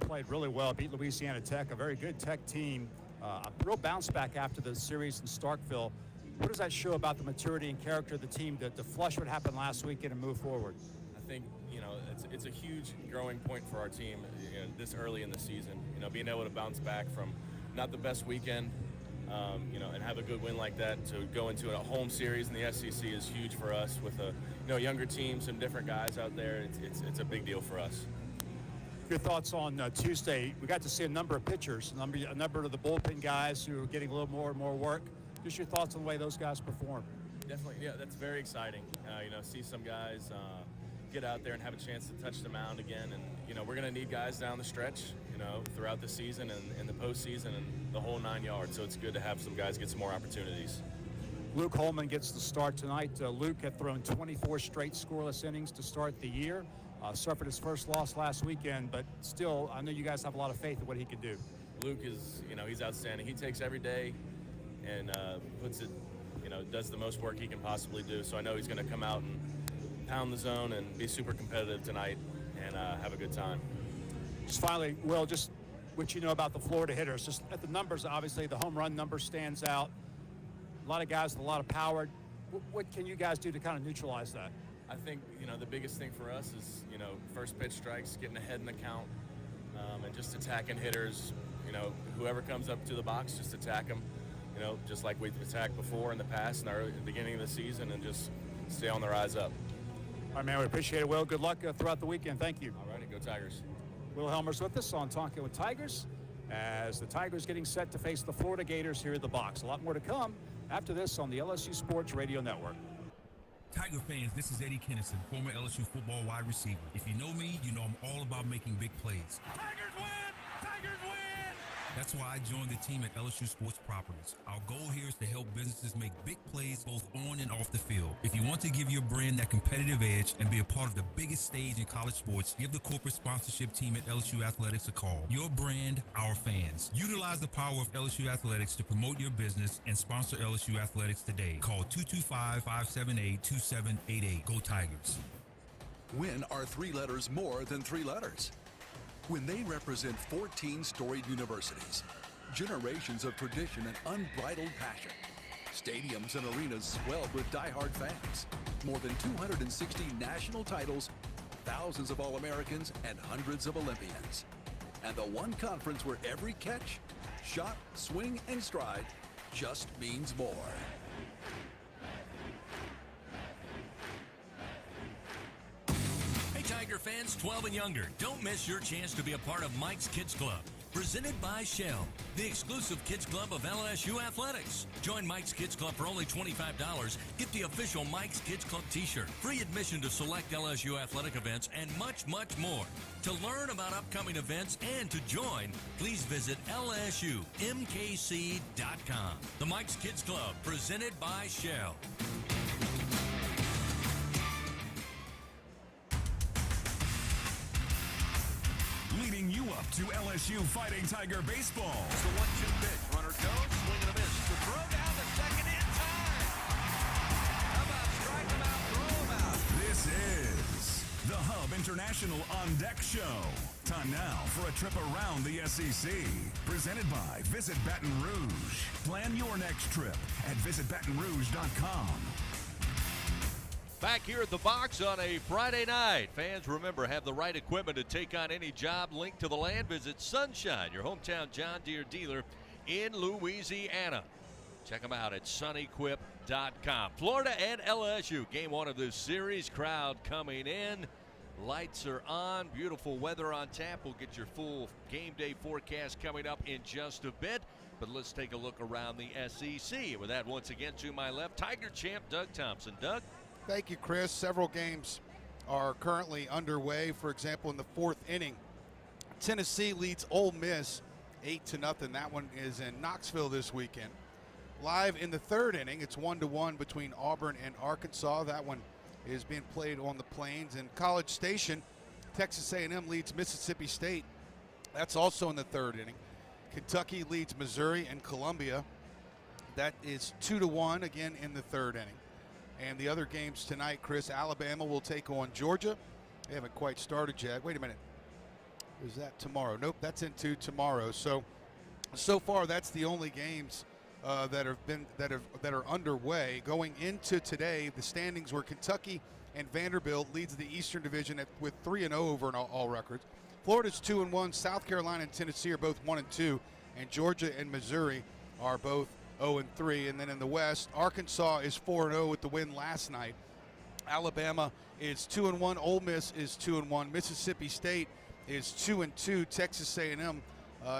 played really well, beat Louisiana Tech, a very good Tech team. A real bounce back after the series in Starkville. What does that show about the maturity and character of the team to flush what happened last weekend and move forward? I think, it's a huge growing point for our team, this early in the season. Being able to bounce back from not the best weekend, and have a good win like that to go into a home series in the SEC is huge for us with a younger team, some different guys out there. It's a big deal for us. Your thoughts on Tuesday? We got to see a number of pitchers, a number of the bullpen guys who are getting a little more and more work. Just your thoughts on the way those guys perform. Definitely, yeah, that's very exciting. See some guys get out there and have a chance to touch the mound again. And, we're going to need guys down the stretch, throughout the season and in the postseason and the whole 9 yards. So it's good to have some guys get some more opportunities. Luke Holman gets the start tonight. Luke had thrown 24 straight scoreless innings to start the year. Suffered his first loss last weekend, but still, I know you guys have a lot of faith in what he can do. Luke is, he's outstanding. He takes every day and puts it, does the most work he can possibly do. So I know he's going to come out and pound the zone and be super competitive tonight and have a good time. Just finally, Will, just what you know about the Florida hitters. Just at the numbers, obviously, the home run number stands out. A lot of guys with a lot of power. What can you guys do to kind of neutralize that? I think, the biggest thing for us is, first pitch strikes, getting ahead in the count, and just attacking hitters. Whoever comes up to the box, just attack them, just like we've attacked before in the past in the beginning of the season, and just stay on the rise up. All right, man, we appreciate it, Will. Good luck throughout the weekend. Thank you. All righty, go Tigers. Will Helmer's with us on Talking with Tigers as the Tigers getting set to face the Florida Gators here at the box. A lot more to come after this on the LSU Sports Radio Network. Tiger fans, this is Eddie Kennison, former LSU football wide receiver. If you know me, you know I'm all about making big plays. Tigers win! Tigers win! That's why I joined the team at LSU Sports Properties. Our goal here is to help businesses make big plays both on and off the field. If you want to give your brand that competitive edge and be a part of the biggest stage in college sports, give the corporate sponsorship team at LSU Athletics a call. Your brand, our fans. Utilize the power of LSU Athletics to promote your business and sponsor LSU Athletics today. Call 225-578-2788. Go Tigers. When are three letters more than three letters? When they represent 14 storied universities, generations of tradition and unbridled passion, stadiums and arenas swelled with diehard fans, more than 260 national titles, thousands of All-Americans, and hundreds of Olympians. And the one conference where every catch, shot, swing, and stride just means more. Tiger fans 12 and younger, don't miss your chance to be a part of Mike's Kids Club, presented by Shell, the exclusive kids club of LSU Athletics. Join Mike's Kids Club for only $25. Get the official Mike's Kids Club t-shirt, free admission to select LSU athletic events, and much, much more. To learn about upcoming events and to join, please visit lsumkc.com. The Mike's Kids Club, presented by Shell. Leading you up to LSU Fighting Tiger baseball. It's the 1-2 pitch. Runner goes, swing and a miss. The throw down the second in time. How about strike him out, throw him out? This is the Hub International On Deck Show. Time now for a trip around the SEC. Presented by Visit Baton Rouge. Plan your next trip at visitbatonrouge.com. Back here at the box on a Friday night. Fans, remember, have the right equipment to take on any job linked to the land. Visit Sunshine, your hometown John Deere dealer in Louisiana. Check them out at sunequip.com. Florida and LSU, game one of this series. Crowd coming in. Lights are on. Beautiful weather on tap. We'll get your full game day forecast coming up in just a bit. But let's take a look around the SEC. With that, once again, to my left, Tiger champ Doug Thompson. Doug? Thank you, Chris. Several games are currently underway. For example, in the fourth inning, Tennessee leads Ole Miss 8-0. That one is in Knoxville this weekend. Live in the third inning, it's 1-1 between Auburn and Arkansas. That one is being played on the Plains. In College Station, Texas A&M leads Mississippi State. That's also in the third inning. Kentucky leads Missouri and Columbia. That is 2-1 again in the third inning. And the other games tonight, Chris, Alabama will take on Georgia. They haven't quite started yet. Wait a minute. Is that tomorrow? Nope, that's into tomorrow. So far, that's the only games that are underway. Going into today, the standings were Kentucky and Vanderbilt leads the Eastern Division with 3-0 over in all records. Florida's 2-1. South Carolina and Tennessee are both 1-2, and Georgia and Missouri are both 0-3. And then in the West, Arkansas is 4-0 with the win last night. Alabama is 2-1. Ole Miss is 2-1. Mississippi State is 2-2. Texas A&M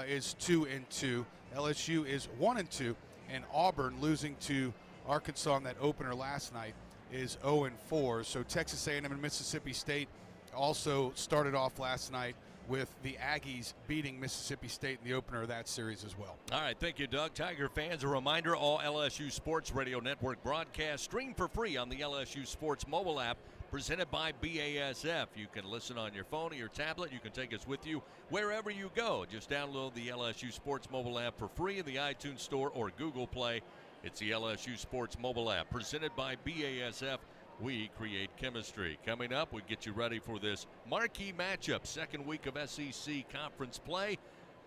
is 2-2. LSU is 1-2, and Auburn, losing to Arkansas in that opener last night, is 0-4. So Texas A&M and Mississippi State also started off last night with the Aggies beating Mississippi State in the opener of that series as well. All right, thank you, Doug. Tiger fans, a reminder, all LSU Sports Radio Network broadcasts stream for free on the LSU Sports mobile app presented by BASF. You can listen on your phone or your tablet. You can take us with you wherever you go. Just download the LSU Sports mobile app for free in the iTunes Store or Google Play. It's the LSU Sports mobile app presented by BASF. We create chemistry. Coming up, we get you ready for this marquee matchup, second week of SEC conference play.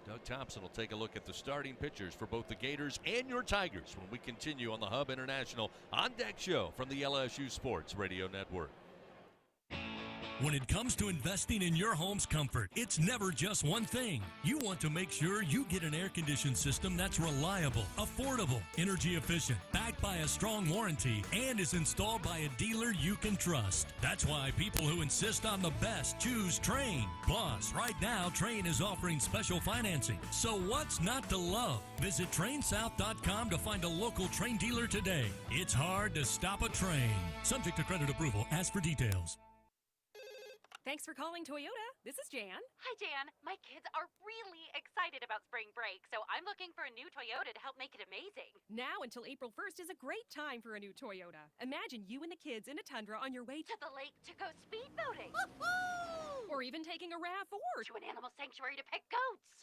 Doug Thompson will take a look at the starting pitchers for both the Gators and your Tigers when we continue on the Hub International On Deck Show from the LSU Sports Radio Network. When it comes to investing in your home's comfort, it's never just one thing. You want to make sure you get an air-conditioned system that's reliable, affordable, energy efficient, backed by a strong warranty, and is installed by a dealer you can trust. That's why people who insist on the best choose Trane. Plus, right now, Trane is offering special financing. So what's not to love? Visit TraneSouth.com to find a local Trane dealer today. It's hard to stop a Trane. Subject to credit approval. Ask for details. Thanks for calling Toyota. This is Jan. Hi, Jan. My kids are really excited about spring break, so I'm looking for a new Toyota to help make it amazing. Now until April 1st is a great time for a new Toyota. Imagine you and the kids in a Tundra on your way To the lake to go speedboating. or even taking a RAV4. To an animal sanctuary to pet goats.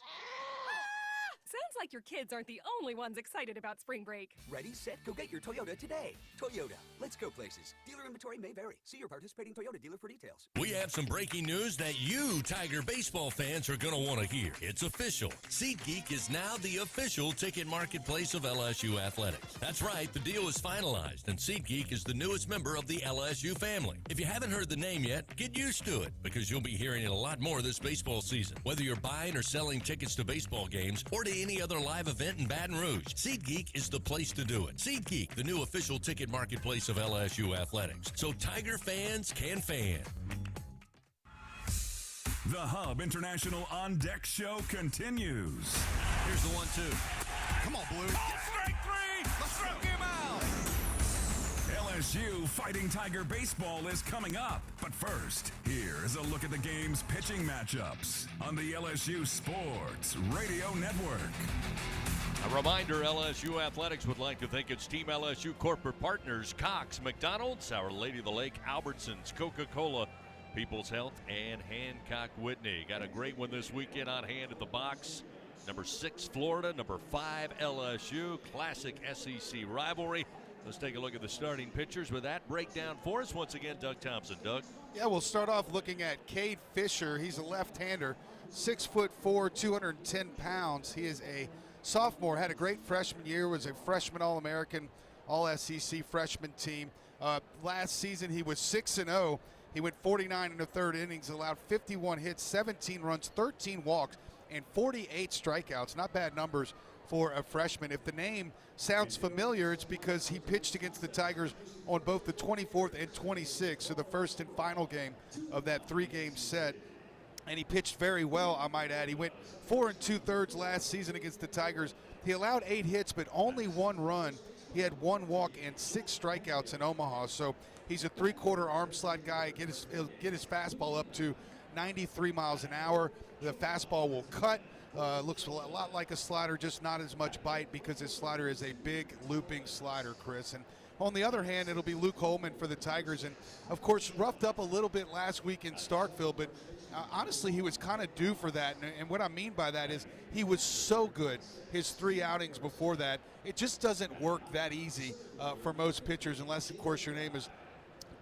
Sounds like your kids aren't the only ones excited about spring break. Ready, set, go get your Toyota today. Toyota, let's go places. Dealer inventory may vary. See your participating Toyota dealer for details. We have some breaking news that you Tiger baseball fans are going to want to hear. It's official. SeatGeek is now the official ticket marketplace of LSU athletics. That's right, the deal is finalized, and SeatGeek is the newest member of the LSU family. If you haven't heard the name yet, get used to it, because you'll be hearing it a lot more this baseball season. Whether you're buying or selling tickets to baseball games or to any other live event in Baton Rouge, SeatGeek is the place to do it. SeatGeek, the new official ticket marketplace of LSU athletics. So Tiger fans can fan. The Hub International On Deck Show continues. Here's the 1-2. Come on, Blue. Strike three. Let's stroke him out. LSU Fighting Tiger Baseball is coming up. But first, here is a look at the game's pitching matchups on the LSU Sports Radio Network. A reminder, LSU Athletics would like to thank its Team LSU corporate partners, Cox, McDonald's, Our Lady of the Lake, Albertsons, Coca-Cola, People's Health, and Hancock Whitney. Got a great one this weekend on hand at the box. Number 6, Florida. Number 5, LSU. Classic SEC rivalry. Let's take a look at the starting pitchers with that breakdown for us. Once again, Doug Thompson. Doug? Yeah, we'll start off looking at Cade Fisher. He's a left-hander, 6'4", 210 pounds. He is a sophomore, had a great freshman year, was a freshman All-American, All-SEC freshman team. Last season, he was 6-0. He went 49 in the third innings, allowed 51 hits, 17 runs, 13 walks, and 48 strikeouts. Not bad numbers for a freshman. If the name sounds familiar, it's because he pitched against the Tigers on both the 24th and 26th, so the first and final game of that 3-game set. And he pitched very well, I might add. He went 4 2/3 last season against the Tigers. He allowed 8 hits, but only 1 run. He had 1 walk and 6 strikeouts in Omaha. So he's a 3/4 arm slide guy. He'll get his fastball up to 93 miles an hour. The fastball will cut. Looks a lot like a slider, just not as much bite because his slider is a big looping slider, Chris. And on the other hand, it'll be Luke Holman for the Tigers. And, of course, roughed up a little bit last week in Starkville, but honestly, he was kind of due for that. And what I mean by that is he was so good his 3 outings before that. It just doesn't work that easy for most pitchers unless, of course, your name is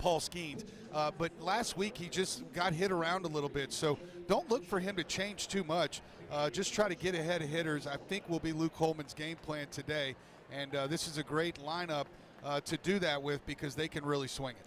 Paul Skeens. But last week he just got hit around a little bit, so don't look for him to change too much. Just try to get ahead of hitters. I think will be Luke Holman's game plan today, and this is a great lineup to do that with because they can really swing it.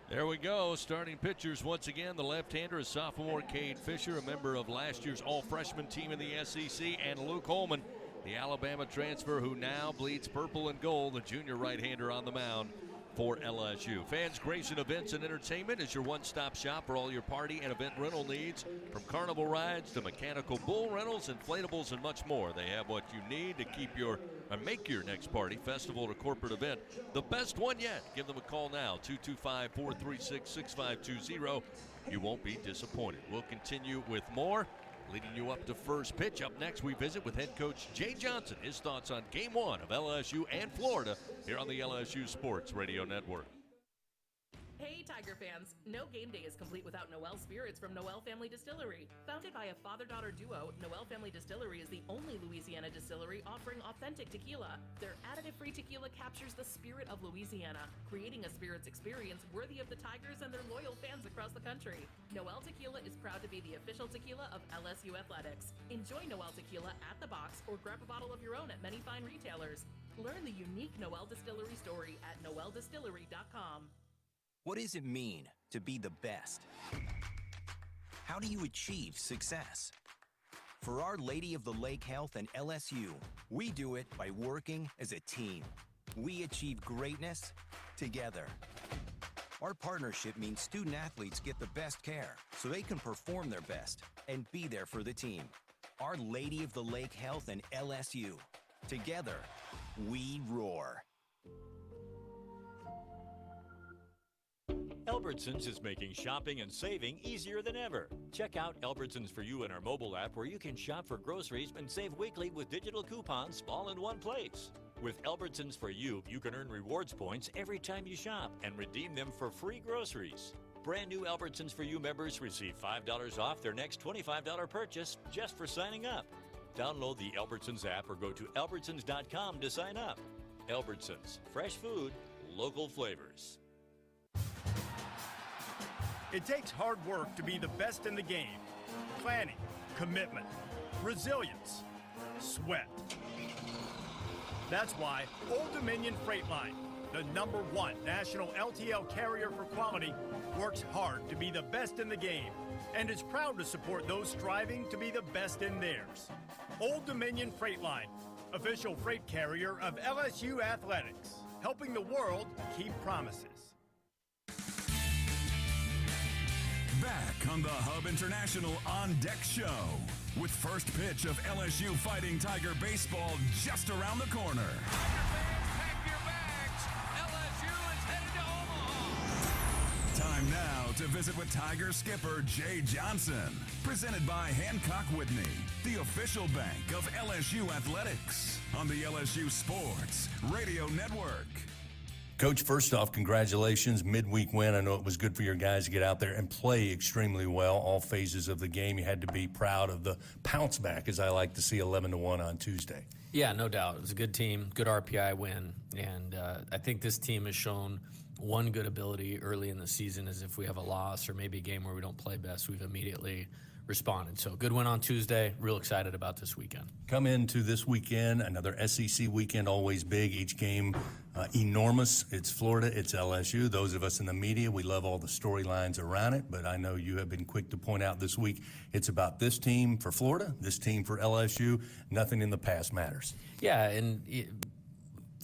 There we go. Starting pitchers once again. The left-hander is sophomore Cade Fisher, a member of last year's all-freshman team in the SEC, and Luke Holman, the Alabama transfer who now bleeds purple and gold, the junior right-hander on the mound for LSU. Fans Grayson Events and Entertainment is your one-stop shop for all your party and event rental needs. From carnival rides to mechanical bull rentals, inflatables, and much more. They have what you need to keep your or make your next party, festival, or corporate event the best one yet. Give them a call now, 225-436-6520. You won't be disappointed. We'll continue with more. Leading you up to first pitch. Up next, we visit with head coach Jay Johnson. His thoughts on Game 1 of LSU and Florida here on the LSU Sports Radio Network. Hey Tiger fans, no game day is complete without Noel Spirits from Noel Family Distillery. Founded by a father-daughter duo, Noel Family Distillery is the only Louisiana distillery offering authentic tequila. Their additive-free tequila captures the spirit of Louisiana, creating a spirits experience worthy of the Tigers and their loyal fans across the country. Noel Tequila is proud to be the official tequila of LSU Athletics. Enjoy Noel Tequila at the box or grab a bottle of your own at many fine retailers. Learn the unique Noel Distillery story at noeldistillery.com. What does it mean to be the best? How do you achieve success? For Our Lady of the Lake Health and LSU, we do it by working as a team. We achieve greatness together. Our partnership means student athletes get the best care so they can perform their best and be there for the team. Our Lady of the Lake Health and LSU. Together, we roar. Albertsons is making shopping and saving easier than ever. Check out Albertsons For You in our mobile app where you can shop for groceries and save weekly with digital coupons all in one place. With Albertsons For You, you can earn rewards points every time you shop and redeem them for free groceries. Brand new Albertsons For You members receive $5 off their next $25 purchase just for signing up. Download the Albertsons app or go to albertsons.com to sign up. Albertsons, fresh food, local flavors. It takes hard work to be the best in the game. Planning, commitment, resilience, sweat. That's why Old Dominion Freight Line, the #1 national LTL carrier for quality, works hard to be the best in the game and is proud to support those striving to be the best in theirs. Old Dominion Freight Line, official freight carrier of LSU Athletics, helping the world keep promises. Back on the Hub International On Deck Show with first pitch of LSU Fighting Tiger baseball just around the corner. Pack your bags. LSU is headed to Omaha. Time now to visit with Tiger skipper Jay Johnson. Presented by Hancock Whitney, the official bank of LSU Athletics on the LSU Sports Radio Network. Coach, first off, congratulations. Midweek win. I know it was good for your guys to get out there and play extremely well. All phases of the game. You had to be proud of the pounce back, as I like to see, 11-1 on Tuesday. Yeah, no doubt. It was a good team, good RPI win. And I think this team has shown one good ability early in the season is if we have a loss or maybe a game where we don't play best, we've immediately responded. So good win on Tuesday. Real excited about this weekend. Come into this weekend, another SEC weekend, always big. Each game enormous. It's Florida, it's LSU. Those of us in the media, we love all the storylines around it, but I know you have been quick to point out this week it's about this team for Florida, this team for LSU. Nothing in the past matters. Yeah, and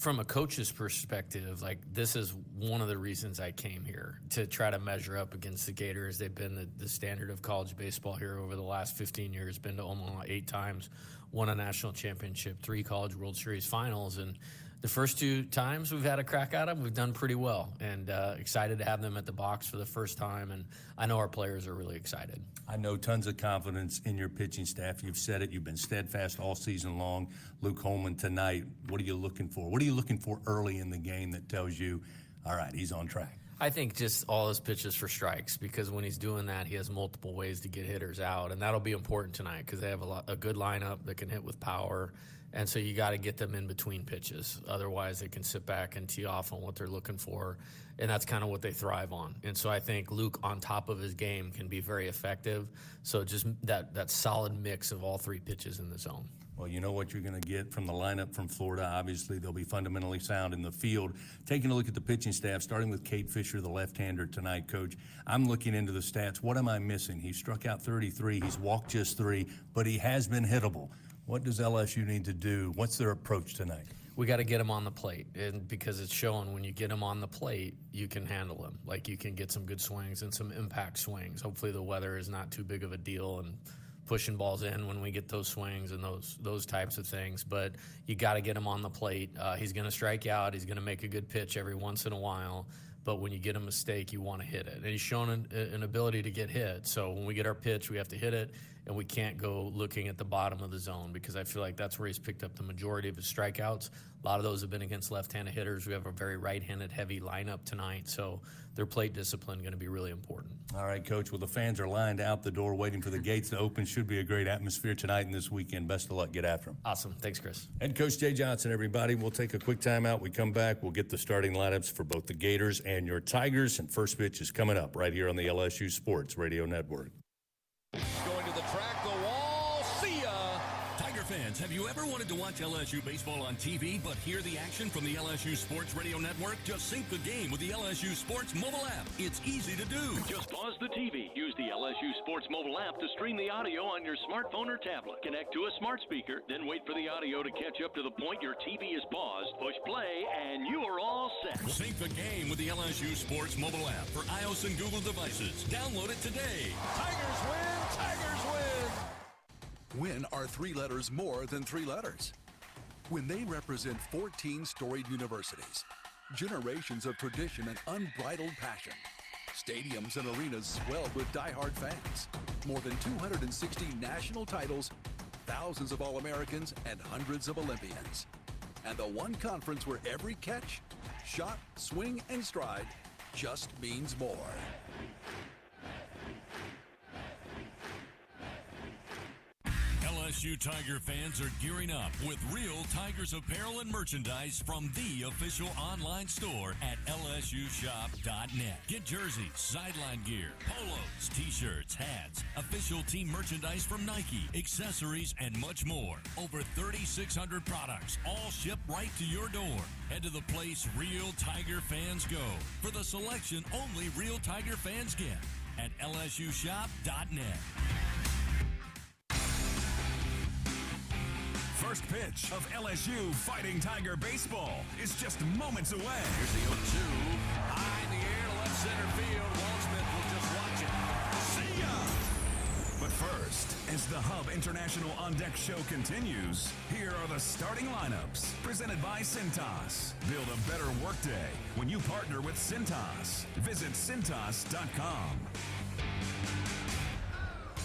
from a coach's perspective, like this is one of the reasons I came here, to try to measure up against the Gators. They've been the standard of college baseball here over the last 15 years, been to Omaha 8 times, won a national championship, 3 College World Series finals, and the first 2 times we've had a crack at them, we've done pretty well, and excited to have them at the box for the first time, and I know our players are really excited. I know tons of confidence in your pitching staff. You've said it. You've been steadfast all season long. Luke Holman tonight, what are you looking for? What are you looking for early in the game that tells you, all right, he's on track? I think just all his pitches for strikes, because when he's doing that, he has multiple ways to get hitters out, and that'll be important tonight because they have a good lineup that can hit with power. And so you got to get them in between pitches. Otherwise, they can sit back and tee off on what they're looking for. And that's kind of what they thrive on. And so I think Luke, on top of his game, can be very effective. So just that solid mix of all three pitches in the zone. Well, you know what you're going to get from the lineup from Florida. Obviously, they'll be fundamentally sound in the field. Taking a look at the pitching staff, starting with Cade Fisher, the left-hander tonight, Coach. I'm looking into the stats. What am I missing? He struck out 33. He's walked just 3, but he has been hittable. What does LSU need to do? What's their approach tonight? We got to get him on the plate, and because it's shown when you get him on the plate, you can handle him. Like, you can get some good swings and some impact swings. Hopefully the weather is not too big of a deal and pushing balls in when we get those swings and those types of things. But you got to get him on the plate. He's going to strike out. He's going to make a good pitch every once in a while. But when you get a mistake, you want to hit it. And he's shown an ability to get hit. So when we get our pitch, we have to hit it, and we can't go looking at the bottom of the zone, because I feel like that's where he's picked up the majority of his strikeouts. A lot of those have been against left-handed hitters. We have a very right-handed heavy lineup tonight, so their plate discipline going to be really important. All right, Coach. Well, the fans are lined out the door waiting for the gates to open. Should be a great atmosphere tonight and this weekend. Best of luck. Get after them. Awesome. Thanks, Chris. Head Coach Jay Johnson, everybody. We'll take a quick timeout. We come back. We'll get the starting lineups for both the Gators and your Tigers. And first pitch is coming up right here on the LSU Sports Radio Network. Going to the track, the wall, see ya! Tiger fans, have you ever wanted to watch LSU baseball on TV but hear the action from the LSU Sports Radio Network? Just sync the game with the LSU Sports mobile app. It's easy to do. Just pause the TV. Use the LSU Sports mobile app to stream the audio on your smartphone or tablet. Connect to a smart speaker, then wait for the audio to catch up to the point your TV is paused. Push play, and you are all set. Sync the game with the LSU Sports mobile app for iOS and Google devices. Download it today. Tigers win! Tigers win! Win are 3 letters more than 3 letters. When they represent 14 storied universities, generations of tradition and unbridled passion, stadiums and arenas swelled with diehard fans, more than 260 national titles, thousands of All-Americans, and hundreds of Olympians. And the one conference where every catch, shot, swing, and stride just means more. LSU Tiger fans are gearing up with real Tigers apparel and merchandise from the official online store at lsushop.net. Get jerseys, sideline gear, polos, t-shirts, hats, official team merchandise from Nike, accessories, and much more. Over 3,600 products, all shipped right to your door. Head to the place real Tiger fans go for the selection only real Tiger fans get at lsushop.net. First pitch of LSU Fighting Tiger baseball is just moments away. Here's the 0-2. High in the air to left center field. Waldsmith will just watch it. See ya! But first, as the Hub International On Deck show continues, here are the starting lineups presented by Cintas. Build a better workday when you partner with Cintas. Visit Cintas.com.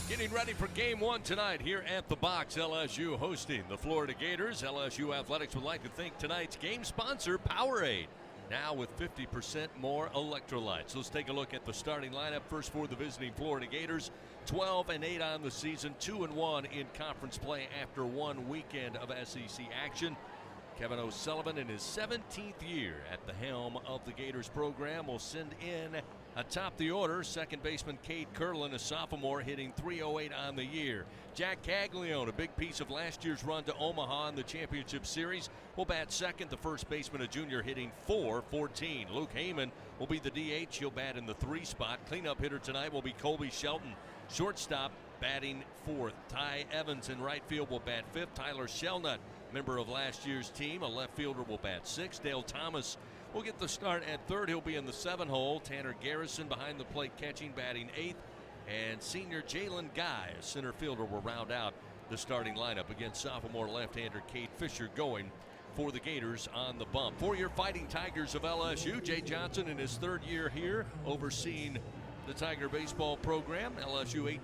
Getting ready for Game 1 tonight here at the Box. LSU hosting the Florida Gators. LSU Athletics would like to thank tonight's game sponsor, Powerade. Now with 50% more electrolytes. Let's take a look at the starting lineup. First for the visiting Florida Gators. 12-8 on the season. 2-1 in conference play after one weekend of SEC action. Kevin O'Sullivan in his 17th year at the helm of the Gators program will send in atop the order, second baseman Cade Curlin, a sophomore, hitting .308 on the year. Jack Caglione, a big piece of last year's run to Omaha in the championship series, will bat second. The first baseman, a junior, hitting .414. Luke Heyman will be the DH. He'll bat in the 3 spot. Cleanup hitter tonight will be Colby Shelton. Shortstop batting 4th. Ty Evans in right field will bat 5th. Tyler Shelnut, member of last year's team, a left fielder, will bat 6th. Dale Thomas will get the start at 3rd. He'll be in the 7 hole. Tanner Garrison behind the plate catching, batting 8th. And senior Jalen Guy, a center fielder, will round out the starting lineup against sophomore left-hander Cade Fisher going for the Gators on the bump. For your Fighting Tigers of LSU, Jay Johnson in his 3rd year here overseeing the Tiger baseball program. LSU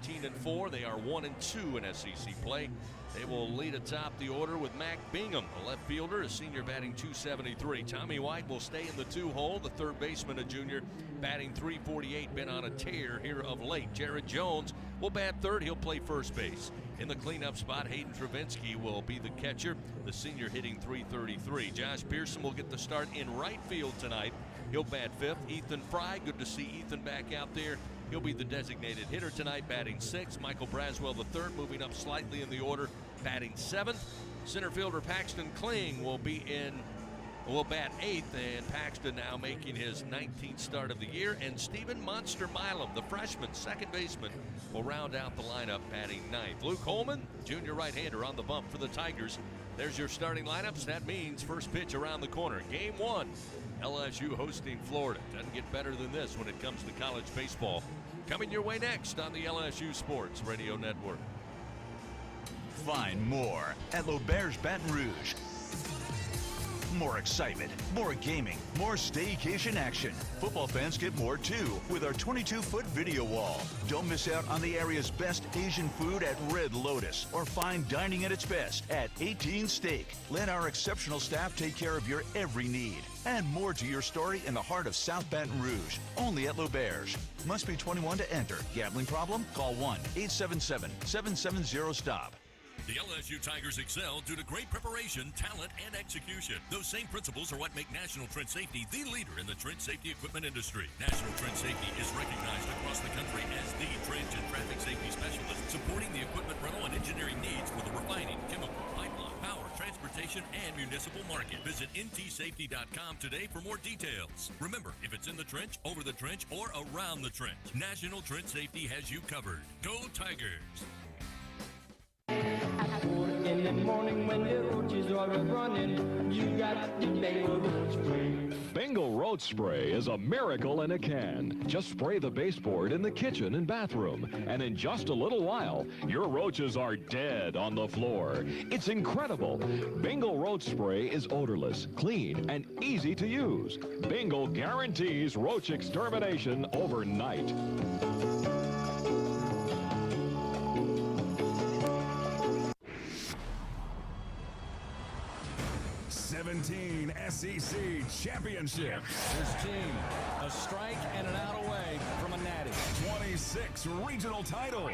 18-4. They are 1-2 in SEC play. They will lead atop the order with Mac Bingham, a left fielder, a senior batting .273. Tommy White will stay in the 2-hole. The third baseman, a junior, batting .348, been on a tear here of late. Jared Jones will bat third. He'll play first base. In the cleanup spot, Hayden Travinsky will be the catcher, the senior hitting .333. Josh Pearson will get the start in right field tonight. He'll bat fifth. Ethan Fry, good to see Ethan back out there. He'll be the designated hitter tonight, batting sixth. Michael Braswell the third, moving up slightly in the order, batting seventh. Center fielder Paxton Kling will bat eighth, and Paxton now making his 19th start of the year. And Stephen Monster Milam, the freshman second baseman, will round out the lineup, batting ninth. Luke Holman, junior right-hander, on the bump for the Tigers. There's your starting lineups. That means first pitch around the corner. Game one, LSU hosting Florida. Doesn't get better than this when it comes to college baseball. Coming your way next on the LSU Sports Radio Network. Find more at L'Auberge Baton Rouge. More excitement, more gaming, more staycation action. Football fans get more too with our 22-foot video wall. Don't miss out on the area's best Asian food at Red Lotus or fine dining at its best at 18 Steak. Let our exceptional staff take care of your every need. And more to your story in the heart of South Baton Rouge, only at L'Auberge. Must be 21 to enter. Gambling problem? Call 1-877-770-STOP. The LSU Tigers excel due to great preparation, talent, and execution. Those same principles are what make National Trench Safety the leader in the trench safety equipment industry. National Trench Safety is recognized across the country as the trench and traffic safety specialist, supporting the equipment rental and engineering needs for the refining, chemical, pipeline, power, transportation, and municipal market. Visit ntsafety.com today for more details. Remember, if it's in the trench, over the trench, or around the trench, National Trench Safety has you covered. Go Tigers! In the morning when the roaches are running, you got the Bengal road spray. Bengal road spray is a miracle in a can. Just spray the baseboard in the kitchen and bathroom, and in just a little while, your roaches are dead on the floor. It's incredible. Bengal road spray is odorless, clean, and easy to use. Bengal guarantees roach extermination overnight. 17 SEC championships. His team, a strike and an out away from a natty. 26 regional titles.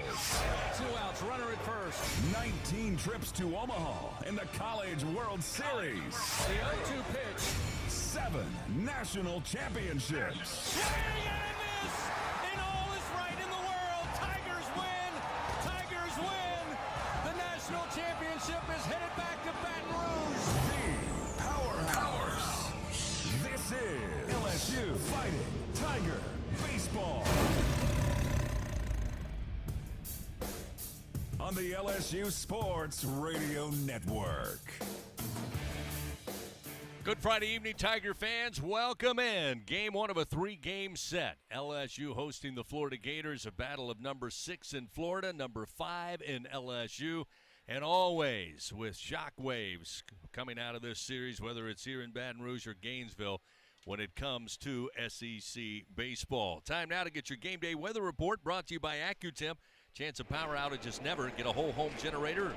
2 outs, runner at first. 19 trips to Omaha in the College World Series. The 0-2 pitch. 7 national championships. Swing and a miss, and all is right in the world. Tigers win. Tigers win. The national championship is headed back to Baton Rouge. Powerhouse. This is LSU Fighting Tiger Baseball. On the LSU Sports Radio Network. Good Friday evening, Tiger fans. Welcome in. Game one of a 3-game set. LSU hosting the Florida Gators, a battle of number 6 in Florida, number 5 in LSU. And always with shockwaves coming out of this series, whether it's here in Baton Rouge or Gainesville, when it comes to SEC baseball. Time now to get your game day weather report brought to you by AccuTemp. Chance of power outages never. Get a whole home generator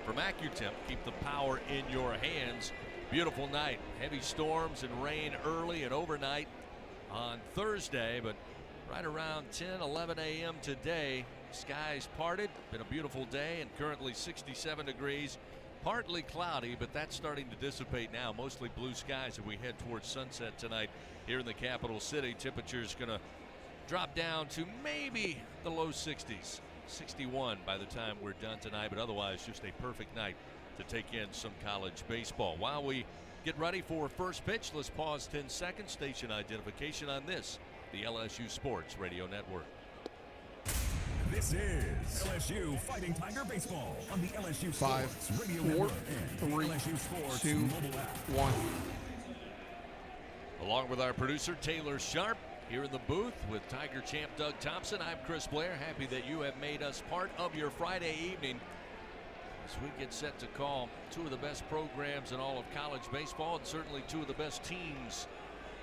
from AccuTemp. Keep the power in your hands. Beautiful night. Heavy storms and rain early and overnight on Thursday, but right around 10, 11 a.m. today, skies parted. Been a beautiful day and currently 67 degrees. Partly cloudy, but that's starting to dissipate now. Mostly blue skies as we head towards sunset tonight here in the capital city. Temperature's going to drop down to maybe the low 60s. 61 by the time we're done tonight, but otherwise just a perfect night to take in some college baseball. While we get ready for first pitch, let's pause 10 seconds. Station identification on this, the LSU Sports Radio Network. This is LSU Fighting Tiger Baseball on the LSU Sports Radio 5, 4, Network and 3, LSU Sports 2, mobile app. 1. Along with our producer Taylor Sharp here in the booth with Tiger champ Doug Thompson, I'm Chris Blair. Happy that you have made us part of your Friday evening as we get set to call 2 of the best programs in all of college baseball and certainly 2 of the best teams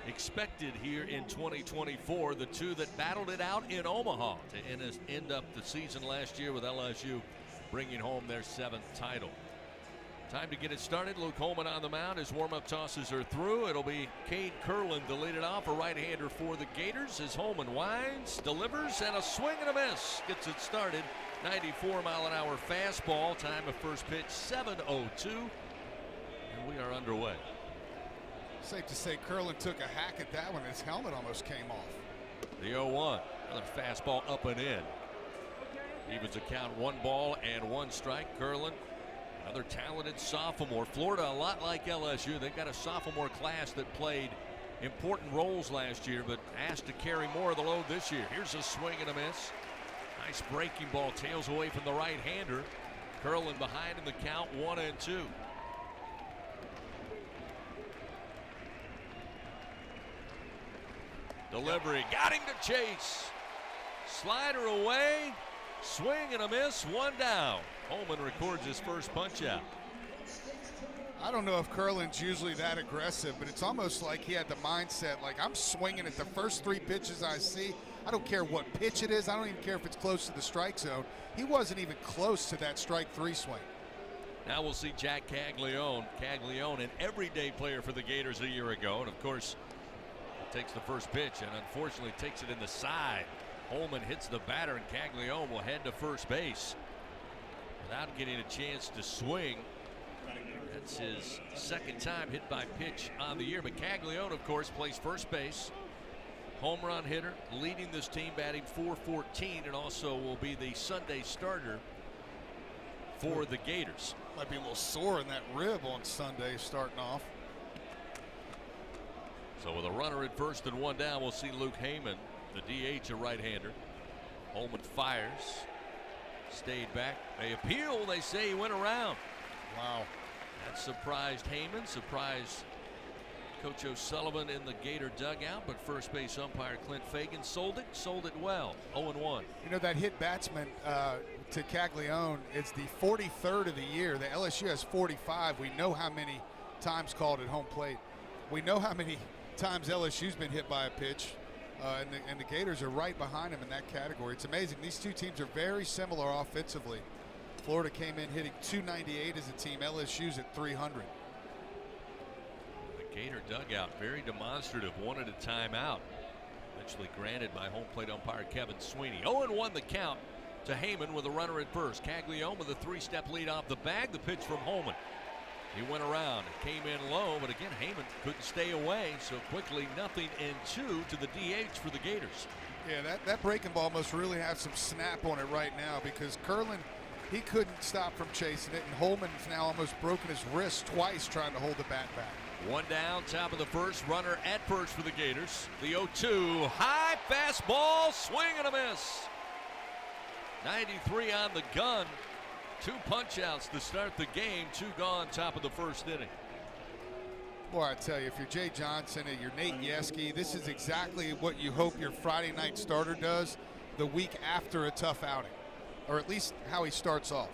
expected here in 2024. The two that battled it out in Omaha to end up the season last year with LSU bringing home their 7th title. Time to get it started. Luke Holman on the mound. His warm-up tosses are through. It'll be Cade Curlin to lead it off, a right-hander for the Gators as Holman winds, delivers, and a swing and a miss. Gets it started. 94-mile-an-hour fastball. Time of first pitch, 7:02. And we are underway. Safe to say Curlin took a hack at that one. His helmet almost came off. The 0-1. Another fastball up and in. Evens a count, 1 ball and 1 strike. Curlin, another talented sophomore. Florida, a lot like LSU. They've got a sophomore class that played important roles last year, but asked to carry more of the load this year. Here's a swing and a miss. Nice breaking ball, tails away from the right-hander. Curlin behind in the count, 1-2. Delivery, got him to chase. Slider away, swing and a miss, 1 down. Holman records his first punch out. I don't know if Curlin's usually that aggressive, but it's almost like he had the mindset, like, I'm swinging at the first 3 pitches I see. I don't care what pitch it is. I don't even care if it's close to the strike zone. He wasn't even close to that strike 3 swing. Now we'll see Jack Caglione. Caglione, an everyday player for the Gators a year ago, and of course takes the first pitch and unfortunately takes it in the side. Holman hits the batter, and Caglione will head to first base without getting a chance to swing. That's his 2nd time hit by pitch on the year. But Caglione, of course, plays first base. Home run hitter, leading this team, batting .414, and also will be the Sunday starter for the Gators. Might be a little sore in that rib on Sunday starting off. So with a runner at first and 1 down, we'll see Luke Heyman, the DH, a right-hander. Holman fires, stayed back. They appeal. They say he went around. Wow. That surprised Heyman, surprised Coach O'Sullivan in the Gator dugout, but first base umpire Clint Fagan sold it well. 0-1. You know, that hit batsman to Caglione, it's the 43rd of the year. The LSU has 45. We know how many times called at home plate. We know how many times LSU's been hit by a pitch, and the Gators are right behind them in that category. It's amazing. These two teams are very similar offensively. Florida came in hitting .298 as a team. LSU's at .300. The Gator dugout very demonstrative, wanted a timeout. Eventually granted by home plate umpire Kevin Sweeney. 0-1 the count to Heyman with a runner at first. Caglione with a 3-step lead off the bag. The pitch from Holman. He went around and came in low, but again, Heyman couldn't stay away, so quickly 0-2 to the DH for the Gators. Yeah, that breaking ball must really have some snap on it right now, because Curlin, he couldn't stop from chasing it, and Holman's now almost broken his wrist twice trying to hold the bat back. 1 down, top of the first, runner at first for the Gators. The 0-2, high fastball, swing and a miss. 93 on the gun. 2 punch-outs to start the game, 2 gone, top of the first inning. Boy, I tell you, if you're Jay Johnson and you're Nate Yeske, this is exactly what you hope your Friday night starter does the week after a tough outing, or at least how he starts off.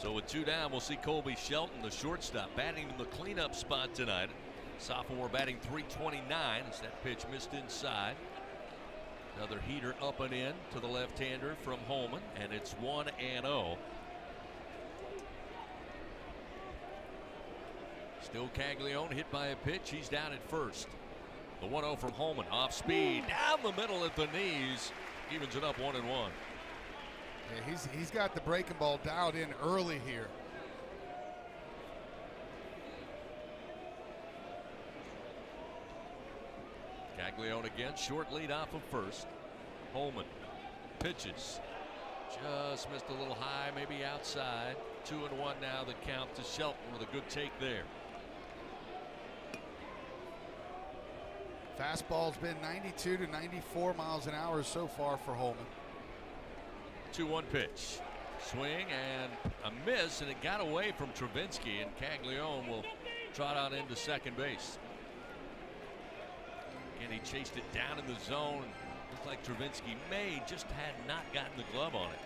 So with 2 down, we'll see Colby Shelton, the shortstop, batting in the cleanup spot tonight. Sophomore batting .329 as that pitch missed inside. Another heater up and in to the left-hander from Holman, and it's 1-0. Still Caglione hit by a pitch. He's down at first. The 1-0 from Holman, off speed, down the middle at the knees. Evens it up 1-1. Yeah, he's got the breaking ball dialed in early here. Caglione again, short lead off of first. Holman pitches. Just missed a little high, maybe outside. 2-1 now, the count to Shelton with a good take there. Fastball's been 92 to 94 miles an hour so far for Holman. 2-1 pitch. Swing and a miss, and it got away from Travinsky, and Caglione will trot on into second base. And he chased it down in the zone. Looked like Travinsky just had not gotten the glove on it.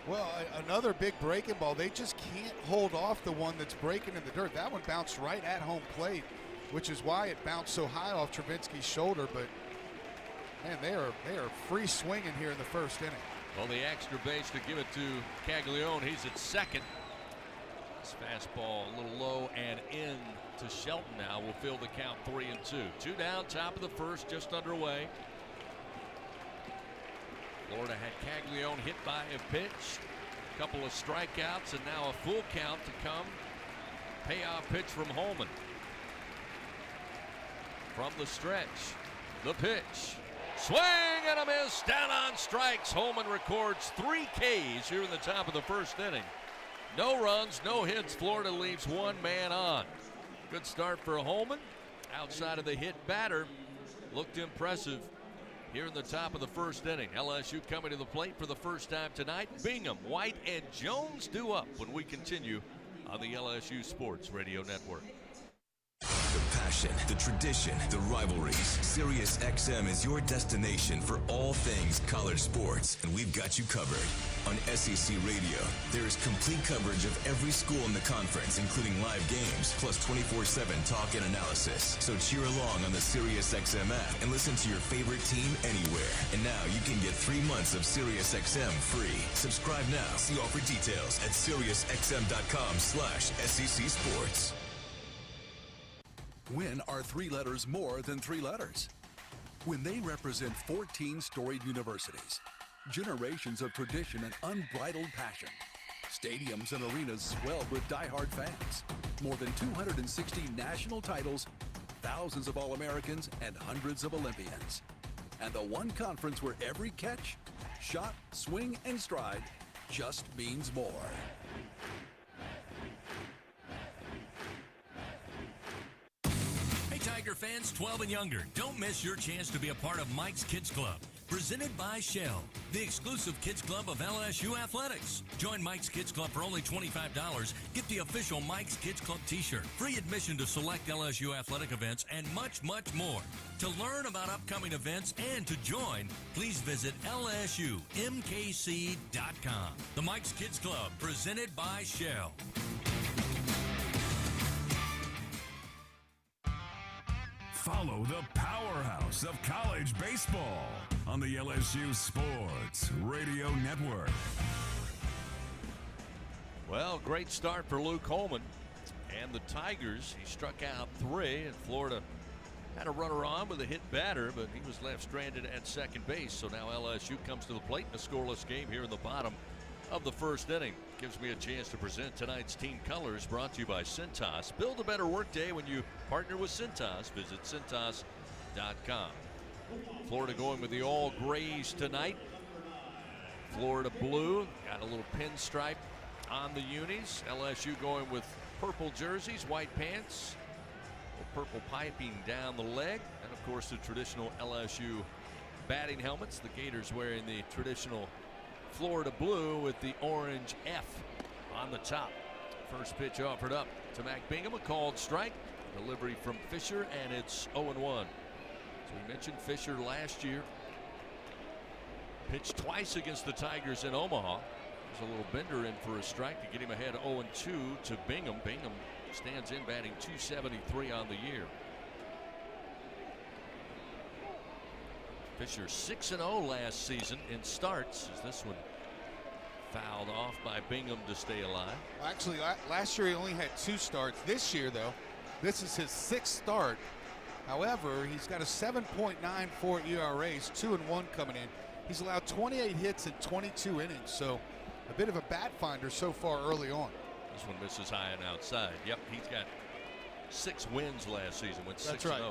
Well, another big breaking ball. They just can't hold off the one that's breaking in the dirt. That one bounced right at home plate. which is why it bounced so high off Travinsky's shoulder. But, man, they are free swinging here in the first inning. Well, the extra base to give it to Caglione. He's at second. His fastball a little low and in to Shelton now will fill the count 3-2. 2 down, top of the first, just underway. Florida had Caglione hit by a pitch, a couple of strikeouts, and now a full count to come. Payoff pitch from Holman. From the stretch, the pitch. Swing and a miss, down on strikes. Holman records 3 Ks here in the top of the first inning. No runs, no hits. Florida leaves one man on. Good start for Holman. Outside of the hit batter, looked impressive here in the top of the first inning. LSU coming to the plate for the first time tonight. Bingham, White, and Jones due up when we continue on the LSU Sports Radio Network. The passion, the tradition, the rivalries. Sirius XM is your destination for all things college sports, and we've got you covered. On SEC Radio, there is complete coverage of every school in the conference, including live games, plus 24/7 talk and analysis. So cheer along on the Sirius XM app and listen to your favorite team anywhere. And now you can get 3 months of Sirius XM free. Subscribe now. See all for details at SiriusXM.com/SEC Sports. When are 3 letters more than 3 letters? When they represent 14 storied universities, generations of tradition and unbridled passion, stadiums and arenas swelled with diehard fans, more than 260 national titles, thousands of All-Americans, and hundreds of Olympians. And the one conference where every catch, shot, swing, and stride just means more. Tiger fans 12 and younger, don't miss your chance to be a part of Mike's Kids Club. Presented by Shell, the exclusive kids club of LSU Athletics. Join Mike's Kids Club for only $25. Get the official Mike's Kids Club t-shirt, free admission to select LSU athletic events, and much, much more. To learn about upcoming events and to join, please visit LSUMKC.com. The Mike's Kids Club, presented by Shell. Follow the powerhouse of college baseball on the LSU Sports Radio Network. Well, great start for Luke Holman and the Tigers. He struck out 3, and Florida had a runner on with a hit batter, but he was left stranded at second base. So now LSU comes to the plate in a scoreless game here in the bottom of the first inning. Gives me a chance to present tonight's team colors, brought to you by Cintas. Build a better workday when you partner with Cintas. Visit Cintas.com. Florida going with the all grays tonight. Florida blue, got a little pinstripe on the unis. LSU going with purple jerseys, white pants, purple piping down the leg, and of course the traditional LSU batting helmets. The Gators wearing the traditional Florida blue with the orange F on the top. First pitch offered up to Mac Bingham, a called strike. Delivery from Fisher, and it's 0-1. So we mentioned Fisher last year. Pitched twice against the Tigers in Omaha. There's a little bender in for a strike to get him ahead 0-2 to Bingham. Bingham stands in batting .273 on the year. Fisher 6-0 last season in starts, as this one fouled off by Bingham to stay alive. Actually, last year he only had 2 starts. This year, though, this is his 6th start. However, he's got a 7.94 ERA. He's 2-1 coming in. He's allowed 28 hits in 22 innings, so a bit of a bat finder so far early on. This one misses high and outside. Yep, he's got 6 wins last season. Went 6-0. That's right.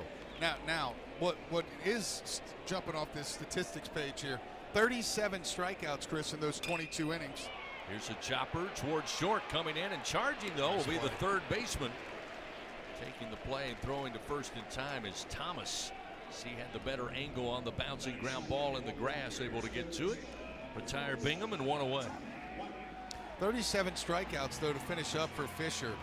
Now, what is jumping off this statistics page here? 37 strikeouts, Chris, in those 22 innings. Here's a chopper towards short, coming in and charging, though, will be the third baseman. Taking the play and throwing to first in time is Thomas. He had the better angle on the bouncing ground ball in the grass, able to get to it. Retire Bingham and 1 away. 37 strikeouts, though, to finish up for Fisher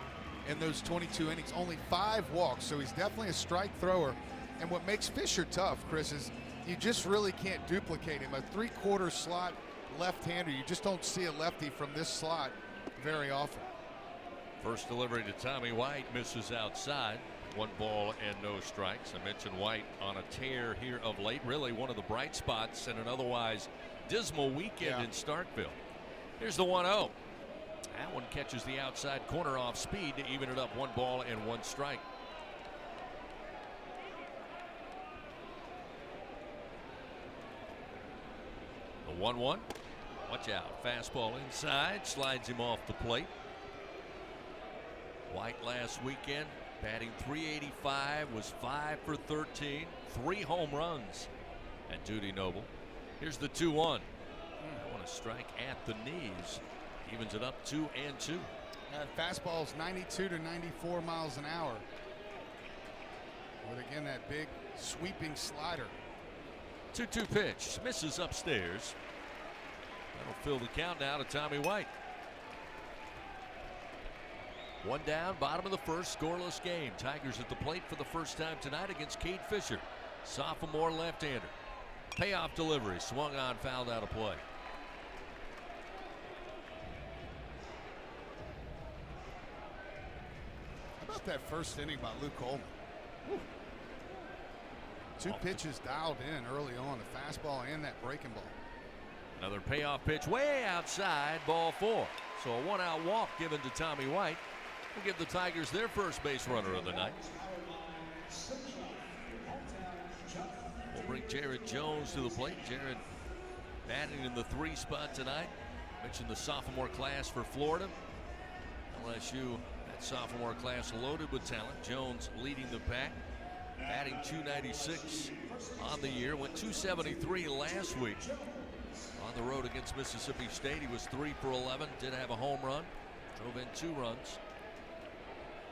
in those 22 innings. Only 5 walks, so he's definitely a strike thrower. And what makes Fisher tough, Chris, is you just really can't duplicate him. A 3/4 slot left-hander. You just don't see a lefty from this slot very often. First delivery to Tommy White misses outside. 1 ball and no strikes. I mentioned White on a tear here of late. Really one of the bright spots in an otherwise dismal weekend in Starkville. Here's the 1-0. That one catches the outside corner off speed to even it up. 1 ball and 1 strike. The 1-1. Watch out. Fastball inside. Slides him off the plate. White last weekend batting .385, was 5 for 13, 3 home runs at Dudy Noble. Here's the 2-1. I want to strike at the knees. Evens it up 2-2. That fastball's 92 to 94 miles an hour. With again that big sweeping slider. 2-2 pitch. Misses upstairs. That'll fill the count now to Tommy White. 1 down, bottom of the first, scoreless game. Tigers at the plate for the first time tonight against Cade Fisher, sophomore left-hander. Payoff delivery, swung on, fouled out of play. How about that first inning by Luke Coleman? Woo. 2 pitches dialed in early on, the fastball and that breaking ball. Another payoff pitch way outside, ball 4. So a 1-out walk given to Tommy White. Will give the Tigers their first base runner of the night. We'll bring Jared Jones to the plate. Jared batting in the 3 spot tonight. Mentioned the sophomore class for Florida. LSU, that sophomore class loaded with talent. Jones leading the pack. Batting .296 on the year. Went .273 last week. On the road against Mississippi State, he was 3 for 11. Did have a home run. Drove in 2 runs.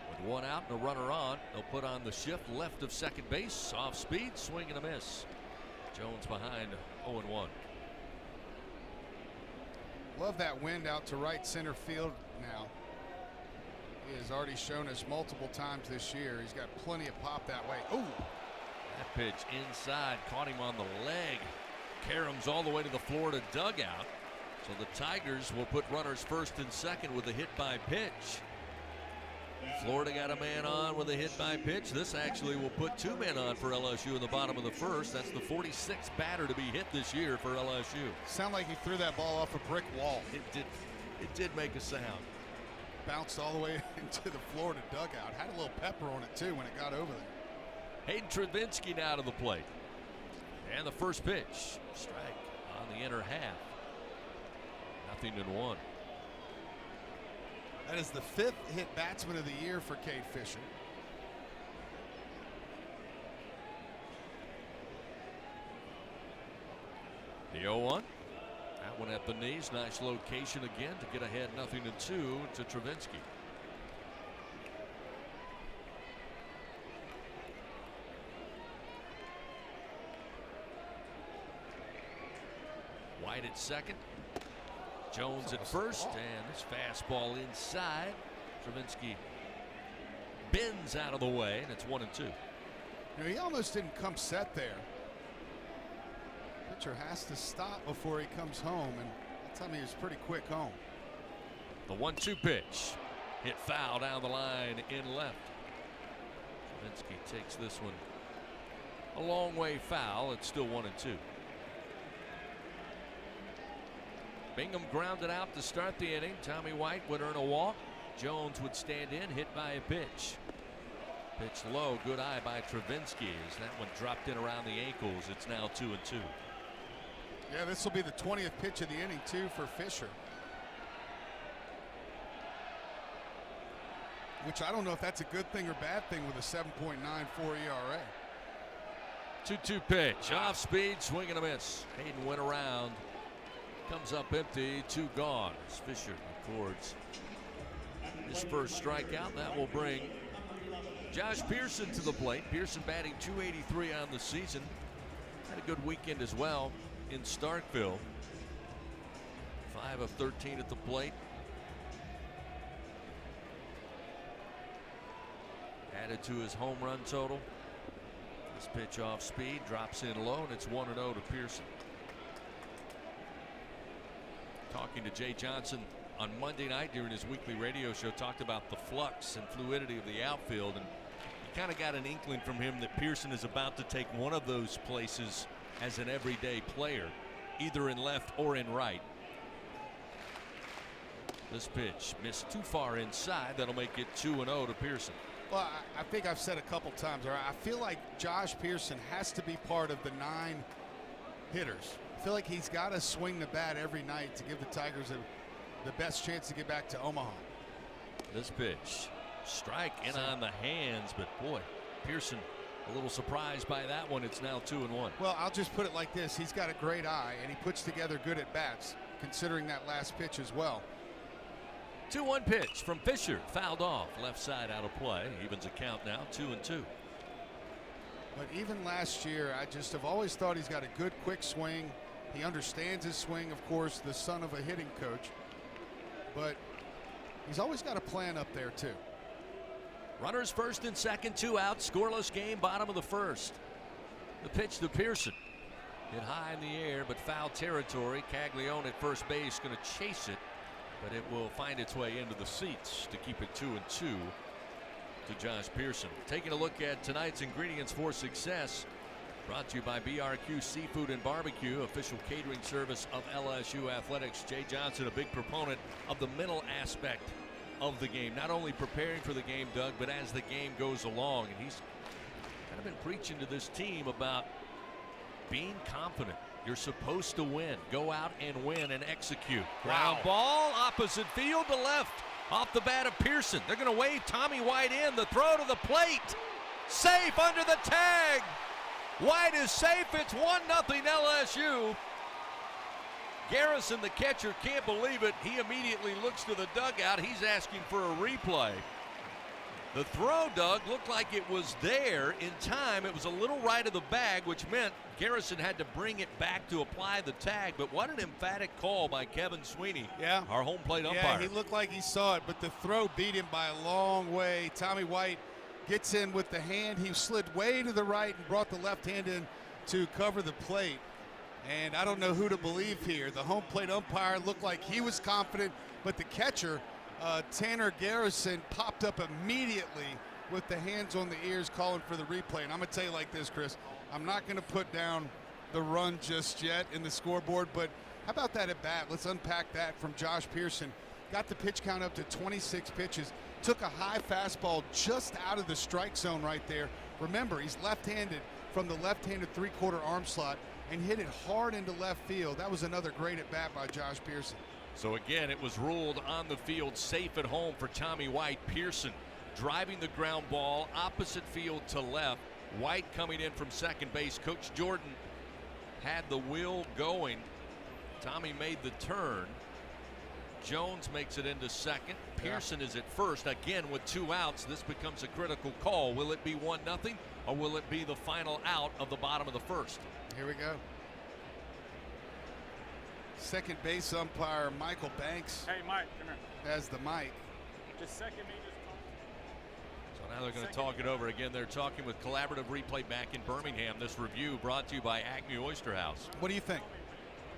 With 1 out and a runner on, they'll put on the shift left of second base. Off speed, swing and a miss. Jones behind 0-1. Love that wind out to right center field now. He has already shown us multiple times this year. He's got plenty of pop that way. Ooh! That pitch inside, caught him on the leg. Carams all the way to the Florida dugout. So the Tigers will put runners first and second with a hit by pitch. Florida got a man on with a hit by pitch. This actually will put 2 men on for LSU in the bottom of the first. That's the 46th batter to be hit this year for LSU. Sound like he threw that ball off a brick wall. It did make a sound. Bounced all the way into the Florida dugout. Had a little pepper on it too when it got over there. Hayden Travinski now to the plate. And the first pitch. Strike on the inner half. 0-1. That is the 5th hit batsman of the year for Cade Fisher. The 0-1. That one at the knees. Nice location again to get ahead 0-2 to Travinski. White at second. Jones at first, and this fastball inside. Travinski bends out of the way, and it's 1-2. You know, he almost didn't come set there. Pitcher has to stop before he comes home, and that time he was pretty quick home. The 1-2 pitch. Hit foul down the line in left. Travinski takes this one a long way foul. It's still 1-2. Bingham grounded out to start the inning. Tommy White would earn a walk. Jones would stand in, hit by a pitch. Pitch low, good eye by Travinski as that one dropped in around the ankles. It's now 2-2. Yeah, this will be the 20th pitch of the inning too for Fisher. Which I don't know if that's a good thing or bad thing with a 7.94 ERA. 2-2 pitch, off speed, swing and a miss. Hayden went around. Comes up empty, 2 gone as Fisher records his first strikeout. That will bring Josh Pearson to the plate. Pearson batting .283 on the season. Had a good weekend as well in Starkville. 5 of 13 at the plate. Added to his home run total. This pitch off speed, drops in low, and it's 1-0 to Pearson. Talking to Jay Johnson on Monday night during his weekly radio show talked about the flux and fluidity of the outfield, and you kind of got an inkling from him that Pearson is about to take one of those places as an everyday player, either in left or in right. This pitch missed too far inside. That'll make it 2-0 to Pearson. Well, I think I've said a couple times, I feel like Josh Pearson has to be part of the 9 hitters. I feel like he's got to swing the bat every night to give the Tigers the best chance to get back to Omaha. This pitch, strike in on the hands, but boy, Pearson a little surprised by that one. It's now 2-1. Well, I'll just put it like this. He's got a great eye, and he puts together good at-bats, considering that last pitch as well. 2-1 pitch from Fisher, fouled off, left side out of play. Evens a count now, 2-2. But even last year, I just have always thought he's got a good, quick swing. He understands his swing, of course, the son of a hitting coach. But he's always got a plan up there, too. Runners first and second, 2 outs, scoreless game, bottom of the first. The pitch to Pearson. Hit high in the air, but foul territory. Caglione at first base going to chase it, but it will find its way into the seats to keep it 2-2 to Josh Pearson. Taking a look at tonight's ingredients for success, brought to you by BRQ Seafood and Barbecue, official catering service of LSU Athletics. Jay Johnson, a big proponent of the mental aspect of the game, not only preparing for the game, Doug, but as the game goes along. And he's kind of been preaching to this team about being confident. You're supposed to win. Go out and win and execute. Ground ball, opposite field to left. Off the bat of Pearson. They're going to wave Tommy White in. The throw to the plate. Safe under the tag. White is safe. It's 1-0 LSU. Garrison, the catcher, can't believe it. He immediately looks to the dugout. He's asking for a replay. The throw, Doug, looked like it was there in time. It was a little right of the bag, which meant Garrison had to bring it back to apply the tag. But what an emphatic call by Kevin Sweeney, our home plate umpire. Yeah, he looked like he saw it, but the throw beat him by a long way. Tommy White gets in with the hand. He slid way to the right and brought the left hand in to cover the plate. And I don't know who to believe here. The home plate umpire looked like he was confident, but the catcher, Tanner Garrison, popped up immediately with the hands on the ears calling for the replay. And I'm going to tell you like this, Chris. I'm not going to put down the run just yet in the scoreboard, but how about that at bat? Let's unpack that from Josh Pearson. Got the pitch count up to 26 pitches. Took a high fastball just out of the strike zone right there. Remember, he's left-handed from the left-handed three-quarter arm slot and hit it hard into left field. That was another great at bat by Josh Pearson. So again, it was ruled on the field safe at home for Tommy White. Pearson driving the ground ball opposite field to left. White coming in from second base. Coach Jordan had the wheel going. Tommy made the turn. Jones makes it into second. Pearson is at first. Again, with 2 outs, this becomes a critical call. Will it be 1-0 or will it be the final out of the bottom of the first? Here we go. Second base umpire Michael Banks. Hey, Mike, come here. Has the mic. Just second me. So now they're going to talk it over again. They're talking with Collaborative Replay back in Birmingham. This review brought to you by Acme Oyster House. What do you think?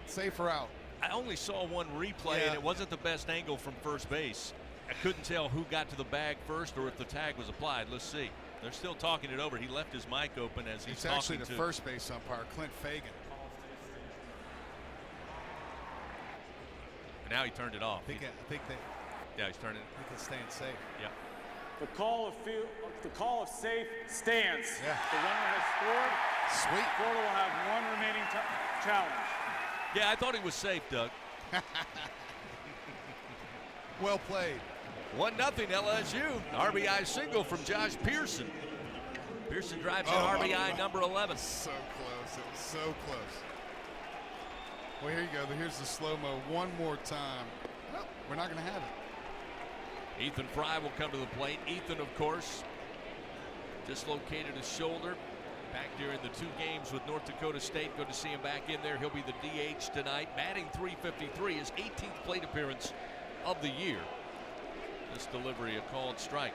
Safe or out? I only saw one replay, and it wasn't the best angle from first base. I couldn't tell who got to the bag first or if the tag was applied. Let's see. They're still talking it over. He left his mic open as he's talking to. It's actually the first base umpire, Clint Fagan. And now he turned it off. I think he's turning it. I think it's staying safe. Yeah. The call of safe stands. Yeah. The runner has scored. Sweet. Florida will have one remaining challenge. Yeah, I thought he was safe, Doug. Well played. 1-0 LSU. RBI single from Josh Pearson. Pearson drives in RBI number 11. So close. It was so close. Well, here you go. Here's the slow-mo one more time. No, we're not going to have it. Ethan Fry will come to the plate. Ethan, of course, dislocated his shoulder back during the 2 games with North Dakota State. Good to see him back in there. He'll be the DH tonight. Batting .353, his 18th plate appearance of the year. This delivery, a called strike.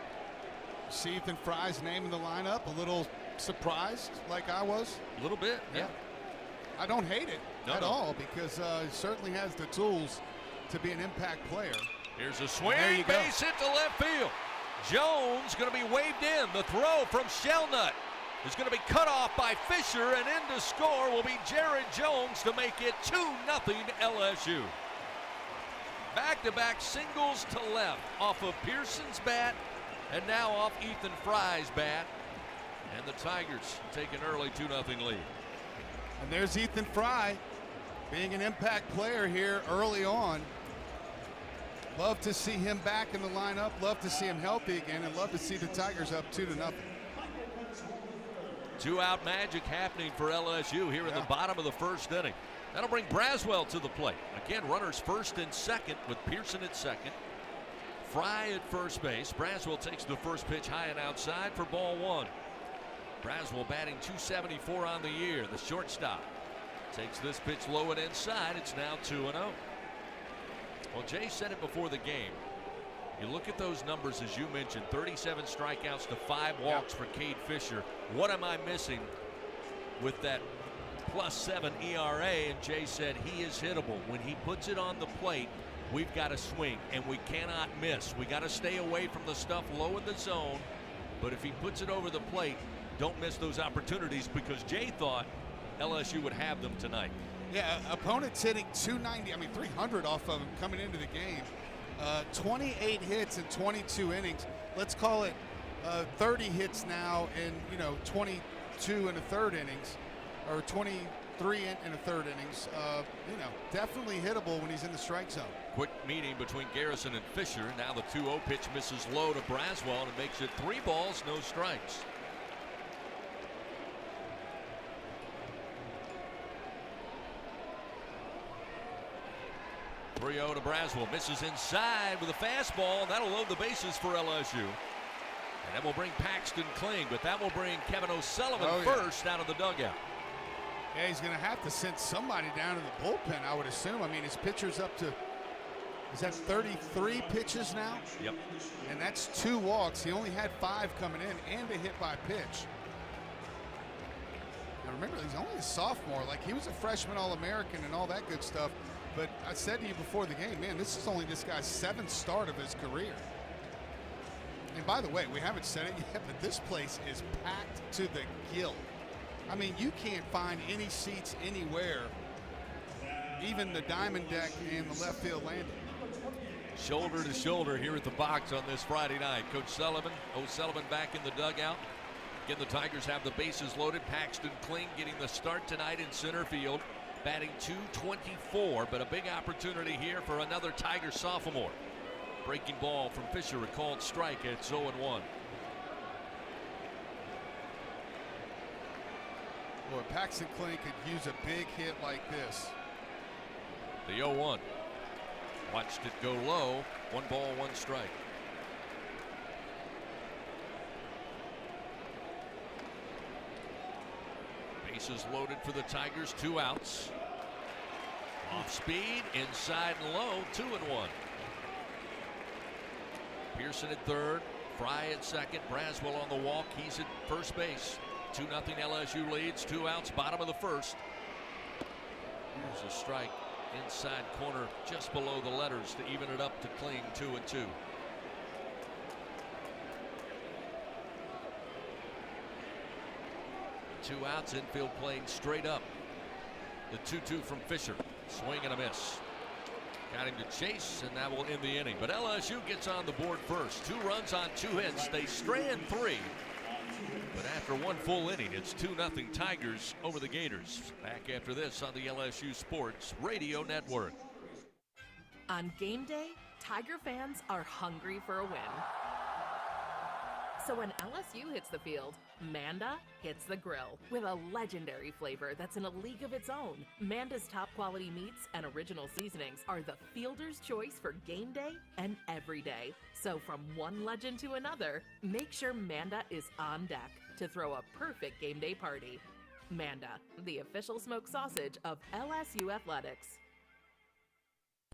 See Ethan Fry's name in the lineup. A little surprised, like I was. A little bit, yeah. I don't hate it at all because he certainly has the tools to be an impact player. Here's a swing, There you go. base hit to left field. Jones going to be waved in. The throw from Shelnut is going to be cut off by Fisher, and in to score will be Jared Jones to make it 2-0 LSU. Back-to-back singles to left off of Pearson's bat and now off Ethan Fry's bat. And the Tigers take an early 2-0 lead. And there's Ethan Fry being an impact player here early on. Love to see him back in the lineup. Love to see him healthy again, and love to see the Tigers up 2-0. Two-out magic happening for LSU here in the bottom of the first inning. That'll bring Braswell to the plate. Again, runners first and second with Pearson at second. Fry at first base. Braswell takes the first pitch high and outside for ball one. Braswell batting .274 on the year. The shortstop takes this pitch low and inside. It's now 2-0. Well, Jay said it before the game. You look at those numbers, as you mentioned, 37 strikeouts to 5 walks for Cade Fisher. What am I missing with that +7 ERA? And Jay said he is hittable. When he puts it on the plate, we've got to swing, and we cannot miss. We got to stay away from the stuff low in the zone. But if he puts it over the plate, don't miss those opportunities, because Jay thought LSU would have them tonight. Yeah, opponents hitting 300 off of him coming into the game. 28 hits in 22 innings. Let's call it 30 hits now in 22 and a third innings, or 23 and a third innings. Definitely hittable when he's in the strike zone. Quick meeting between Garrison and Fisher. Now the 2-0 pitch misses low to Braswell, and it makes it 3 balls, no strikes. To Braswell, misses inside with a fastball, and that'll load the bases for LSU. And that will bring Paxton Kling, but that will bring Kevin O'Sullivan first out of the dugout. Yeah, he's going to have to send somebody down to the bullpen, I would assume. I mean, his pitcher's up to, is that 33 pitches now? Yep. And that's 2 walks. He only had 5 coming in and a hit by pitch. Now remember, he's only a sophomore. Like, he was a freshman All-American and all that good stuff. But I said to you before the game, man, this is only this guy's 7th start of his career. And by the way, we haven't said it yet, but this place is packed to the gill. I mean, you can't find any seats anywhere, even the diamond deck and the left field landing. Shoulder to shoulder here at the box on this Friday night. Coach O'Sullivan back in the dugout. Again, the Tigers have the bases loaded. Paxton Kling getting the start tonight in center field. Batting .224, but a big opportunity here for another Tiger sophomore. Breaking ball from Fisher, a called strike at 0-1. Boy, Paxton Kling could use a big hit like this. The 0-1. Watched it go low. 1 ball, 1 strike. Bases loaded for the Tigers, 2 outs. Off speed, inside and low, 2-1. Pearson at third, Fry at second, Braswell on the walk. He's at first base. 2-0 LSU leads, 2 outs, bottom of the first. Here's a strike inside corner just below the letters to even it up to Kling, 2-2. Two outs, infield playing straight up. The 2-2 from Fisher. Swing and a miss. Got him to chase, and that will end the inning. But LSU gets on the board first. 2 runs on 2 hits. They strand 3. But after 1 full inning, it's 2-0 Tigers over the Gators. Back after this on the LSU Sports Radio Network. On game day, Tiger fans are hungry for a win. So when LSU hits the field, Manda hits the grill with a legendary flavor that's in a league of its own. Manda's top quality meats and original seasonings are the fielder's choice for game day and every day. So from one legend to another, make sure Manda is on deck to throw a perfect game day party. Manda, the official smoked sausage of LSU Athletics.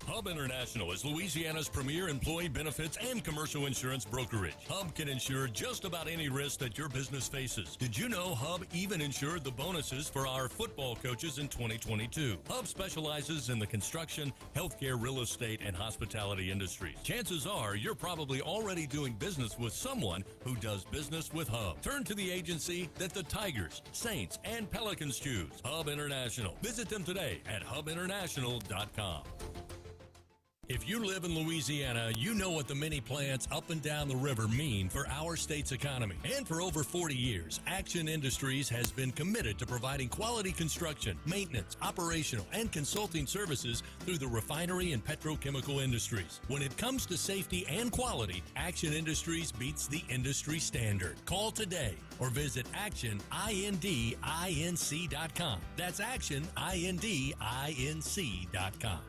Hub International is Louisiana's premier employee benefits and commercial insurance brokerage. Hub can insure just about any risk that your business faces. Did you know Hub even insured the bonuses for our football coaches in 2022? Hub specializes in the construction, healthcare, real estate, and hospitality industries. Chances are you're probably already doing business with someone who does business with Hub. Turn to the agency that the Tigers, Saints, and Pelicans choose. Hub International. Visit them today at hubinternational.com. If you live in Louisiana, you know what the mini plants up and down the river mean for our state's economy. And for over 40 years, Action Industries has been committed to providing quality construction, maintenance, operational, and consulting services through the refinery and petrochemical industries. When it comes to safety and quality, Action Industries beats the industry standard. Call today or visit actionindinc.com. That's actionindinc.com.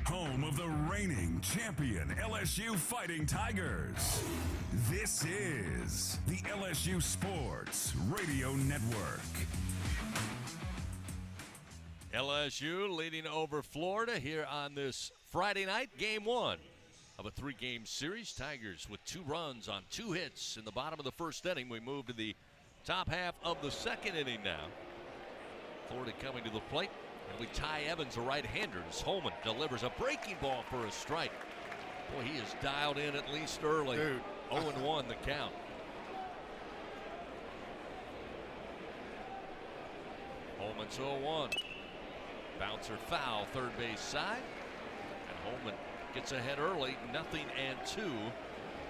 Home of the reigning champion LSU Fighting Tigers. This is the LSU Sports Radio Network. LSU leading over Florida here on this Friday night, game one of a three-game series. Tigers with 2 runs on 2 hits in the bottom of the first inning. We move to the top half of the second inning now. Florida coming to the plate. And we Ty Evans, a right-hander, as Holman delivers a breaking ball for a strike. Boy, he is dialed in at least early. 0-1 the count. Holman's 0-1. Bouncer foul, third base side. And Holman gets ahead early, 0-2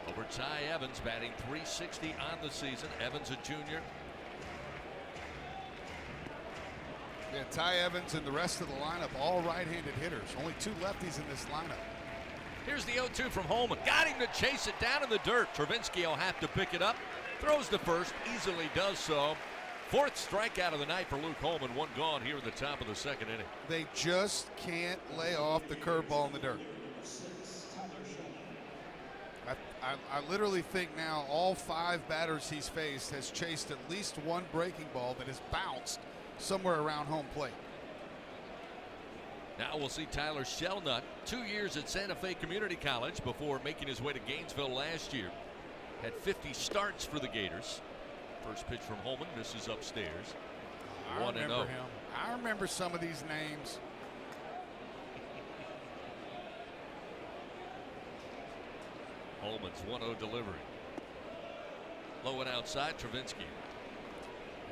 over Ty Evans, batting .360 on the season. Evans, a junior. Yeah, Ty Evans and the rest of the lineup, all right-handed hitters. Only 2 lefties in this lineup. Here's the 0-2 from Holman. Got him to chase it down in the dirt. Travinsky will have to pick it up. Throws to first, easily does so. 4th strikeout of the night for Luke Holman. 1 gone here in the top of the second inning. They just can't lay off the curveball in the dirt. I literally think now all 5 batters he's faced has chased at least 1 breaking ball that has bounced somewhere around home plate. Now we'll see Tyler Shelnut, 2 years at Santa Fe Community College before making his way to Gainesville last year. Had 50 starts for the Gators. First pitch from Holman, misses upstairs. 1-0. Him. I remember some of these names. Holman's 1-0 delivery. Low and outside, Travinsky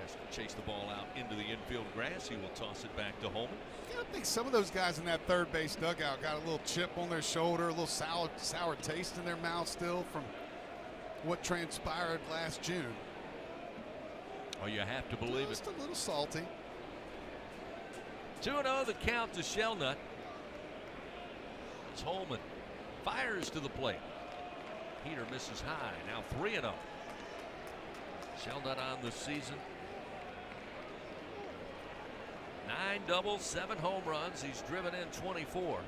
has to chase the ball out into the infield grass. He will toss it back to Holman. I think some of those guys in that third base dugout got a little chip on their shoulder, a little sour taste in their mouth still from what transpired last June. Oh, you have to believe Just it. a little salty. 2-0 the count to Shelnut. It's Holman. Fires to the plate. Heater misses high. Now 3-0. Shelnut on the season. 9 doubles, 7 home runs. He's driven in 24.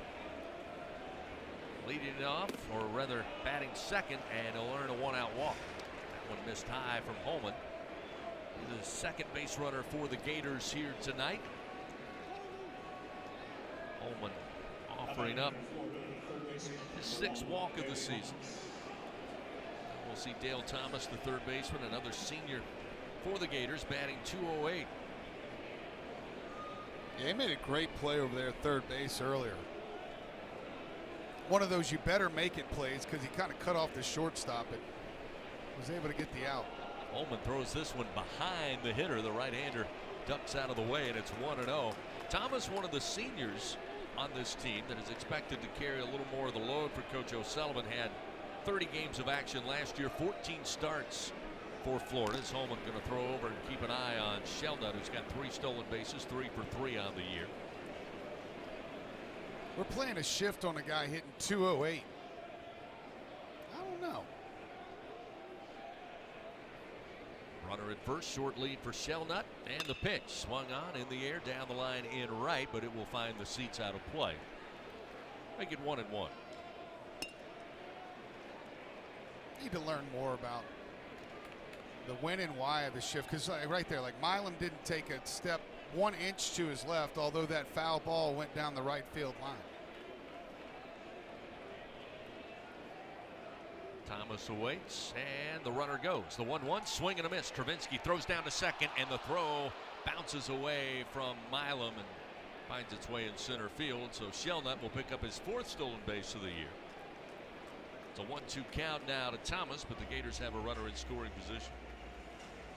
Leading it off, or rather batting second, and he'll earn a 1-out walk. That one missed high from Holman. He's the second base runner for the Gators here tonight. Holman offering up his 6th walk of the season. We'll see Dale Thomas, the third baseman, another senior for the Gators, batting .208. Yeah, he made a great play over there at third base earlier. One of those you better make it plays because he kind of cut off the shortstop and was able to get the out. Holman throws this one behind the hitter. The right-hander ducks out of the way, and it's 1-0. Thomas, one of the seniors on this team that is expected to carry a little more of the load for Coach O'Sullivan, had 30 games of action last year, 14 starts for Florida. Is Holman going to throw over and keep an eye on Shelnut, who's got 3 stolen bases, 3 for 3 on the year. We're playing a shift on a guy hitting .208. I don't know. Runner at first, short lead for Shelnut, and the pitch swung on in the air down the line in right, but it will find the seats out of play. Make it 1-1. Need to learn more about the when and why of the shift, because right there, like Milam didn't take a step 1 inch to his left, although that foul ball went down the right field line. Thomas awaits, and the runner goes. The 1-1, swing and a miss. Travinski throws down to second, and the throw bounces away from Milam and finds its way in center field. So Shelnut will pick up his 4th stolen base of the year. It's a 1-2 count now to Thomas, but the Gators have a runner in scoring position.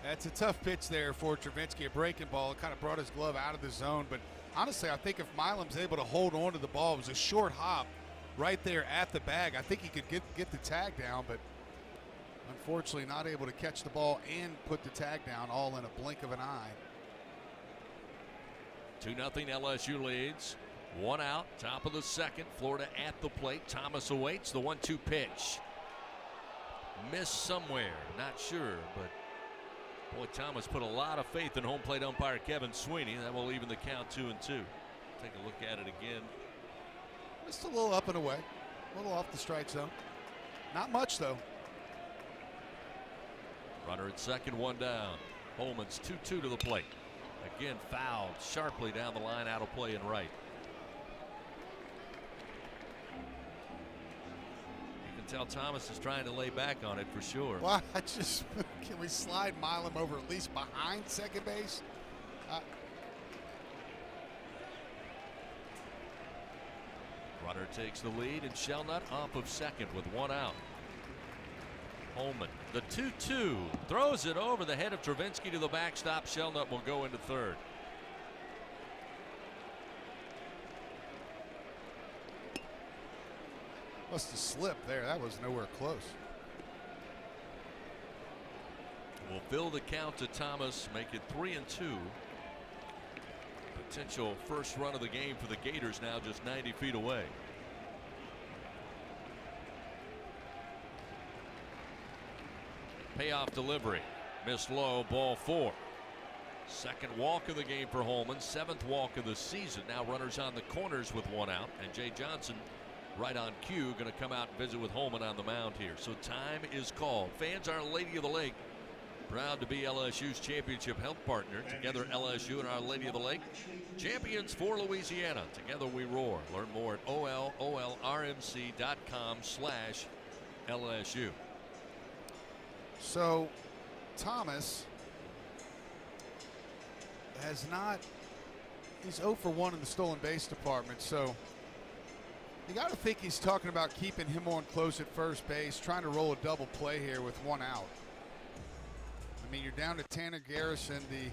That's a tough pitch there for Travinski, a breaking ball. It kind of brought his glove out of the zone, but honestly, I think if Milam's able to hold on to the ball, it was a short hop right there at the bag. I think he could get the tag down, but unfortunately not able to catch the ball and put the tag down all in a blink of an eye. 2-0 LSU leads. 1 out, top of the second. Florida at the plate. Thomas awaits the 1-2 pitch. Missed somewhere, not sure, but boy, Thomas put a lot of faith in home plate umpire Kevin Sweeney. That will even the count 2-2. Take a look at it again. Just a little up and away, a little off the strike zone. Not much though. Runner at second, 1 down. Holman's 2-2 to the plate. Again fouled sharply down the line, out of play and right. You can tell Thomas is trying to lay back on it for sure. Well, can we slide Milam over at least behind second base? Runner takes the lead, and Shelnut off of second with 1 out. Holman, the 2-2, throws it over the head of Travinski to the backstop. Shelnut will go into third. Must have slipped there. That was nowhere close. Will fill the count to Thomas, make it 3-2. Potential first run of the game for the Gators now just 90 feet away. Payoff delivery. Missed low, ball 4. Second walk of the game for Holman. 7th walk of the season. Now runners on the corners with 1 out. And Jay Johnson right on cue, going to come out and visit with Holman on the mound here. So time is called. Fans, Our Lady of the Lake, proud to be LSU's championship health partner. Together, LSU and Our Lady of the Lake, champions for Louisiana. Together we roar. Learn more at olrmc.com/LSU. So Thomas has not, he's 0 for 1 in the stolen base department. So you got to think he's talking about keeping him on close at first base, trying to roll a double play here with 1 out. I mean, you're down to Tanner Garrison, the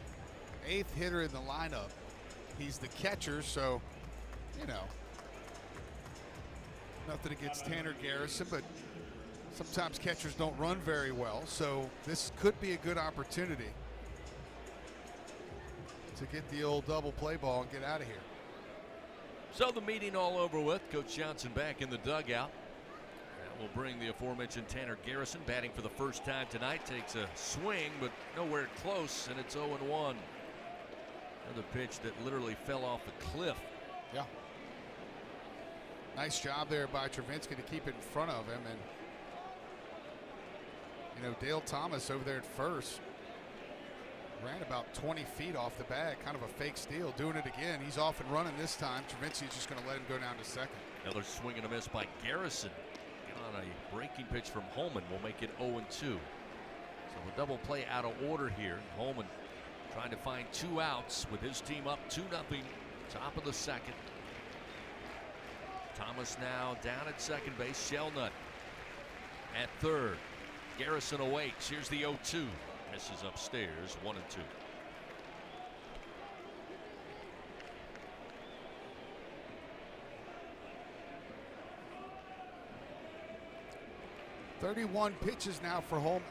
8th hitter in the lineup. He's the catcher, so, you know, nothing against Tanner Garrison, but sometimes catchers don't run very well, so this could be a good opportunity to get the old double play ball and get out of here. So the meeting all over with. Coach Johnson back in the dugout. That will bring the aforementioned Tanner Garrison batting for the first time tonight. Takes a swing, but nowhere close, and it's 0-1. Another pitch that literally fell off a cliff. Yeah. Nice job there by Travinski to keep it in front of him. And, you know, Dale Thomas over there at first ran about 20 feet off the bag, kind of a fake steal, doing it again. He's off and running this time. Travinski's just going to let him go down to second. Another swing and a miss by Garrison. And on a breaking pitch from Holman will make it 0-2. So a double play out of order here. Holman trying to find 2 outs with his team up 2-0, top of the second. Thomas now down at second base. Shelnut at third. Garrison awaits. Here's the 0-2. Misses upstairs, 1-2. "31 pitches now for Holman."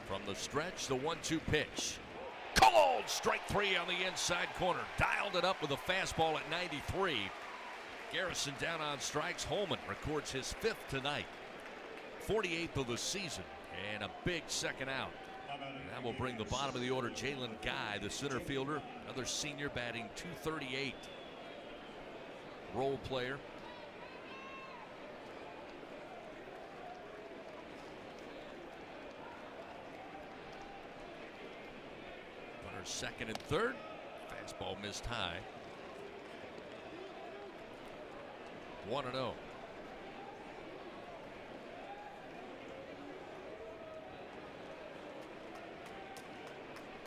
From the stretch, the 1-2 pitch. Called strike 3 on the inside corner. Dialed it up with a fastball at 93. Garrison down on strikes. Holman records his 5th tonight. 48th of the season. And a big second out. And that will bring the bottom of the order, Jalen Guy, the center fielder, another senior, batting .238. Role player. Runner Runners second and third. Fastball missed high. 1-0.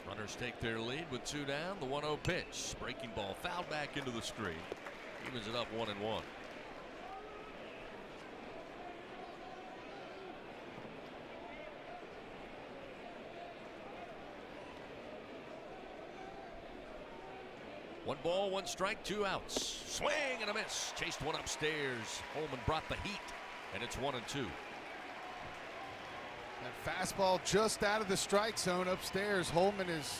Runners take their lead with 2 down. The 1-0 pitch. Breaking ball fouled back into the screen. Evens it up 1-1. One ball, 1 strike, 2 outs. Swing and a miss. Chased one upstairs. Holman brought the heat, and it's 1-2. That fastball just out of the strike zone upstairs. Holman is,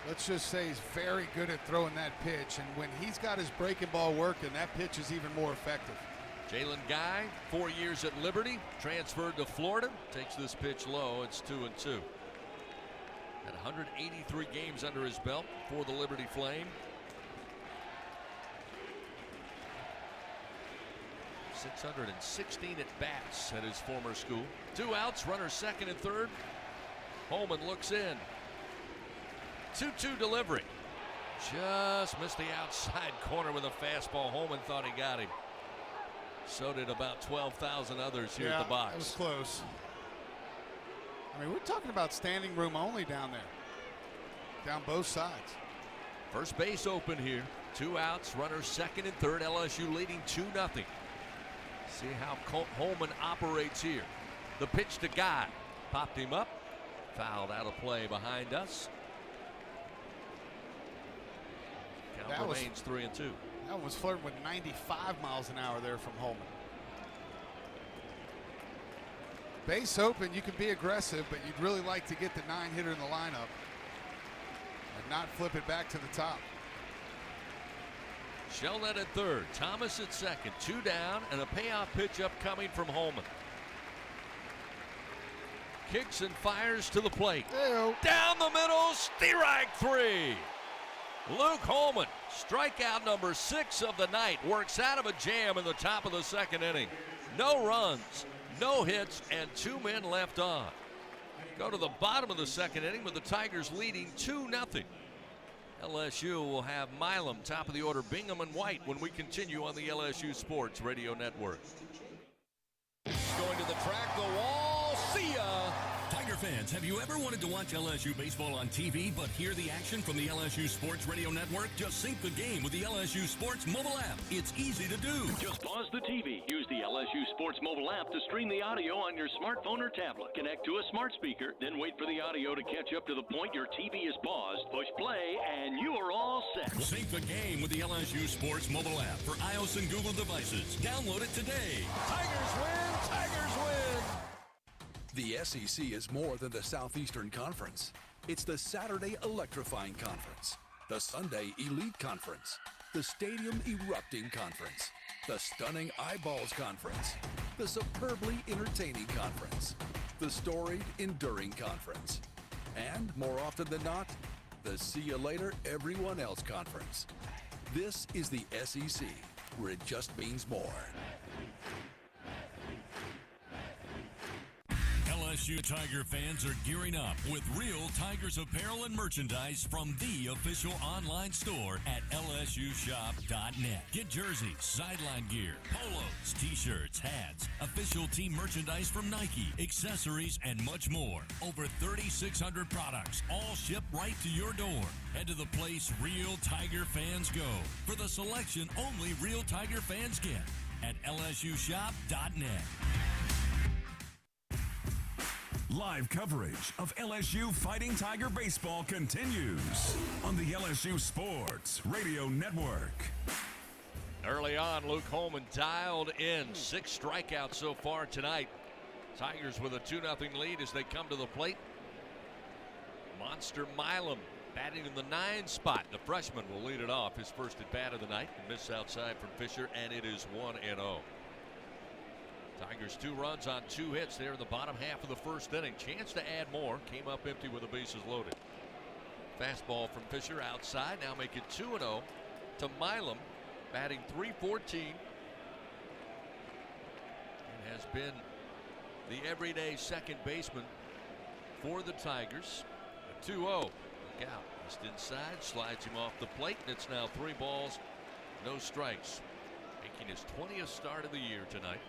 let's just say, he's very good at throwing that pitch. And when he's got his breaking ball working, that pitch is even more effective. Jalen Guy, 4 years at Liberty, transferred to Florida. Takes this pitch low. It's 2-2. Had 183 games under his belt for the Liberty Flame. 616 at bats at his former school. 2 outs, runners second and third. Holman looks in. 2-2 delivery. Just missed the outside corner with a fastball. Holman thought he got him. So did about 12,000 others here at the box. That was close. I mean, we're talking about standing room only down there. Down both sides. First base open here. 2 outs, runners second and third. LSU leading 2-0. See how Holman operates here. The pitch to Guy. Popped him up. Fouled out of play behind us. Count remains 3-2. That one was flirting with 95 miles an hour there from Holman. Base open, you can be aggressive, but you'd really like to get the 9-hitter in the lineup and not flip it back to the top. Shelnut at third, Thomas at second, 2 down, and a payoff pitch upcoming from Holman. Kicks and fires to the plate. Ew. Down the middle, strike 3. Luke Holman, strikeout number 6 of the night, works out of a jam in the top of the second inning. No runs, no hits, and 2 men left on. Go to the bottom of the second inning with the Tigers leading 2-0. LSU will have Milam, top of the order, Bingham and White when we continue on the LSU Sports Radio Network. Going to the track, the wall, see ya! Tiger fans, have you ever wanted to watch LSU baseball on TV but hear the action from the LSU Sports Radio Network? Just sync the game with the LSU Sports mobile app. It's easy to do. Just pause the TV. Use the LSU Sports mobile app to stream the audio on your smartphone or tablet. Connect to a smart speaker, then wait for the audio to catch up to the point your TV is paused. Push play, and you are all set. Sync the game with the LSU Sports mobile app for iOS and Google devices. Download it today. Tigers win! Tigers win! The SEC is more than the Southeastern Conference. It's the Saturday Electrifying Conference, the Sunday Elite Conference, the Stadium Erupting Conference, the Stunning Eyeballs Conference, the Superbly Entertaining Conference, the Storied Enduring Conference, and, more often than not, the See You Later Everyone Else Conference. This is the SEC, where it just means more. LSU Tiger fans are gearing up with real Tigers apparel and merchandise from the official online store at lsushop.net. Get jerseys, sideline gear, polos, t-shirts, hats, official team merchandise from Nike, accessories, and much more. Over 3,600 products, all shipped right to your door. Head to the place real Tiger fans go for the selection only real Tiger fans get at lsushop.net. Live coverage of LSU Fighting Tiger baseball continues on the LSU Sports Radio Network. Early on, Luke Holman dialed in. 6 strikeouts so far tonight. Tigers with a 2-0 lead as they come to the plate. Monster Milam batting in the 9 spot. The freshman will lead it off. His first at bat of the night. Miss outside from Fisher, and it is 1-0. Tigers 2 runs on 2 hits there in the bottom half of the first inning. Chance to add more. Came up empty with the bases loaded. Fastball from Fisher outside. Now make it 2-0 to Milam, batting .314. And has been the everyday second baseman for the Tigers. 2-0. Struck out. Just inside, slides him off the plate, and it's now 3 balls, no strikes. Making his 20th start of the year tonight.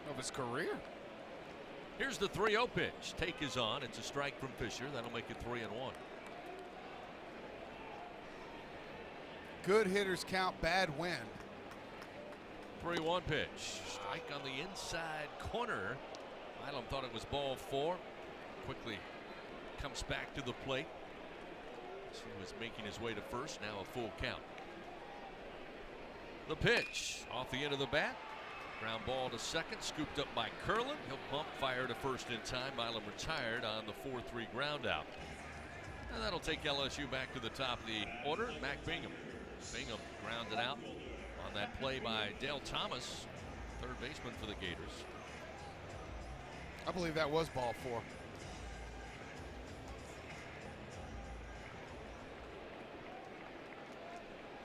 Of his career. Here's the 3-0 pitch. Take is on. It's a strike from Fisher. That'll make it 3-1. Good hitters count, bad win. 3-1 pitch. Strike on the inside corner. Milam thought it was ball 4. Quickly comes back to the plate. He was making his way to first. Now a full count. The pitch off the end of the bat. Ground ball to second. Scooped up by Curlin. He'll pump fire to first in time. Milam retired on the 4-3 ground out. And that'll take LSU back to the top of the order. Mac Bingham. Bingham grounded out on that play by Dale Thomas, third baseman for the Gators. I believe that was ball 4.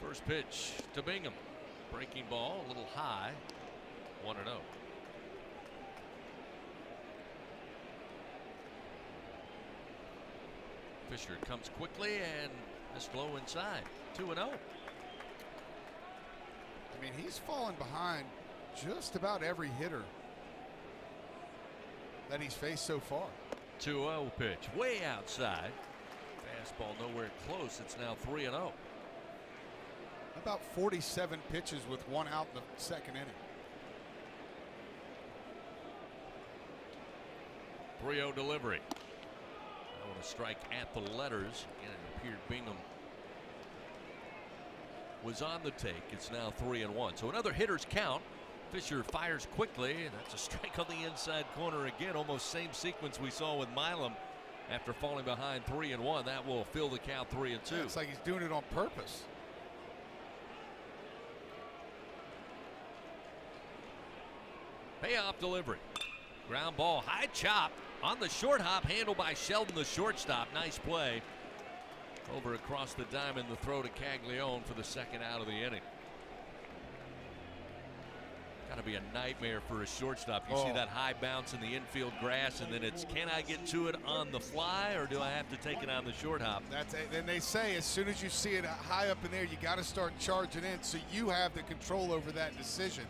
First pitch to Bingham. Breaking ball, a little high. 1-0. Fisher comes quickly and missed low inside. 2-0. I mean, he's fallen behind just about every hitter that he's faced so far. 2-0 pitch, way outside. Fastball nowhere close. It's now 3-0. About 47 pitches with 1 out in the second inning. 3-0 delivery. I want to strike at the letters. And it appeared Bingham was on the take. It's now 3-1. So another hitter's count. Fisher fires quickly. That's a strike on the inside corner again. Almost same sequence we saw with Milam after falling behind 3-1. That will fill the count 3-2. Yeah, it's like he's doing it on purpose. Payoff delivery. Ground ball, high chop on the short hop, handled by Sheldon, the shortstop. Nice play. Over across the diamond, the throw to Caglione for the second out of the inning. Got to be a nightmare for a shortstop. You see that high bounce in the infield grass, and then it's, can I get to it on the fly, or do I have to take it on the short hop? Then they say as soon as you see it high up in there, you got to start charging in, so you have the control over that decision.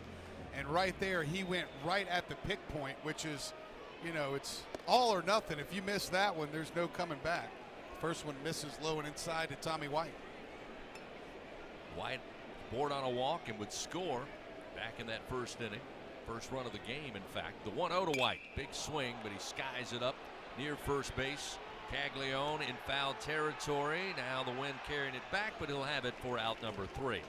And right there, he went right at the pick point, which is, you know, it's all or nothing. If you miss that one, there's no coming back. First one misses low and inside to Tommy White. White board on a walk and would score back in that first inning. First run of the game, in fact. The 1-0 to White. Big swing, but he skies it up near first base. Caglione in foul territory. Now the wind carrying it back, but he'll have it for out number 3.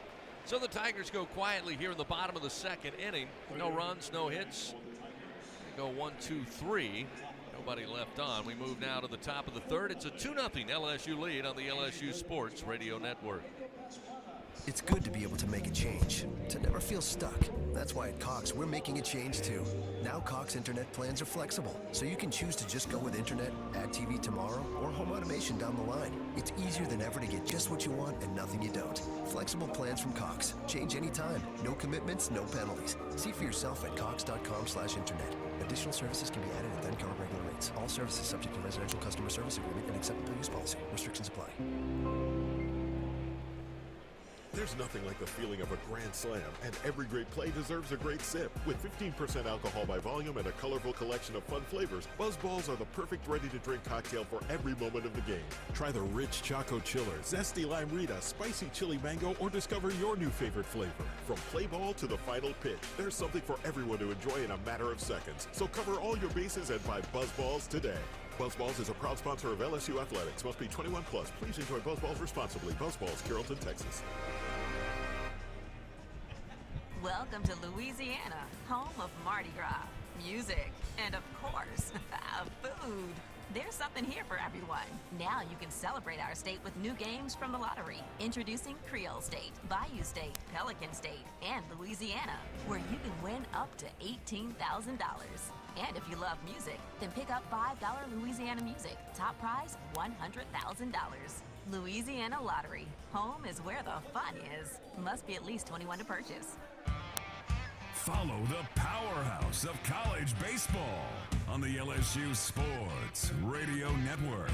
So the Tigers go quietly here in the bottom of the second inning. No runs, no hits. They go 1, 2, 3. Nobody left on. We move now to the top of the third. It's a 2-0 LSU lead on the LSU Sports Radio Network. It's good to be able to make a change, to never feel stuck. That's why at Cox, we're making a change too. Now Cox internet plans are flexible, so you can choose to just go with internet, add TV tomorrow, or home automation down the line. It's easier than ever to get just what you want and nothing you don't. Flexible plans from Cox. Change anytime. No commitments, no penalties. See for yourself at cox.com/internet. Additional services can be added at then current regular rates. All services subject to residential customer service agreement and acceptable use policy. Restrictions apply. There's nothing like the feeling of a grand slam, and every great play deserves a great sip. With 15% alcohol by volume and a colorful collection of fun flavors, Buzz Balls are the perfect ready-to-drink cocktail for every moment of the game. Try the rich Choco Chiller, zesty Lime Rita, spicy chili mango, or discover your new favorite flavor. From play ball to the final pitch, there's something for everyone to enjoy in a matter of seconds. So cover all your bases and buy Buzz Balls today. Buzz Balls is a proud sponsor of LSU Athletics. Must be 21 plus. Please enjoy Buzz Balls responsibly. Buzz Balls, Carrollton, Texas. Welcome to Louisiana, home of Mardi Gras, music, and of course, food. There's something here for everyone. Now you can celebrate our state with new games from the lottery. Introducing Creole State, Bayou State, Pelican State, and Louisiana, where you can win up to $18,000. And if you love music, then pick up $5 Louisiana music. Top prize, $100,000. Louisiana Lottery. Home is where the fun is. Must be at least 21 to purchase. Follow the powerhouse of college baseball on the LSU Sports Radio Network.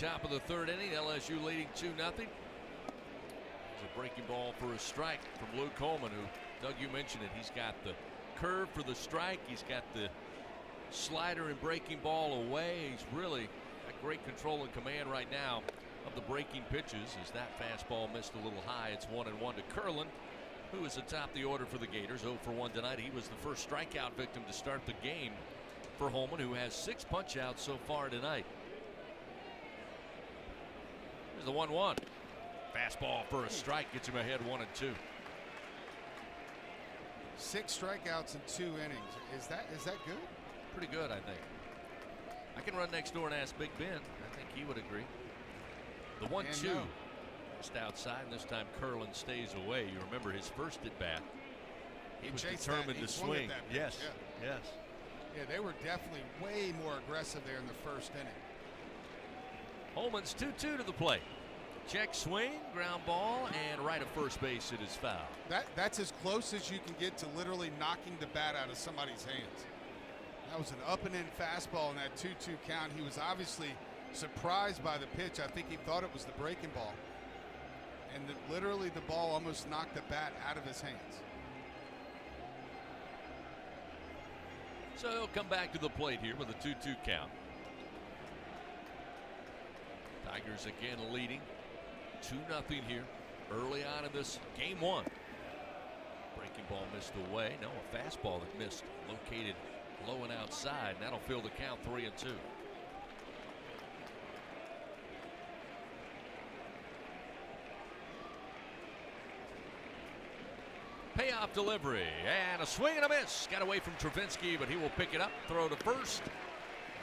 top of the third inning. LSU leading 2-0. It's a breaking ball for a strike from Luke Coleman, who, Doug, you mentioned it. He's got the curve for the strike. He's got the slider and breaking ball away. He's really got great control and command right now of the breaking pitches. As that fastball missed a little high, it's 1-1 to Curlin, who is atop the order for the Gators. 0 for 1 tonight. He was the first strikeout victim to start the game for Holman, who has 6 punch-outs so far tonight. Here's the 1-1. Fastball for a strike gets him ahead 1-2. 6 strikeouts in 2 innings. Is that good? Pretty good, I think. I can run next door and ask Big Ben. I think he would agree. The 1-2 just outside, and this time Curlin stays away. You remember his first at bat. He was determined to swing. Yes. Yeah. Yes. Yeah, they were definitely way more aggressive there in the first inning. Holman's 2-2 to the plate. Check swing, ground ball, and right at first base it is foul. That's as close as you can get to literally knocking the bat out of somebody's hands. That was an up and in fastball in that 2-2 count. He was obviously surprised by the pitch. I think he thought it was the breaking ball. And literally the ball almost knocked the bat out of his hands. So he'll come back to the plate here with a 2-2 count. Tigers again leading 2-0 here early on in this game 1. Breaking ball missed away. No, a fastball that missed, located low and outside, and that'll fill the count 3-2. Payoff delivery and a swing and a miss. Got away from Travinski, but he will pick it up, throw to first.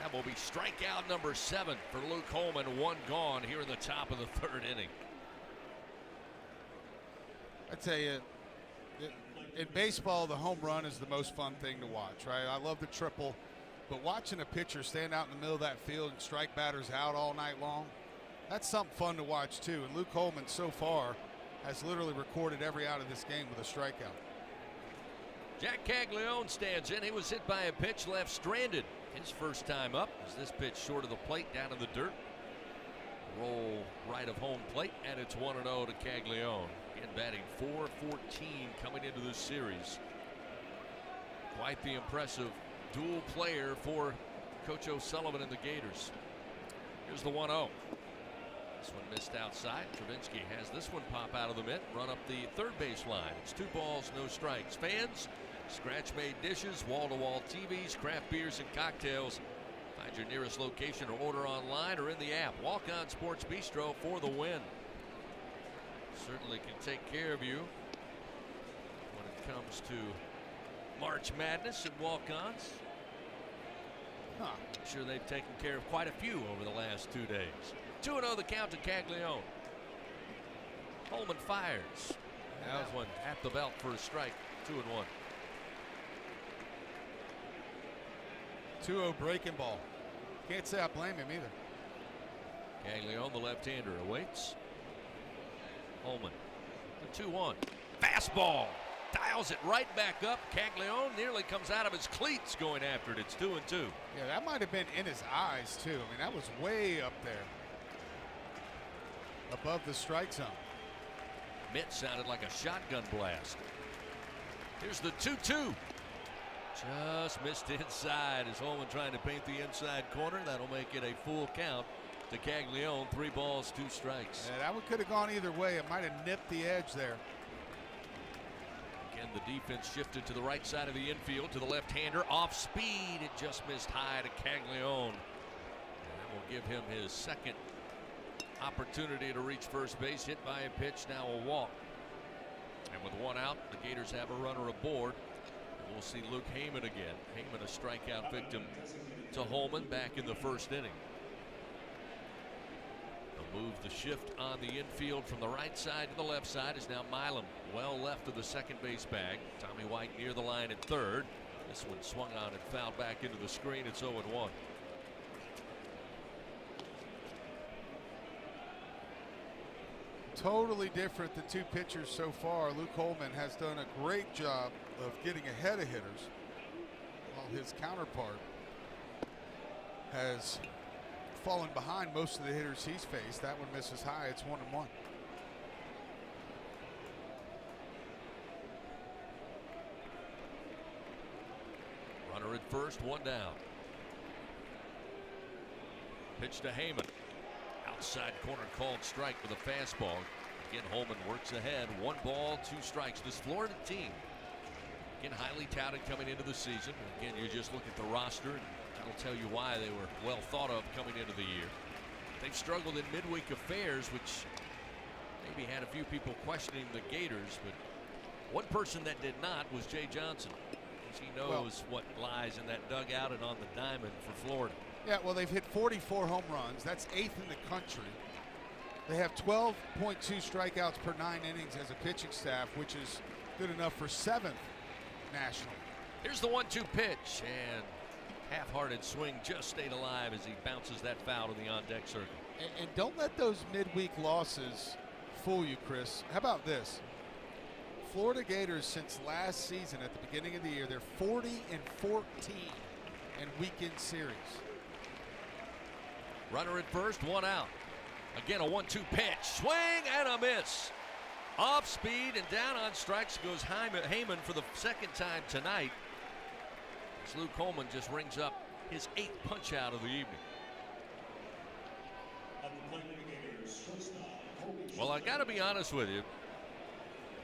That will be strikeout number 7 for Luke Coleman. 1 gone here in the top of the third inning. I tell you, in baseball, the home run is the most fun thing to watch, right? I love the triple, but watching a pitcher stand out in the middle of that field and strike batters out all night long, that's something fun to watch too. And Luke Coleman so far has literally recorded every out of this game with a strikeout. Jack Caglione stands in. He was hit by a pitch left stranded. His first time up is this pitch short of the plate down in the dirt. Roll right of home plate, and it's 1-0 to Caglione. Again, batting .414 coming into this series. Quite the impressive dual player for Coach O'Sullivan and the Gators. Here's the 1-0. This one missed outside. Travinski has this one pop out of the mitt, run up the third base line. It's 2 balls, no strikes. Fans, scratch-made dishes, wall-to-wall TVs, craft beers, and cocktails. Find your nearest location or order online or in the app. Walk-On Sports Bistro for the win. Certainly can take care of you when it comes to March Madness and walk-ons. I'm sure they've taken care of quite a few over the last 2 days. 2-0 the count to Caglione. Holman fires. That was one at the belt for a strike. 2-1. 2-0 breaking ball. Can't say I blame him either. Caglione, the left-hander, awaits. Holman, the 2-1. Fastball. Dials it right back up. Caglione nearly comes out of his cleats going after it. It's 2-2. Yeah, that might have been in his eyes, too. I mean, that was way up there. Above the strike zone. Mitt sounded like a shotgun blast. Here's the 2-2. Just missed inside as Holman trying to paint the inside corner. That'll make it a full count to Caglione. 3 balls, 2 strikes. Yeah, that one could have gone either way. It might have nipped the edge there. Again, the defense shifted to the right side of the infield to the left-hander. Off speed. It just missed high to Caglione. And that will give him his second opportunity to reach first base. Hit by a pitch, now a walk. And with 1 out, the Gators have a runner aboard. And we'll see Luke Heyman again. Heyman, a strikeout victim to Holman back in the first inning. They'll move the shift on the infield from the right side to the left side is now Milam, well left of the second base bag. Tommy White near the line at third. This one swung on and fouled back into the screen. It's 0-1. Totally different, the 2 pitchers so far. Luke Holman has done a great job of getting ahead of hitters, while his counterpart has fallen behind most of the hitters he's faced. That one misses high. It's 1-1. Runner at first, one down. Pitch to Heyman. Outside corner called strike with a fastball. Again, Holman works ahead. 1 ball, 2 strikes. This Florida team, again, highly touted coming into the season. Again, you just look at the roster, and that'll tell you why they were well thought of coming into the year. They've struggled in midweek affairs, which maybe had a few people questioning the Gators, but one person that did not was Jay Johnson, because he knows what lies in that dugout and on the diamond for Florida. Yeah, well, they've hit 44 home runs. That's 8th in the country. They have 12.2 strikeouts per 9 innings as a pitching staff, which is good enough for 7th nationally. Here's the 1-2 pitch, and half-hearted swing just stayed alive as he bounces that foul to the on-deck circle. And don't let those midweek losses fool you, Chris. How about this? Florida Gators, since last season at the beginning of the year, they're 40-14 in weekend series. Runner at first, 1 out. Again, a 1-2 pitch. Swing and a miss. Off speed and down on strikes goes Heyman for the 2nd time tonight. As Luke Holman just rings up his 8th punch out of the evening. Well, I got to be honest with you.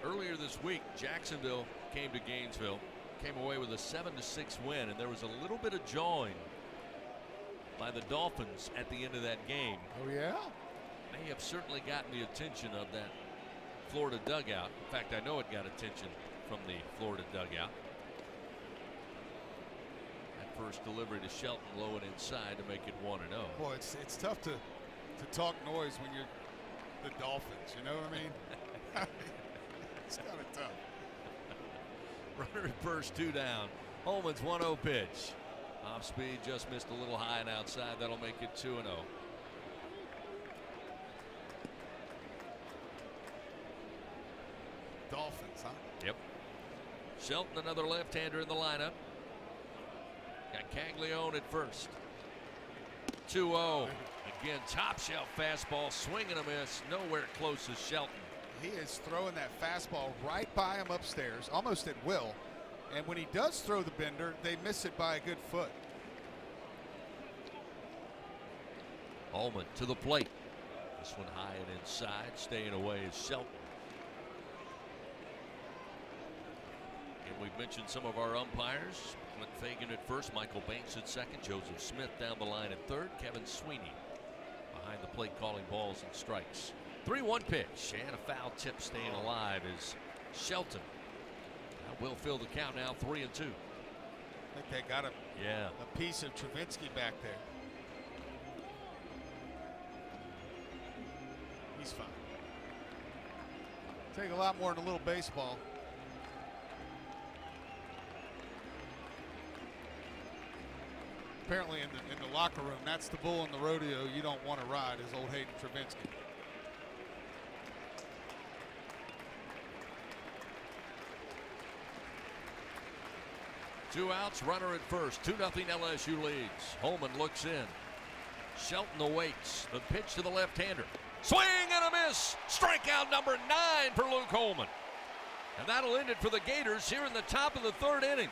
Earlier this week, Jacksonville came to Gainesville, came away with a 7-6 win, and there was a little bit of jawing by the Dolphins at the end of that game. Oh, yeah? May have certainly gotten the attention of that Florida dugout. In fact, I know it got attention from the Florida dugout. That first delivery to Shelton low and inside to make it 1-0. Boy, it's tough to talk noise when you're the Dolphins, you know what I mean? It's kind of tough. Runner at first, 2 down. Holman's 1-0 pitch. Off speed, just missed a little high and outside. That'll make it 2-0. Dolphins, huh? Yep. Shelton, another left-hander in the lineup. Got Caglione at first. 2-0. Again, top shelf fastball, swing and a miss. Nowhere close as Shelton. He is throwing that fastball right by him upstairs, almost at will. And when he does throw the bender, they miss it by a good foot. Holman to the plate. This one high and inside. Staying away is Shelton. And we've mentioned some of our umpires. Clint Fagan at first, Michael Banks at second, Joseph Smith down the line at third, Kevin Sweeney behind the plate calling balls and strikes. 3-1 pitch and a foul tip staying alive is Shelton. That will fill the count now, 3-2. I think they got a piece of Travinsky back there. He's fine. Take a lot more than a little baseball. Apparently in the locker room, that's the bull in the rodeo you don't want to ride, is old Hayden Travinsky. Two outs, runner at first. 2-0 LSU leads. Holman looks in. Shelton awaits. The pitch to the left-hander. Swing and a miss. Strikeout number 9 for Luke Holman. And that'll end it for the Gators here in the top of the 3rd inning.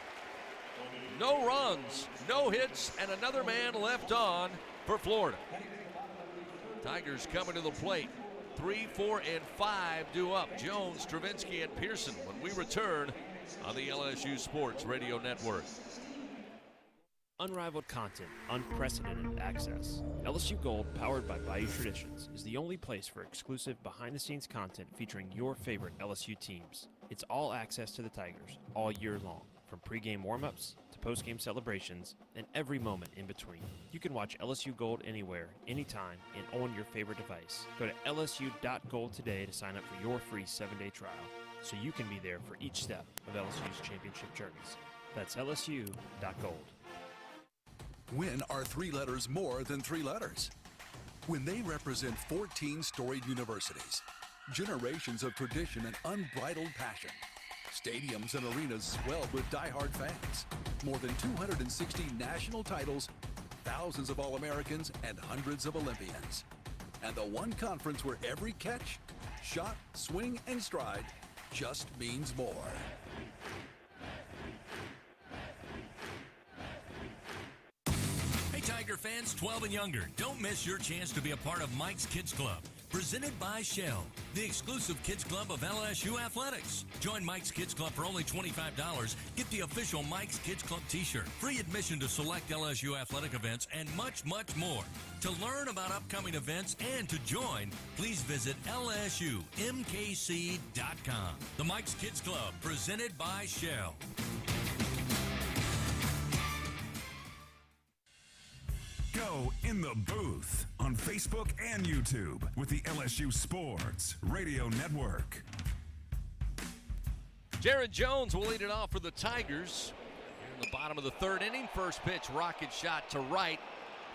No runs, no hits, and another man left on for Florida. Tigers coming to the plate. 3, 4, and 5 due up. Jones, Stravinsky, and Pearson when we return on the LSU Sports Radio Network. Unrivaled content, unprecedented access. LSU Gold, powered by Bayou Traditions, is the only place for exclusive behind-the-scenes content featuring your favorite LSU teams. It's all access to the Tigers all year long, from pregame warm-ups to postgame celebrations and every moment in between. You can watch LSU Gold anywhere, anytime, and on your favorite device. Go to lsu.gold today to sign up for your free 7-day trial, so you can be there for each step of LSU's championship journeys. That's lsu.gold. When are 3 letters more than 3 letters? When they represent 14 storied universities, generations of tradition and unbridled passion, stadiums and arenas swelled with diehard fans, more than 260 national titles, thousands of All-Americans and hundreds of Olympians. And the one conference where every catch, shot, swing, and stride just means more. Hey, Tiger fans 12 and younger, don't miss your chance to be a part of Mike's Kids Club. Presented by Shell, the exclusive kids club of LSU Athletics. Join Mike's Kids Club for only $25. Get the official Mike's Kids Club t-shirt, free admission to select LSU athletic events, and much, much more. To learn about upcoming events and to join, please visit LSUMKC.com. The Mike's Kids Club, presented by Shell. Go in the booth on Facebook and YouTube with the LSU Sports Radio Network. Jared Jones will lead it off for the Tigers. Here in the bottom of the third inning, first pitch, rocket shot to right,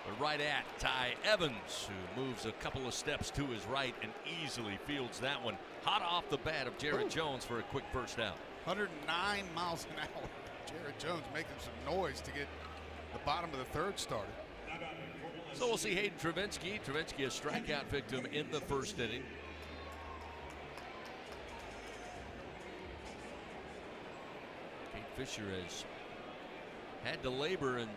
but right at Ty Evans, who moves a couple of steps to his right and easily fields that one. Hot off the bat of Jared Jones for a quick first out. 109 miles an hour. Jared Jones making some noise to get the bottom of the third started. So we'll see Hayden Travinski. Travinski, a strikeout victim in the first inning. Kate Fisher has had to labor in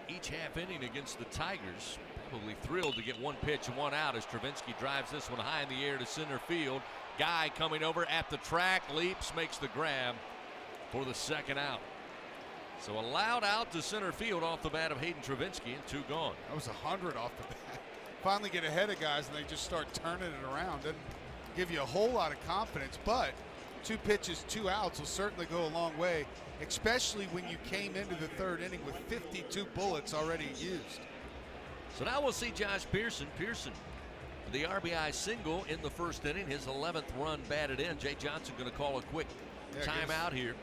each half inning against the Tigers. Probably thrilled to get one pitch and one out as Travinski drives this one high in the air to center field. Guy coming over at the track, leaps, makes the grab for the second out. So a loud out to center field off the bat of Hayden Travinski, and two gone. That was 100 off the bat. Finally get ahead of guys and they just start turning it around. Doesn't give you a whole lot of confidence, but 2 pitches, 2 outs will certainly go a long way, especially when you came into the third inning with 52 bullets already used. So now we'll see Josh Pearson. Pearson, the RBI single in the first inning, his 11th run batted in. Jay Johnson going to call a quick timeout here.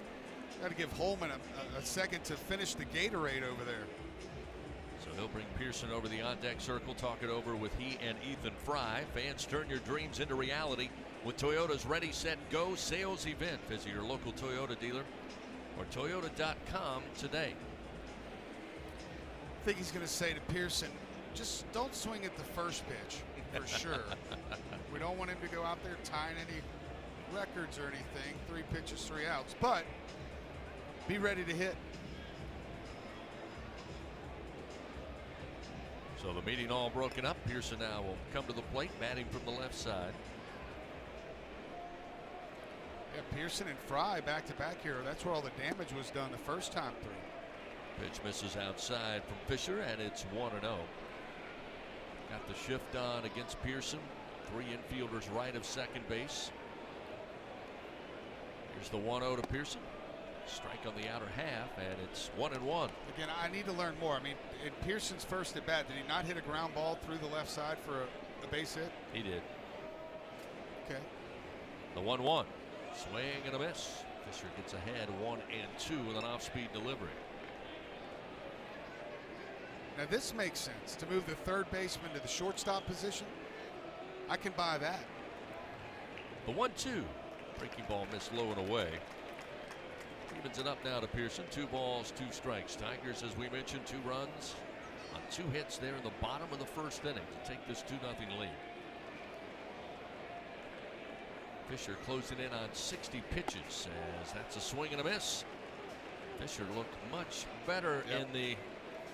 Got to give Holman a second to finish the Gatorade over there. So he'll bring Pearson over the on-deck circle, talk it over with he and Ethan Fry. Fans, turn your dreams into reality with Toyota's Ready, Set, Go sales event. Visit your local Toyota dealer or Toyota.com today. I think he's going to say to Pearson, just don't swing at the first pitch for sure. We don't want him to go out there tying any records or anything. 3 pitches, 3 outs, but be ready to hit. So the meeting all broken up. Pearson now will come to the plate, batting from the left side. Yeah, Pearson and Fry back-to-back here. That's where all the damage was done the first time through. Pitch misses outside from Fisher, and it's 1-0. Got the shift on against Pearson. 3 infielders right of second base. Here's the 1-0 to Pearson. Strike on the outer half, and it's 1-1. Again, I need to learn more. I mean, in Pearson's first at bat, did he not hit a ground ball through the left side for a base hit? He did. Okay. The 1-1. Swing and a miss. Fisher gets ahead 1-2 with an off-speed delivery. Now this makes sense to move the third baseman to the shortstop position. I can buy that. The 1-2. Breaking ball missed low and away. Evens it up now to Pearson. 2 balls, 2 strikes. Tigers, as we mentioned, 2 runs on 2 hits there in the bottom of the first inning to take this 2-0 lead. Fisher closing in on 60 pitches as that's a swing and a miss. Fisher looked much better in the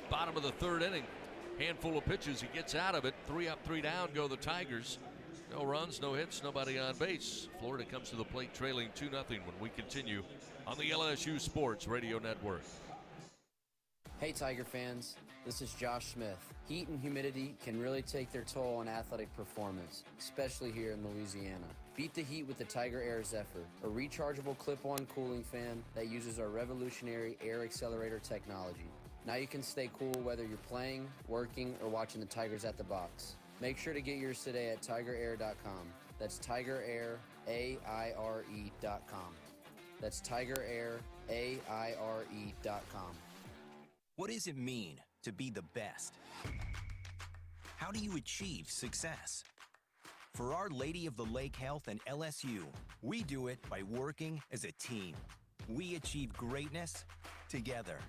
bottom of the third inning. Handful of pitches, he gets out of it. 3 up, 3 down go the Tigers. No runs, no hits, nobody on base. Florida comes to the plate trailing 2-0 when we continue on the LSU Sports Radio Network. Hey Tiger fans, this is Josh Smith. Heat and humidity can really take their toll on athletic performance, especially here in Louisiana. Beat the heat with the Tiger Air Zephyr, a rechargeable clip-on cooling fan that uses our revolutionary air accelerator technology. Now you can stay cool whether you're playing, working, or watching the Tigers at the box. Make sure to get yours today at TigerAir.com. That's TigerAir, AIRE.com. That's TigerAir, AIRE.com. What does it mean to be the best? How do you achieve success? For Our Lady of the Lake Health and LSU, we do it by working as a team. We achieve greatness together.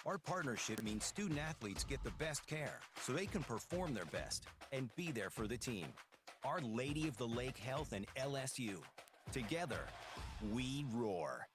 Our partnership means student athletes get the best care so they can perform their best and be there for the team. Our Lady of the Lake Health and LSU. Together, we roar.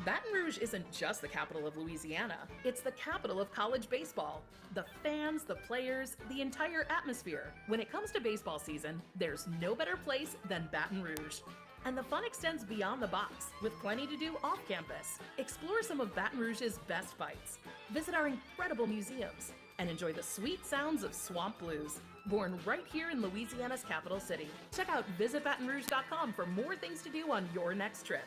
Baton Rouge isn't just the capital of Louisiana, it's the capital of college baseball. The fans, the players, the entire atmosphere. When it comes to baseball season, there's no better place than Baton Rouge. And the fun extends beyond the box, with plenty to do off campus. Explore some of Baton Rouge's best bites, visit our incredible museums, and enjoy the sweet sounds of swamp blues, born right here in Louisiana's capital city. Check out visitbatonrouge.com for more things to do on your next trip.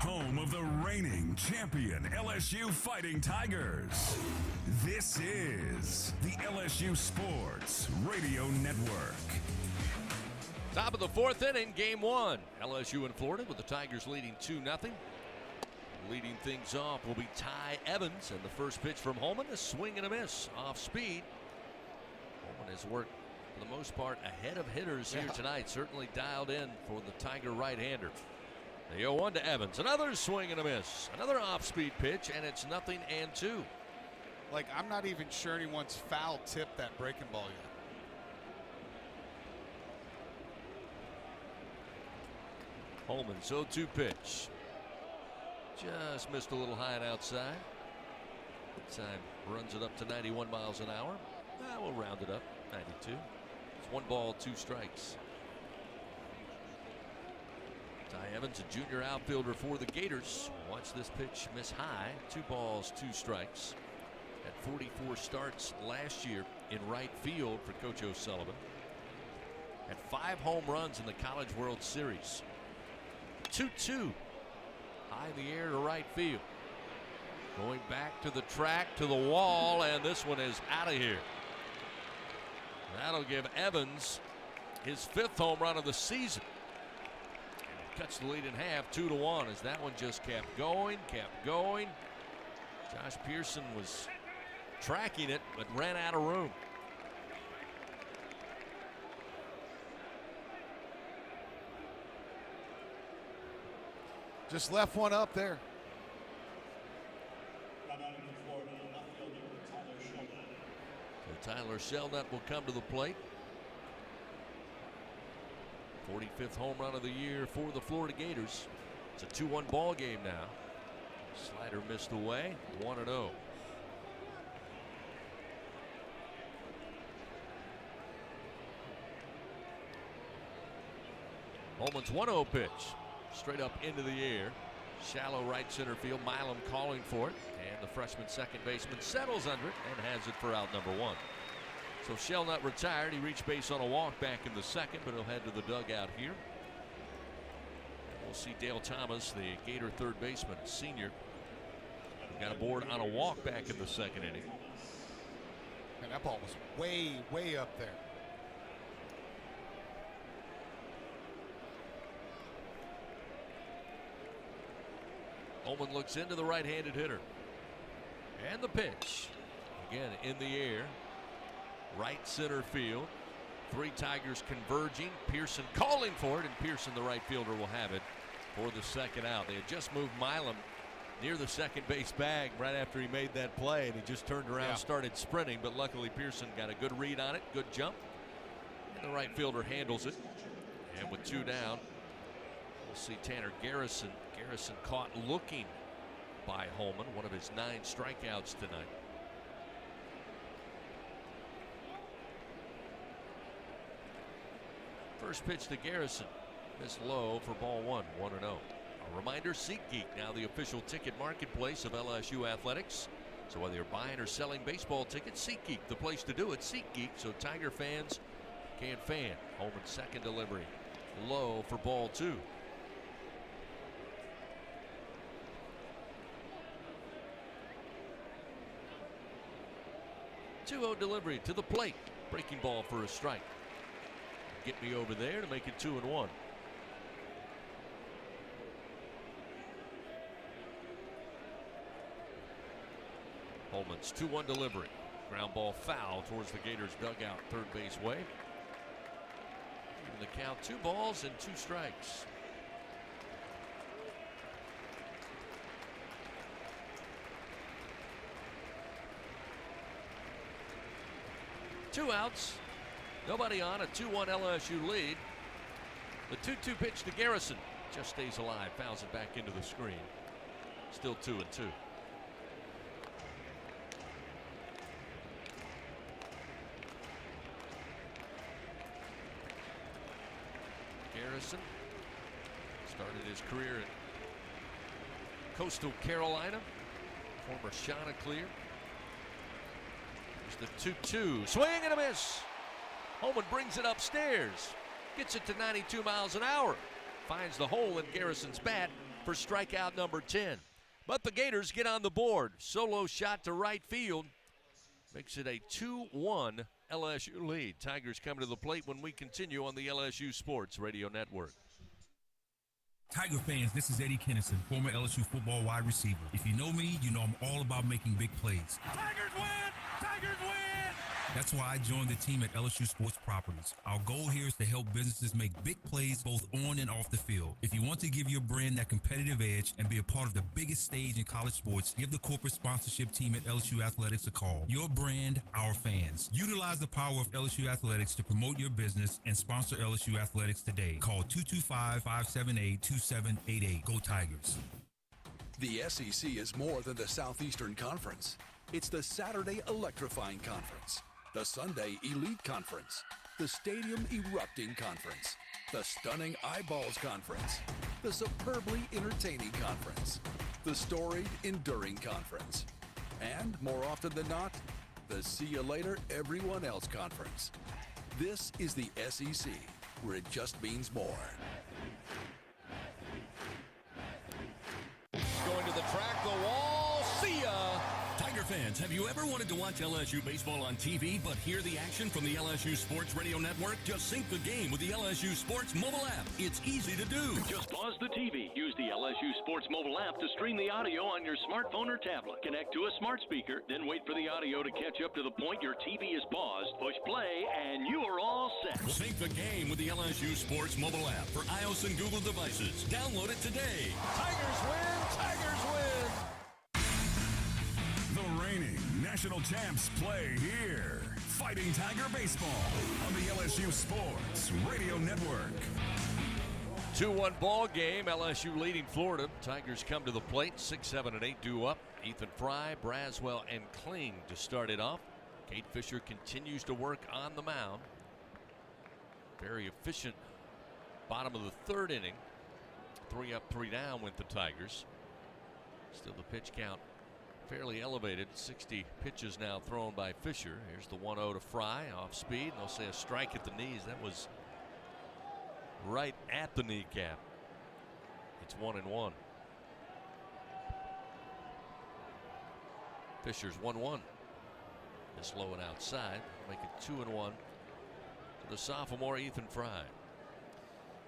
Home of the reigning champion LSU Fighting Tigers. This is the LSU Sports Radio Network. Top of the fourth inning, game one. LSU in Florida with the Tigers leading 2-0. Leading things off will be Ty Evans, and the first pitch from Holman, a swing and a miss off speed. Holman has worked for the most part ahead of hitters here tonight, certainly dialed in for the Tiger right-hander. The 0-1 to Evans, another swing and a miss, another off-speed pitch, and it's 0-2. Like, I'm not even sure anyone's foul tipped that breaking ball yet. Holman's 0-2 pitch. Just missed a little high and outside. Time runs it up to 91 miles an hour. We'll round it up, 92. It's 1 ball, 2 strikes. Ty Evans, a junior outfielder for the Gators. Watch this pitch miss high. 2 balls, 2 strikes. Had 44 starts last year in right field for Coach O'Sullivan. Had 5 home runs in the College World Series. 2-2. High in the air to right field. Going back to the track, to the wall, and this one is out of here. That'll give Evans his 5th home run of the season. Cuts the lead in half, 2-1, as that one just kept going. Josh Pearson was tracking it, but ran out of room. Just left one up there. So Tyler Shelnut will come to the plate. 45th home run of the year for the Florida Gators. It's a 2-1 ball game now. Slider missed away, 1-0. Holman's 1-0 pitch. Straight up into the air. Shallow right center field. Milam calling for it. And the freshman second baseman settles under it and has it for out number 1. So Shelnut retired. He reached base on a walk back in the second, but he'll head to the dugout here. And we'll see Dale Thomas, the Gator third baseman, senior, who got aboard on a walk back in the second inning. And that ball was way up there. Holman looks into the right-handed hitter. And the pitch. Again in the air. Right center field. 3 Tigers converging. Pearson calling for it, and Pearson, the right fielder, will have it for the second out. They had just moved Milam near the second base bag right after he made that play, and he just turned around, started sprinting, but luckily Pearson got a good read on it, good jump, and the right fielder handles it. And with 2 down, we'll see Tanner Garrison. Garrison caught looking by Holman, one of his 9 strikeouts tonight. First pitch to Garrison. Missed low for ball 1, 1-0. A reminder, SeatGeek, now the official ticket marketplace of LSU Athletics. So whether you're buying or selling baseball tickets, SeatGeek, the place to do it. SeatGeek, so Tiger fans can fan. Holman's second delivery. Low for ball 2. Two-0 delivery to the plate. Breaking ball for a strike. Get me over there to make it 2-1. Holman's 2-1 delivery. Ground ball foul towards the Gators dugout, third base way. Even the count, 2 balls and 2 strikes. 2 outs. Nobody on, a 2-1 LSU lead. The 2-2 pitch to Garrison. Just stays alive, fouls it back into the screen. Still 2-2. Garrison started his career in Coastal Carolina, former Chanticleer. Here's the 2-2, swing and a miss. Holman brings it upstairs, gets it to 92 miles an hour, finds the hole in Garrison's bat for strikeout number 10. But the Gators get on the board. Solo shot to right field makes it a 2-1 LSU lead. Tigers come to the plate when we continue on the LSU Sports Radio Network. Tiger fans, this is Eddie Kennison, former LSU football wide receiver. If you know me, you know I'm all about making big plays. Tigers win! Tigers win! That's why I joined the team at LSU Sports Properties. Our goal here is to help businesses make big plays both on and off the field. If you want to give your brand that competitive edge and be a part of the biggest stage in college sports, give the corporate sponsorship team at LSU Athletics a call. Your brand, our fans. Utilize the power of LSU Athletics to promote your business and sponsor LSU Athletics today. Call 225-578-2788. Go Tigers. The SEC is more than the Southeastern Conference. It's the Saturday Electrifying Conference, the Sunday Elite Conference, the Stadium Erupting Conference, the Stunning Eyeballs Conference, the Superbly Entertaining Conference, the Storied Enduring Conference, and, more often than not, the See You Later Everyone Else Conference. This is the SEC, where it just means more. Going to the track, the wall, see ya! Tiger fans, have you ever wanted to watch LSU baseball on TV but hear the action from the LSU Sports Radio Network? Just sync the game with the LSU Sports mobile app. It's easy to do. Just pause the TV. Use the LSU Sports mobile app to stream the audio on your smartphone or tablet. Connect to a smart speaker, then wait for the audio to catch up to the point your TV is paused. Push play, and you are all set. Sync the game with the LSU Sports mobile app for iOS and Google devices. Download it today. Tigers win! Tigers win! The reigning national champs play here. Fighting Tiger Baseball on the LSU Sports Radio Network. 2-1 ball game. LSU leading Florida. Tigers come to the plate. 6, 7, and 8 due up. Ethan Fry, Braswell, and Kling to start it off. Kate Fisher continues to work on the mound. Very efficient bottom of the 3rd inning. 3 up, 3 down went the Tigers. Still the pitch count fairly elevated. 60 pitches now thrown by Fisher. Here's the 1-0 to Fry, off speed. They'll say a strike at the knees. That was right at the kneecap. It's 1-1. Fisher's 1-1. This low and outside. Make it 2-1 to the sophomore Ethan Fry.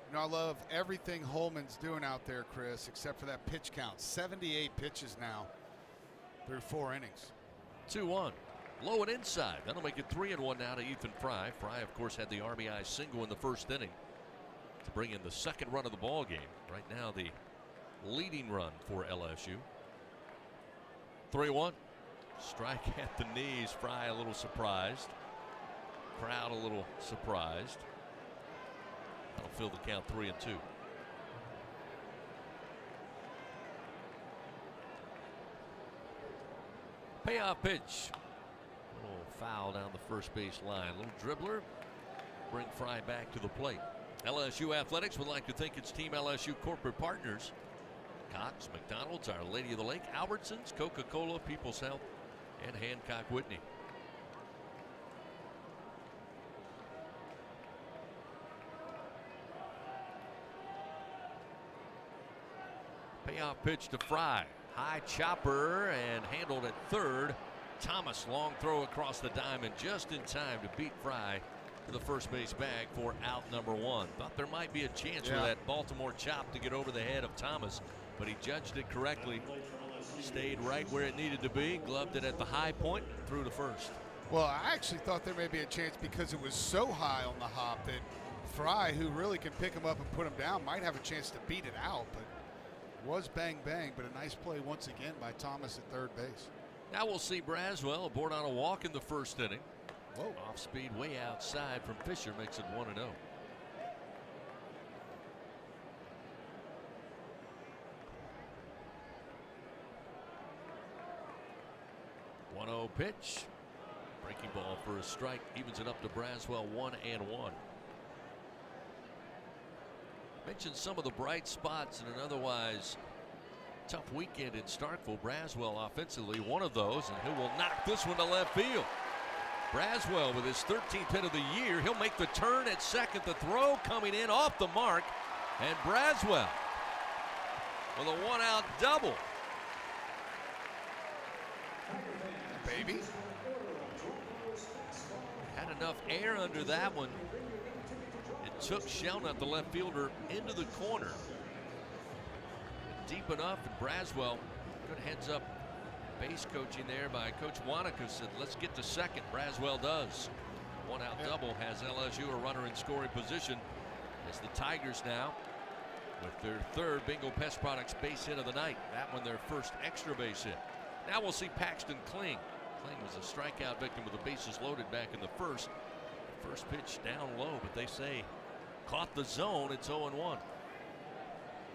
You know, I love everything Holman's doing out there, Chris, except for that pitch count. 78 pitches now through 4 innings. 2-1. Low and inside. That'll make it 3-1 now to Ethan Fry. Fry, of course, had the RBI single in the 1st inning to bring in the 2nd run of the ball game. Right now, the leading run for LSU. 3-1. Strike at the knees. Fry a little surprised. Crowd a little surprised. That'll fill the count 3-2. Payoff pitch. A little foul down the first base line. A little dribbler. Bring Fry back to the plate. LSU Athletics would like to thank its Team LSU corporate partners: Cox, McDonald's, Our Lady of the Lake, Albertsons, Coca-Cola, People's Health, and Hancock Whitney. Payoff pitch to Fry. High chopper and handled at 3rd. Thomas, long throw across the diamond just in time to beat Fry to the first base bag for out number 1. Thought there might be a chance for that Baltimore chop to get over the head of Thomas, but he judged it correctly. Stayed right where it needed to be, gloved it at the high point, through to 1st. Well, I actually thought there may be a chance because it was so high on the hop that Fry, who really can pick him up and put him down, might have a chance to beat it out, but it was bang bang, but a nice play once again by Thomas at 3rd base. Now we'll see Braswell aboard on a walk in the 1st inning. Whoa. Off speed way outside from Fisher makes it 1-0. 1-0 pitch. Breaking ball for a strike. Evens it up to Braswell, 1-1. Mentioned some of the bright spots in an otherwise tough weekend in Starkville. Braswell offensively, one of those, and he will knock this one to left field. Braswell with his 13th hit of the year. He'll make the turn at second. The throw coming in off the mark, and Braswell with a one-out double. Baby. Had enough air under that one. It took Shelnutt, the left fielder, into the corner. Deep enough, and Braswell, good heads up base coaching there by Coach Wanaka, said, let's get to second. Braswell does. One out double has LSU a runner in scoring position as the Tigers now with their third Bingo Pest Products base hit of the night. That one their first extra base hit. Now we'll see Paxton Kling. Kling was a strikeout victim with the bases loaded back in the first. First pitch down low, but they say caught the zone. It's 0-1.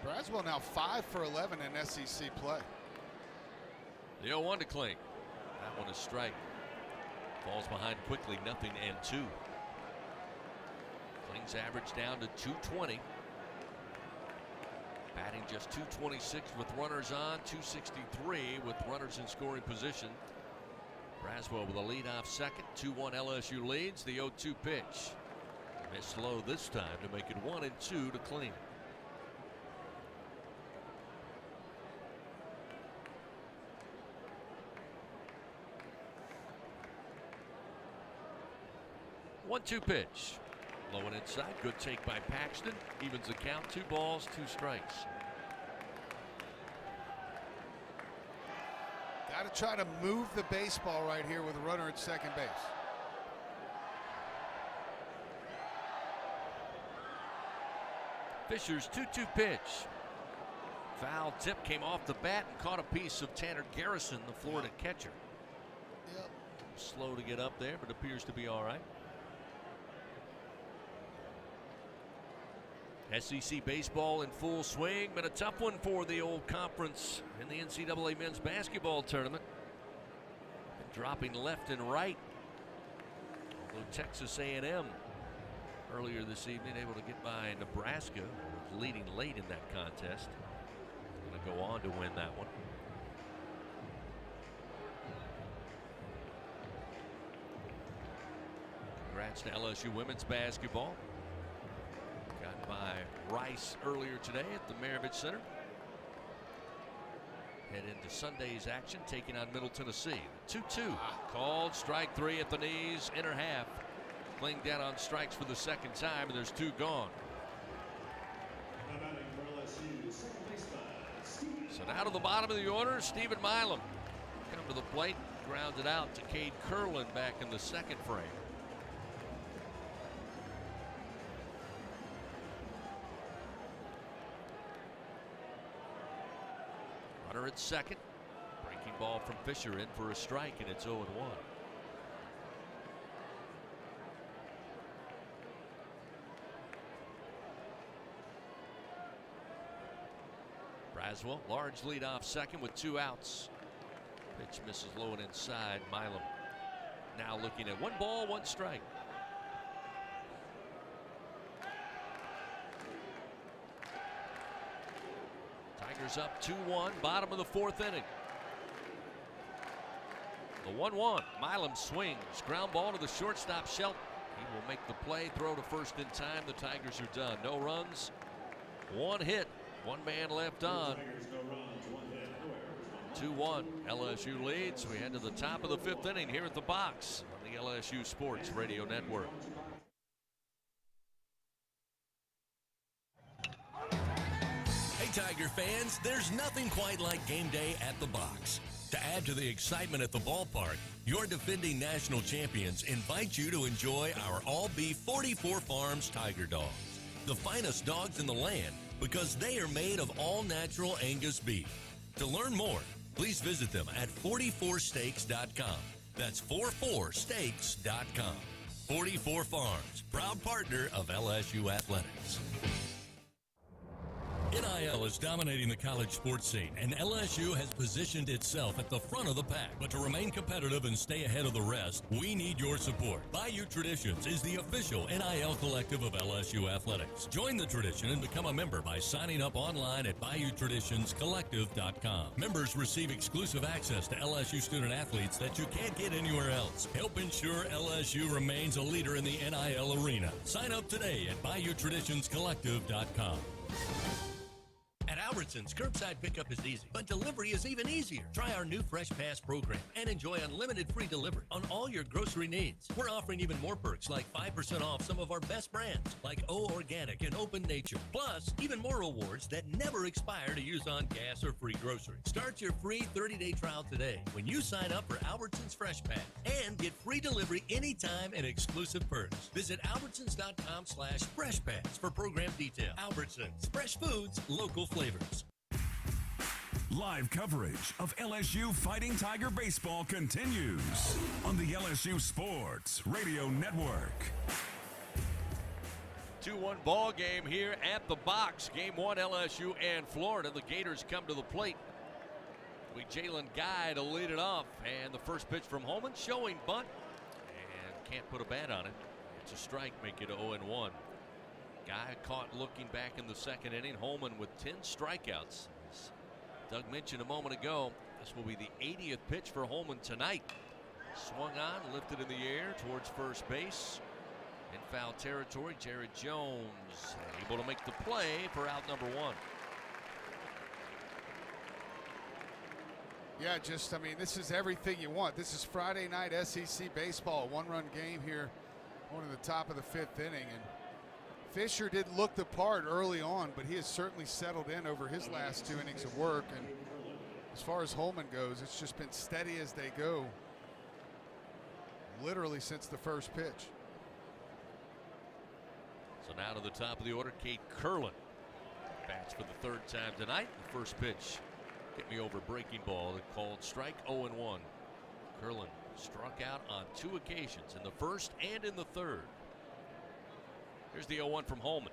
Braswell now 5 for 11 in SEC play. The 0-1 to Kling. That one is strike. Falls behind quickly, 0-2. Kling's average down to 220. Batting just 226 with runners on, 263 with runners in scoring position. Braswell with a leadoff second, 2-1 LSU leads. The 0-2 pitch. Missed low this time to make it 1-2 to Kling. One-two pitch. Low and inside. Good take by Paxton. Evens the count. 2 balls, 2 strikes. Got to try to move the baseball right here with a runner at second base. Fisher's 2-2 pitch. Foul tip came off the bat and caught a piece of Tanner Garrison, the Florida catcher. Yep. Slow to get up there, but appears to be all right. SEC baseball in full swing, but a tough one for the old conference in the NCAA men's basketball tournament. And dropping left and right. Although Texas A&M earlier this evening able to get by Nebraska, leading late in that contest. Going to go on to win that one. Congrats to LSU women's basketball. Got by Rice earlier today at the Maravich Center. Head into Sunday's action, taking on Middle Tennessee. 2-2 called, strike 3 at the knees, inner half. Kling down on strikes for the second time, and there's 2 gone. So now to the bottom of the order, Stephen Milam come to the plate, grounded out to Cade Curlin back in the second frame. Runner at second. Breaking ball from Fisher in for a strike, and it's 0-1. Braswell, large lead off second with 2 outs. Pitch misses low and inside. Milam now looking at 1 ball, 1 strike. Tigers up 2-1, bottom of the 4th inning. The 1-1. Milam swings, ground ball to the shortstop Shelton. He will make the play, throw to first in time. The Tigers are done. No runs, 1 hit, 1 man left on. 2-1. LSU leads. We head to the top of the 5th inning here at the box on the LSU Sports Radio Network. Hey, Tiger fans, there's nothing quite like game day at the box. To add to the excitement at the ballpark, your defending national champions invite you to enjoy our all-beef 44 Farms Tiger Dogs. The finest dogs in the land because they are made of all-natural Angus beef. To learn more, please visit them at 44steaks.com. That's 44steaks.com. 44 Farms, proud partner of LSU Athletics. NIL is dominating the college sports scene, and LSU has positioned itself at the front of the pack. But to remain competitive and stay ahead of the rest, we need your support. Bayou Traditions is the official NIL collective of LSU Athletics. Join the tradition and become a member by signing up online at BayouTraditionsCollective.com. Members receive exclusive access to LSU student athletes that you can't get anywhere else. Help ensure LSU remains a leader in the NIL arena. Sign up today at BayouTraditionsCollective.com. At Albertsons, curbside pickup is easy, but delivery is even easier. Try our new Fresh Pass program and enjoy unlimited free delivery on all your grocery needs. We're offering even more perks like 5% off some of our best brands like O Organic and Open Nature. Plus, even more rewards that never expire to use on gas or free groceries. Start your free 30-day trial today when you sign up for Albertsons Fresh Pass and get free delivery anytime and exclusive perks. Visit Albertsons.com/FreshPass for program detail. Albertsons, fresh foods, local flavors. Live coverage of LSU Fighting Tiger baseball continues on the LSU Sports Radio Network. 2-1 ball game here at the box. Game 1, LSU and Florida. The Gators come to the plate with Jalen Guy to lead it off. And the first pitch from Holman, showing bunt. And can't put a bat on it. It's a strike, make it 0-1. Guy caught looking back in the second inning. Holman with 10 strikeouts. As Doug mentioned a moment ago, this will be the 80th pitch for Holman tonight. Swung on, lifted in the air towards first base. In foul territory, Jared Jones able to make the play for out number 1. Yeah, this is everything you want. This is Friday night SEC baseball, one-run game here, going to the top of the 5th inning. And Fisher didn't look the part early on, but he has certainly settled in over his last 2 innings of work. And as far as Holman goes, it's just been steady as they go, literally since the first pitch. So now to the top of the order, Cade Curlin bats for the 3rd time tonight. The first pitch hit me over breaking ball. They called strike, 0-1. Curlin struck out on 2 occasions, in the first and in the third. Here's the 0-1 from Holman.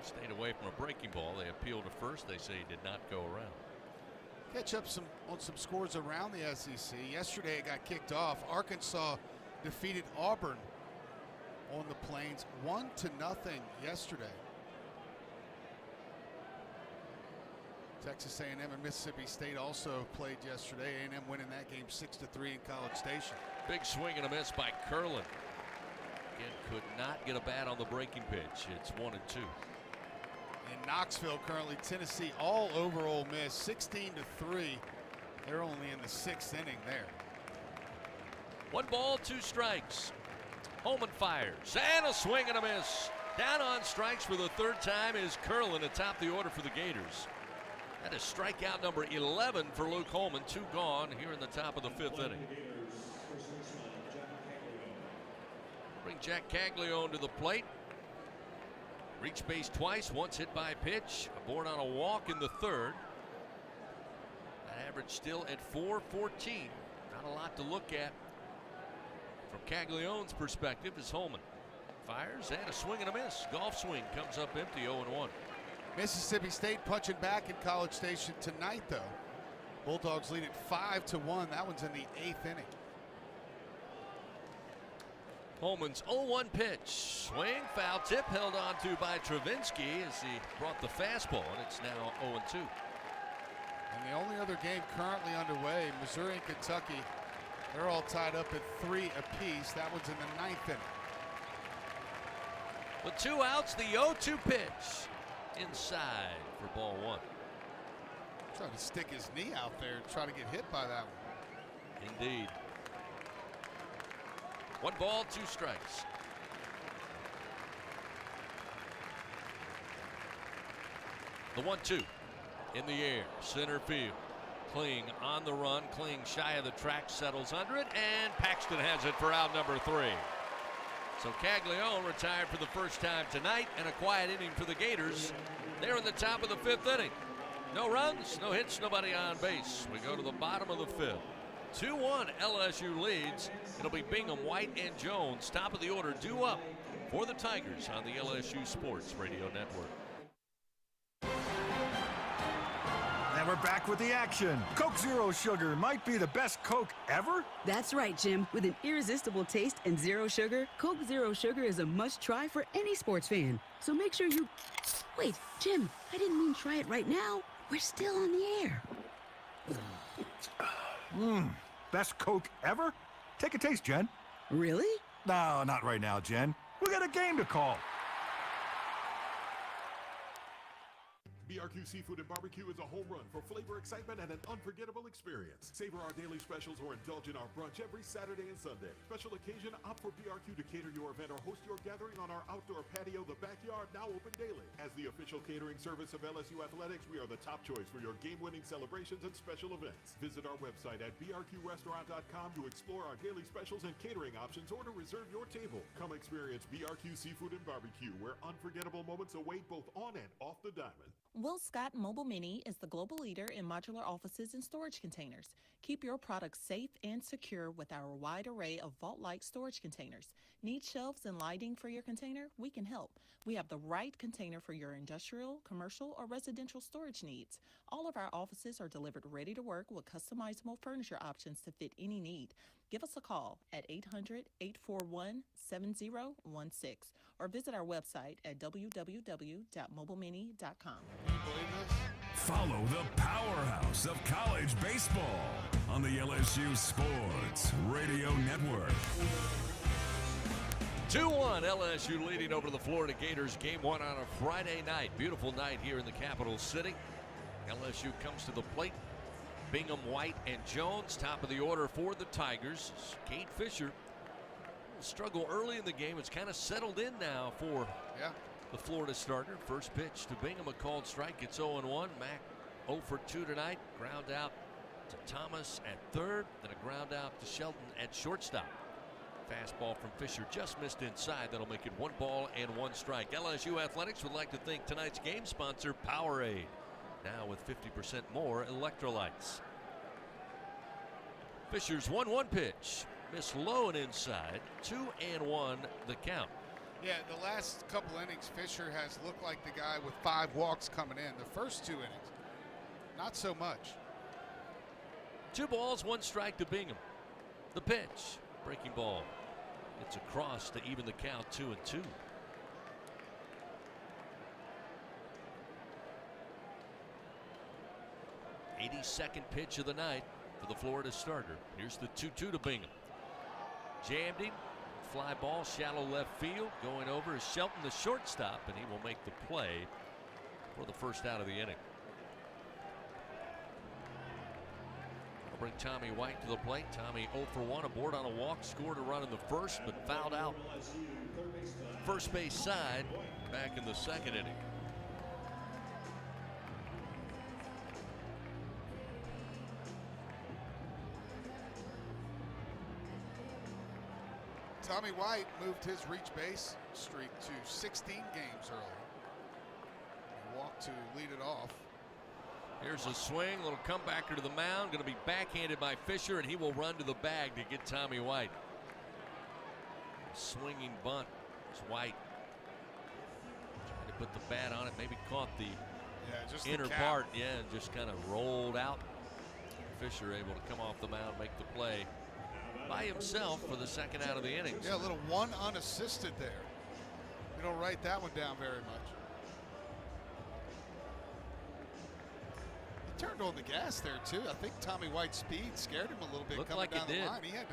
Stayed away from a breaking ball. They appealed to first. They say he did not go around. Catch up on some scores around the SEC. Yesterday it got kicked off. Arkansas defeated Auburn on the Plains 1-0 yesterday. Texas A&M and Mississippi State also played yesterday. A&M winning that game 6-3 in College Station. Big swing and a miss by Curlin. Again, could not get a bat on the breaking pitch. It's 1-2. In Knoxville currently, Tennessee all over Ole Miss, 16-3. They're only in the 6th inning there. 1 ball, 2 strikes. Holman fires, and a swing and a miss. Down on strikes for the 3rd time is Curlin atop the order for the Gators. That is strikeout number 11 for Luke Holman. 2 gone here in the top of the 5th inning. Bring Jack Caglione to the plate. Reached base twice, once hit by pitch. Born on a walk in the 3rd. That average still at .414. Not a lot to look at from Caglione's perspective as Holman fires, and a swing and a miss. Golf swing comes up empty, 0-1. Mississippi State punching back in College Station tonight, though. Bulldogs lead it 5-1. That one's in the 8th inning. Holman's 0-1 pitch. Swing, foul tip, held on to by Travinsky as he brought the fastball, and it's now 0-2. And the only other game currently underway, Missouri and Kentucky, they're all tied up at 3 apiece. That one's in the 9th inning. With 2 outs, the 0-2 pitch. Inside for ball 1. Trying to stick his knee out there and try to get hit by that one. Indeed. 1 ball, 2 strikes. The 1-2 in the air, center field. Kling on the run. Kling shy of the track, settles under it, and Paxton has it for out number 3. So Caglione retired for the first time tonight, and a quiet inning for the Gators. They're in the top of the 5th inning. No runs, no hits, nobody on base. We go to the bottom of the 5th. 2-1 LSU leads. It'll be Bingham, White, and Jones. Top of the order due up for the Tigers on the LSU Sports Radio Network. And we're back with the action. Coke Zero Sugar might be the best Coke ever. That's right, Jim. With an irresistible taste and zero sugar, Coke Zero Sugar is a must-try for any sports fan. So make sure you... Wait, Jim, I didn't mean try it right now. We're still on the air. Best Coke ever? Take a taste, Jen. Really? No, not right now, Jen. We got a game to call. BRQ Seafood and Barbecue is a home run for flavor, excitement, and an unforgettable experience. Savor our daily specials or indulge in our brunch every Saturday and Sunday. Special occasion, opt for BRQ to cater your event or host your gathering on our outdoor patio, the backyard, now open daily. As the official catering service of LSU Athletics, we are the top choice for your game-winning celebrations and special events. Visit our website at brqrestaurant.com to explore our daily specials and catering options or to reserve your table. Come experience BRQ Seafood and Barbecue, where unforgettable moments await both on and off the diamond. Will Scott Mobile Mini is the global leader in modular offices and storage containers. Keep your products safe and secure with our wide array of vault-like storage containers. Need shelves and lighting for your container? We can help. We have the right container for your industrial, commercial, or residential storage needs. All of our offices are delivered ready to work with customizable furniture options to fit any need. Give us a call at 800-841-7016 or visit our website at www.mobilemini.com. Follow the powerhouse of college baseball on the LSU Sports Radio Network. 2-1 LSU leading over the Florida Gators. Game one on a Friday night. Beautiful night here in the capital city. LSU comes to the plate. Bingham, White, and Jones, top of the order for the Tigers. Kate Fisher struggled early in the game. It's kind of settled in now for the Florida starter. First pitch to Bingham, a called strike. It's 0-1. Mack 0 for 2 tonight. Ground out to Thomas at third. Then a ground out to Shelton at shortstop. Fastball from Fisher just missed inside. That'll make it 1 ball and 1 strike. LSU Athletics would like to thank tonight's game sponsor, Powerade. Now with 50% more electrolytes. Fisher's 1-1 pitch. Missed low and inside. 2-1 the count. Yeah, the last couple innings, Fisher has looked like the guy with 5 walks coming in. The first 2 innings, not so much. 2 balls, 1 strike to Bingham. The pitch. Breaking ball. It's across to even the count, 2-2. 82nd pitch of the night for the Florida starter. Here's the 2-2 to Bingham. Jammed him. Fly ball, shallow left field. Going over is Shelton, the shortstop, and he will make the play for the first out of the inning. I'll bring Tommy White to the plate. Tommy 0 for 1, aboard on a walk. Scored a run in the first, but fouled out first base side back in the second inning. Tommy White moved his reach base streak to 16 games early. He walked to lead it off. Here's a swing, little comebacker to the mound. Going to be backhanded by Fisher, and he will run to the bag to get Tommy White. Swinging bunt. It's White. Trying to put the bat on it. Maybe caught the inner part. Yeah, and just kind of rolled out. Fisher able to come off the mound, make the play by himself for the second out of the innings. Yeah, a little 1 unassisted there. You don't write that one down very much. He turned on the gas there too. I think Tommy White's speed scared him a little bit. Looked coming like down it the did. line. He had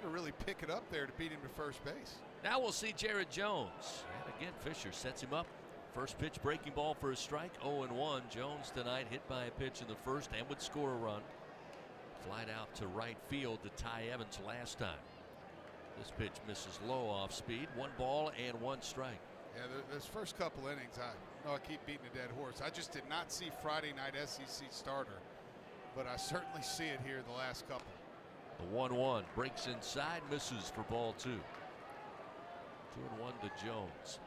to really pick it up there to beat him to first base. Now we'll see Jared Jones. And again, Fisher sets him up. First pitch breaking ball for a strike. 0-1. Jones tonight hit by a pitch in the first and would score a run. Flied out to right field to Ty Evans last time. This pitch misses low off speed. 1 ball and 1 strike. Yeah, those first couple innings, I know I keep beating a dead horse. I just did not see Friday night SEC starter, but I certainly see it here the last couple. The 1-1 breaks inside, misses for ball 2. 2-1 to Jones.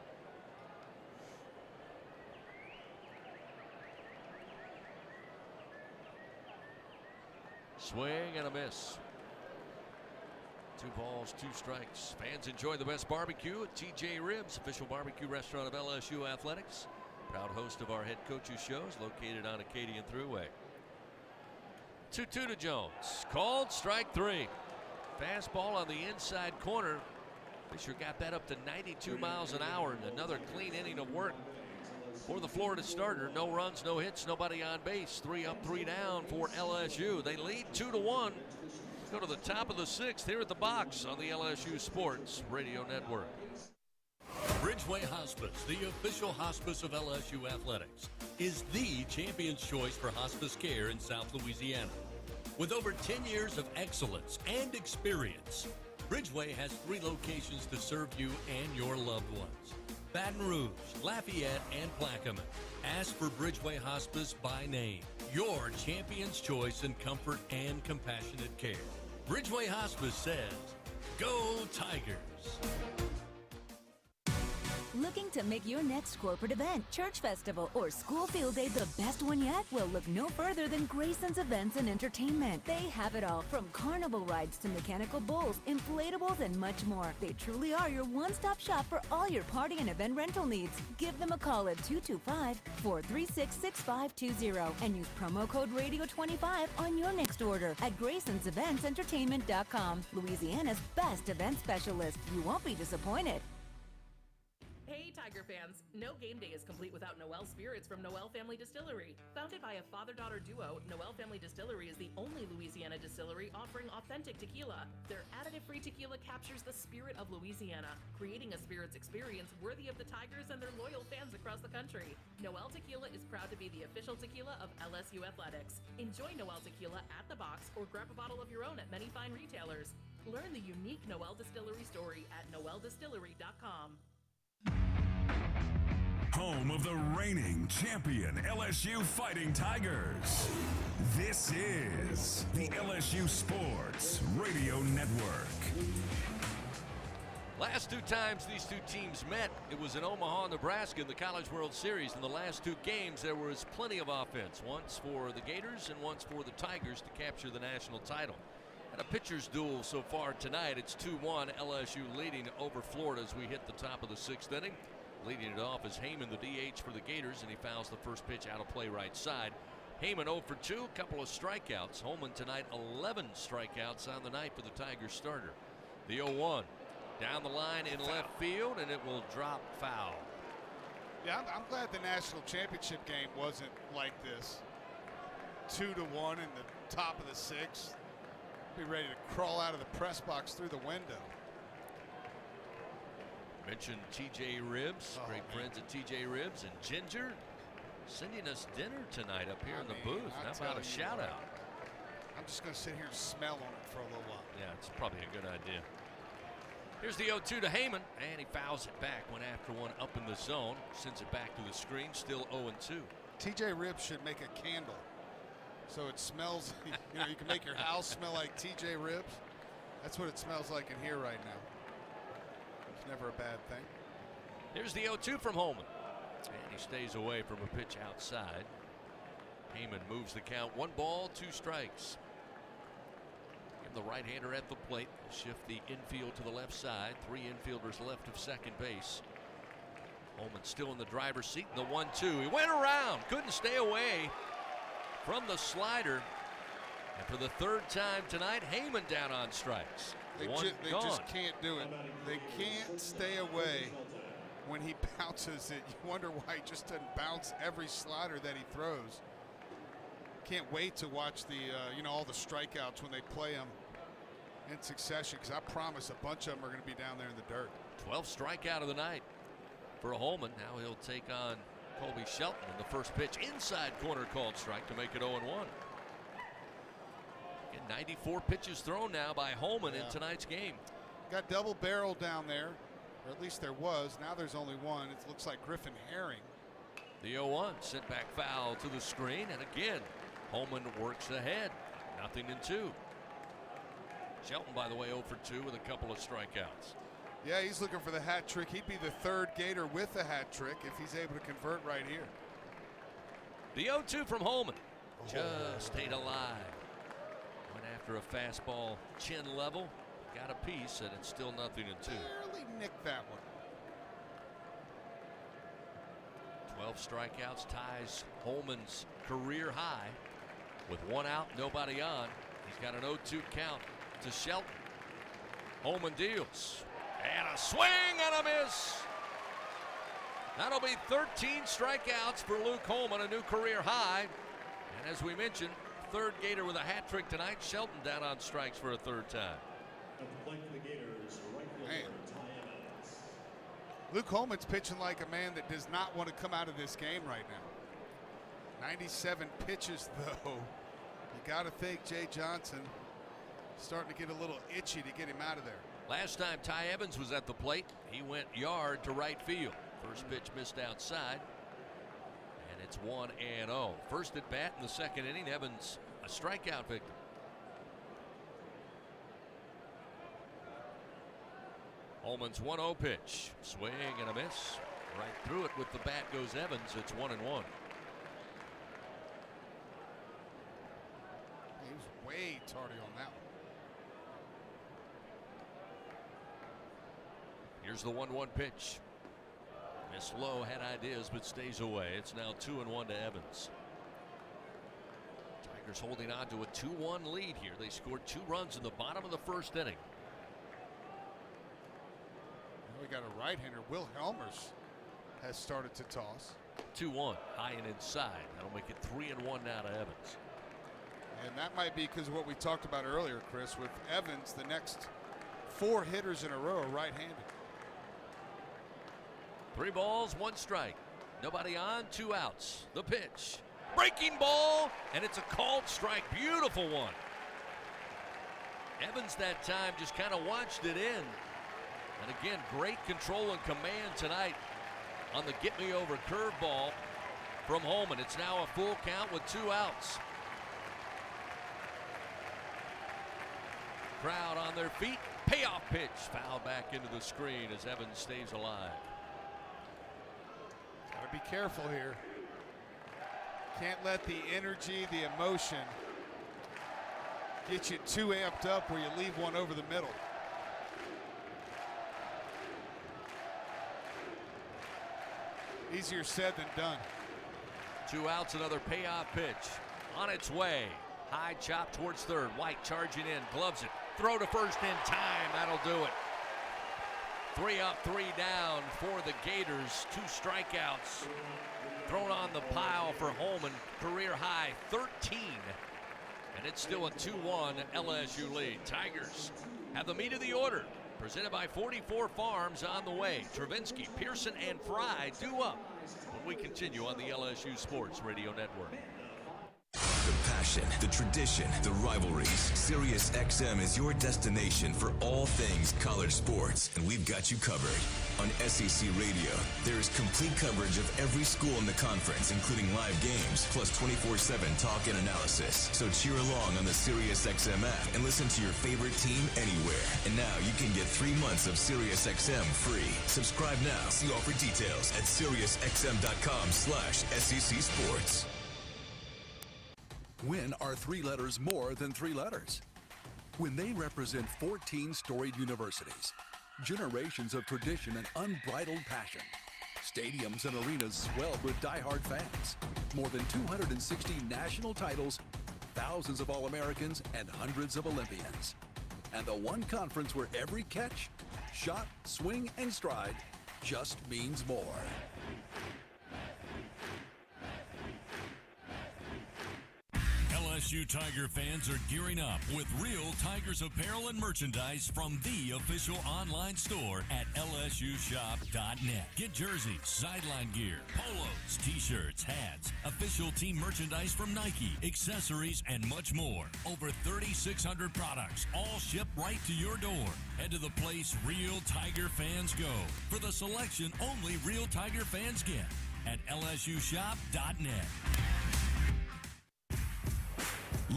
Swing and a miss. 2 balls, 2 strikes. Fans enjoy the best barbecue at TJ Ribs, official barbecue restaurant of LSU Athletics. Proud host of our head coaches shows, located on Acadian Thruway. 2-2 to Jones. Called strike 3. Fastball on the inside corner. Fisher got that up to 92 miles an hour, and another clean inning of work for the Florida starter. No runs, no hits, nobody on base. 3 up, 3 down for LSU. They lead 2-1. Go to the top of the 6th here at the box on the LSU Sports Radio Network. Bridgeway Hospice, the official hospice of LSU Athletics, is the champion's choice for hospice care in South Louisiana. With over 10 years of excellence and experience, Bridgeway has 3 locations to serve you and your loved ones: Baton Rouge, Lafayette, and Plaquemine. Ask for Bridgeway Hospice by name. Your champion's choice in comfort and compassionate care. Bridgeway Hospice says, go Tigers! Looking to make your next corporate event, church festival, or school field day the best one yet? Well, look no further than Grayson's Events and Entertainment. They have it all, from carnival rides to mechanical bulls, inflatables, and much more. They truly are your one-stop shop for all your party and event rental needs. Give them a call at 225-436-6520 and use promo code RADIO25 on your next order at Grayson'sEventsEntertainment.com. Louisiana's best event specialist. You won't be disappointed. Hey Tiger fans, no game day is complete without Noel Spirits from Noel Family Distillery. Founded by a father-daughter duo, Noel Family Distillery is the only Louisiana distillery offering authentic tequila. Their additive-free tequila captures the spirit of Louisiana, creating a spirits experience worthy of the Tigers and their loyal fans across the country. Noel Tequila is proud to be the official tequila of LSU Athletics. Enjoy Noel Tequila at the box or grab a bottle of your own at many fine retailers. Learn the unique Noel Distillery story at noeldistillery.com. Home of the reigning champion LSU Fighting Tigers. This is the LSU Sports Radio Network. Last 2 times these 2 teams met, it was in Omaha, Nebraska in the College World Series. In the last 2 games, there was plenty of offense, once for the Gators and once for the Tigers to capture the national title. And a pitcher's duel so far tonight. It's 2-1, LSU leading over Florida as we hit the top of the 6th inning. Leading it off is Heyman, the DH for the Gators, and he fouls the first pitch out of play right side. Heyman 0 for 2, a couple of strikeouts. Holman tonight 11 strikeouts on the night for the Tigers starter. The 0-1 down the line in left field, and it will drop foul. Yeah, I'm glad the national championship game wasn't like this. 2-1 in the top of the 6th. Be ready to crawl out of the press box through the window. Mentioned TJ Ribs, great friends at TJ Ribs, and Ginger sending us dinner tonight up here in the booth. How about a shout out? I'm just going to sit here and smell on it for a little while. Yeah, it's probably a good idea. Here's the 0-2 to Heyman, and he fouls it back. Went after one up in the zone, sends it back to the screen, still 0-2. TJ Ribs should make a candle so it smells, you know, you can make your house smell like TJ Ribs. That's what it smells like in here right now. Never a bad thing. Here's the 0-2 from Holman, and he stays away from a pitch outside. Heyman moves the count, 1 ball, 2 strikes. Give the right-hander at the plate. Shift the infield to the left side. 3 infielders left of second base. Holman still in the driver's seat in the 1-2. He went around, couldn't stay away from the slider. And for the 3rd time tonight, Heyman down on strikes. They just can't do it. They can't stay away when he bounces it. You wonder why he just doesn't bounce every slider that he throws. Can't wait to watch the, all the strikeouts when they play them in succession, because I promise a bunch of them are going to be down there in the dirt. 12th strikeout of the night for Holman. Now he'll take on Colby Shelton in the first pitch. Inside corner called strike to make it 0-1. 94 pitches thrown now by Holman in tonight's game. Got double barrel down there, or at least there was. Now there's only one. It looks like Griffin Herring. The 0-1 sent back foul to the screen, and again Holman works ahead. 0-2. Shelton, by the way, 0 for 2 with a couple of strikeouts. Yeah, he's looking for the hat trick. He'd be the 3rd Gator with the hat trick if he's able to convert right here. The 0-2 from Holman just stayed alive. after a fastball chin level. Got a piece, and it's still 0-2. Barely nicked that one. 12 strikeouts ties Holman's career high. With 1 out, nobody on. He's got an 0-2 count to Shelton. Holman deals. And a swing and a miss. That'll be 13 strikeouts for Luke Holman, a new career high. And as we mentioned, third Gator with a hat trick tonight. Shelton down on strikes for a third time. Man. Luke Holman's pitching like a man that does not want to come out of this game right now. 97 pitches, though. You got to think Jay Johnson starting to get a little itchy to get him out of there. Last time Ty Evans was at the plate, he went yard to right field. First pitch missed outside, and it's 1-0. First at bat in the second inning, Evans a strikeout victim. Holman's 1-0 pitch. Swing and a miss. Right through it with the bat goes Evans. It's 1-1. He was way tardy on that one. Here's the 1-1 pitch. Miss Lowe had ideas but stays away. It's now 2-1 to Evans. Tigers holding on to a 2-1 lead here. They scored 2 runs in the bottom of the first inning. Now we got a right-hander. Will Helmers has started to toss. 2-1, high and inside. That'll make it 3-1 now to Evans. And that might be because of what we talked about earlier, Chris, with Evans, the next 4 hitters in a row are right-handed. 3 balls, 1 strike. Nobody on, 2 outs. The pitch. Breaking ball, and it's a called strike. Beautiful one. Evans that time just kind of watched it in. And again, great control and command tonight on the get-me-over curveball from Holman. It's now a full count with 2 outs. Crowd on their feet. Payoff pitch. Foul back into the screen as Evans stays alive. Gotta be careful here. Can't let the energy, the emotion get you too amped up where you leave one over the middle. Easier said than done. 2 outs, another payoff pitch. On its way. High chop towards third. White charging in, gloves it. Throw to first in time. That'll do it. 3 up, 3 down for the Gators. 2 strikeouts thrown on the pile for Holman. Career high 13. And it's still a 2-1 LSU lead. Tigers have the meat of the order. Presented by 44 Farms on the way. Travinsky, Pearson, and Fry due up when we continue on the LSU Sports Radio Network. The passion, the tradition, the rivalries. Sirius XM is your destination for all things college sports, and we've got you covered. On SEC Radio, there is complete coverage of every school in the conference, including live games, plus 24/7 talk and analysis. So cheer along on the Sirius XM app and listen to your favorite team anywhere. And now you can get 3 months of Sirius XM free. Subscribe now. See all for details at SiriusXM.com/SEC Sports. When are 3 letters more than 3 letters? When they represent 14 storied universities, generations of tradition and unbridled passion, stadiums and arenas swelled with diehard fans, more than 260 national titles, thousands of All-Americans, and hundreds of Olympians. And the one conference where every catch, shot, swing, and stride just means more. LSU Tiger fans are gearing up with real Tigers apparel and merchandise from the official online store at lsushop.net. Get jerseys, sideline gear, polos, t-shirts, hats, official team merchandise from Nike, accessories, and much more. Over 3,600 products, all shipped right to your door. Head to the place real Tiger fans go for the selection only real Tiger fans get at lsushop.net.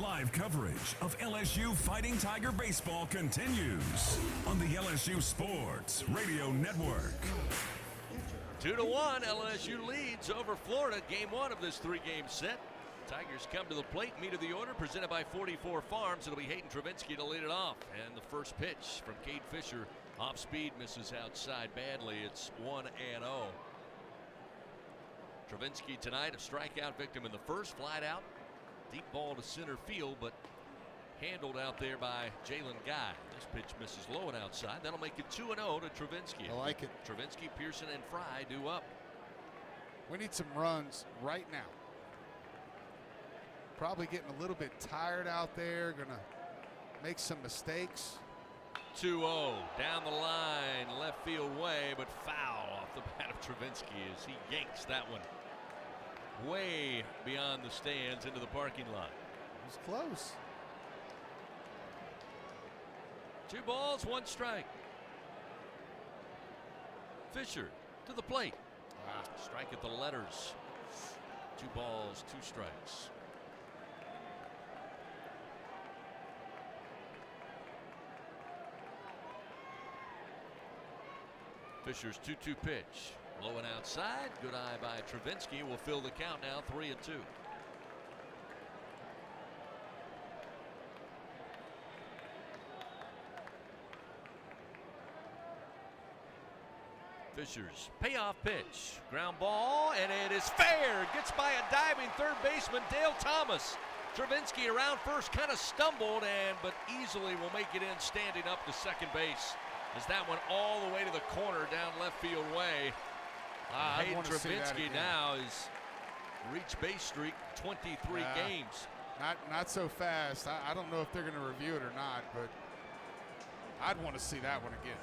Live coverage of LSU Fighting Tiger baseball continues on the LSU Sports Radio Network. 2-1, LSU leads over Florida. Game 1 of this 3-game set. Tigers come to the plate. Meet of the order presented by 44 Farms. It'll be Hayden Travinski to lead it off. And the first pitch from Cade Fisher off speed, misses outside badly. It's 1-0. Travinski tonight a strikeout victim in the first. Flied out. Deep ball to center field, but handled out there by Jalen Guy. This pitch misses low and outside. That'll make it 2-0 to Travinski. I like it. Travinski, Pearson, and Fry due up. We need some runs right now. Probably getting a little bit tired out there. Gonna make some mistakes. 2-0 down the line, left field way, but foul off the bat of Travinski as he yanks that one way beyond the stands into the parking lot. It was close. 2 balls, 1 strike. Fisher to the plate. Strike at the letters. 2 balls, 2 strikes. Fisher's 2-2 pitch. Low and outside. Good eye by Travinski. Will fill the count now, 3-2. Fisher's payoff pitch. Ground ball, and it is fair. Gets by a diving third baseman, Dale Thomas. Travinski around first, kind of stumbled, but easily will make it in standing up to second base. As that one all the way to the corner down left field way. Hayden Travinski now is reached base streak 23 games. Not so fast. I don't know if they're going to review it or not, but I'd want to see that one again.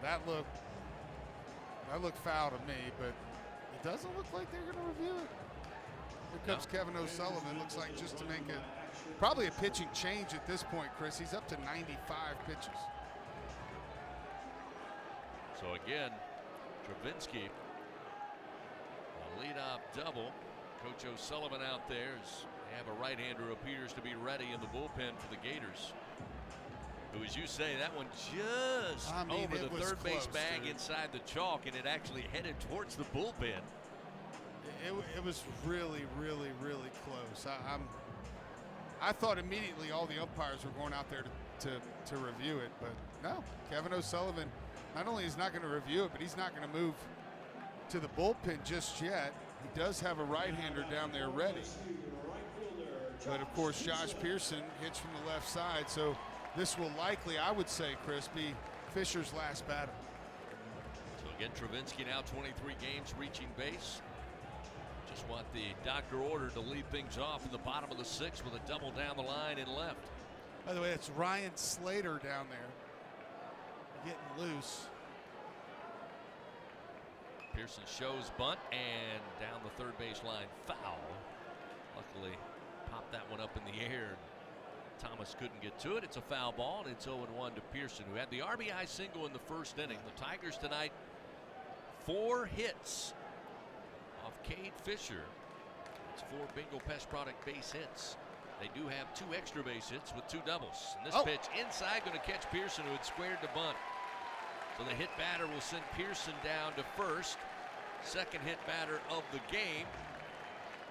That looked foul to me, but it doesn't look like they're going to review it. Here comes Kevin O'Sullivan. Looks like just to make probably a pitching change at this point, Chris. He's up to 95 pitches. So again, Travinski, a leadoff double. Coach O'Sullivan out there as they have a right-hander who appears to be ready in the bullpen for the Gators. Who, as you say, that one just over the third base bag inside the chalk, and it actually headed towards the bullpen. It was really, really, really close. I thought immediately all the umpires were going out there to review it, but no. Kevin O'Sullivan, not only is not going to review it, but he's not going to move to the bullpen just yet. He does have a right-hander down there ready. But, of course, Josh Pearson hits from the left side, so this will likely, I would say, Chris, be Fisher's last batter. So, again, Travinski now 23 games reaching base. Just what the doctor ordered to lead things off in the bottom of the 6th with a double down the line and left. By the way, it's Ryan Slater down there getting loose. Pearson shows bunt and down the third base line, foul. Luckily popped that one up in the air. Thomas couldn't get to it. It's a foul ball, and it's 0-1 to Pearson, who had the RBI single in the first inning. The Tigers tonight 4 hits off Cade Fisher. It's 4 Bingo Pest Product base hits. They do have 2 extra base hits with 2 doubles. And this pitch inside going to catch Pearson, who had squared the bunt. So the hit batter will send Pearson down to first. Second hit batter of the game.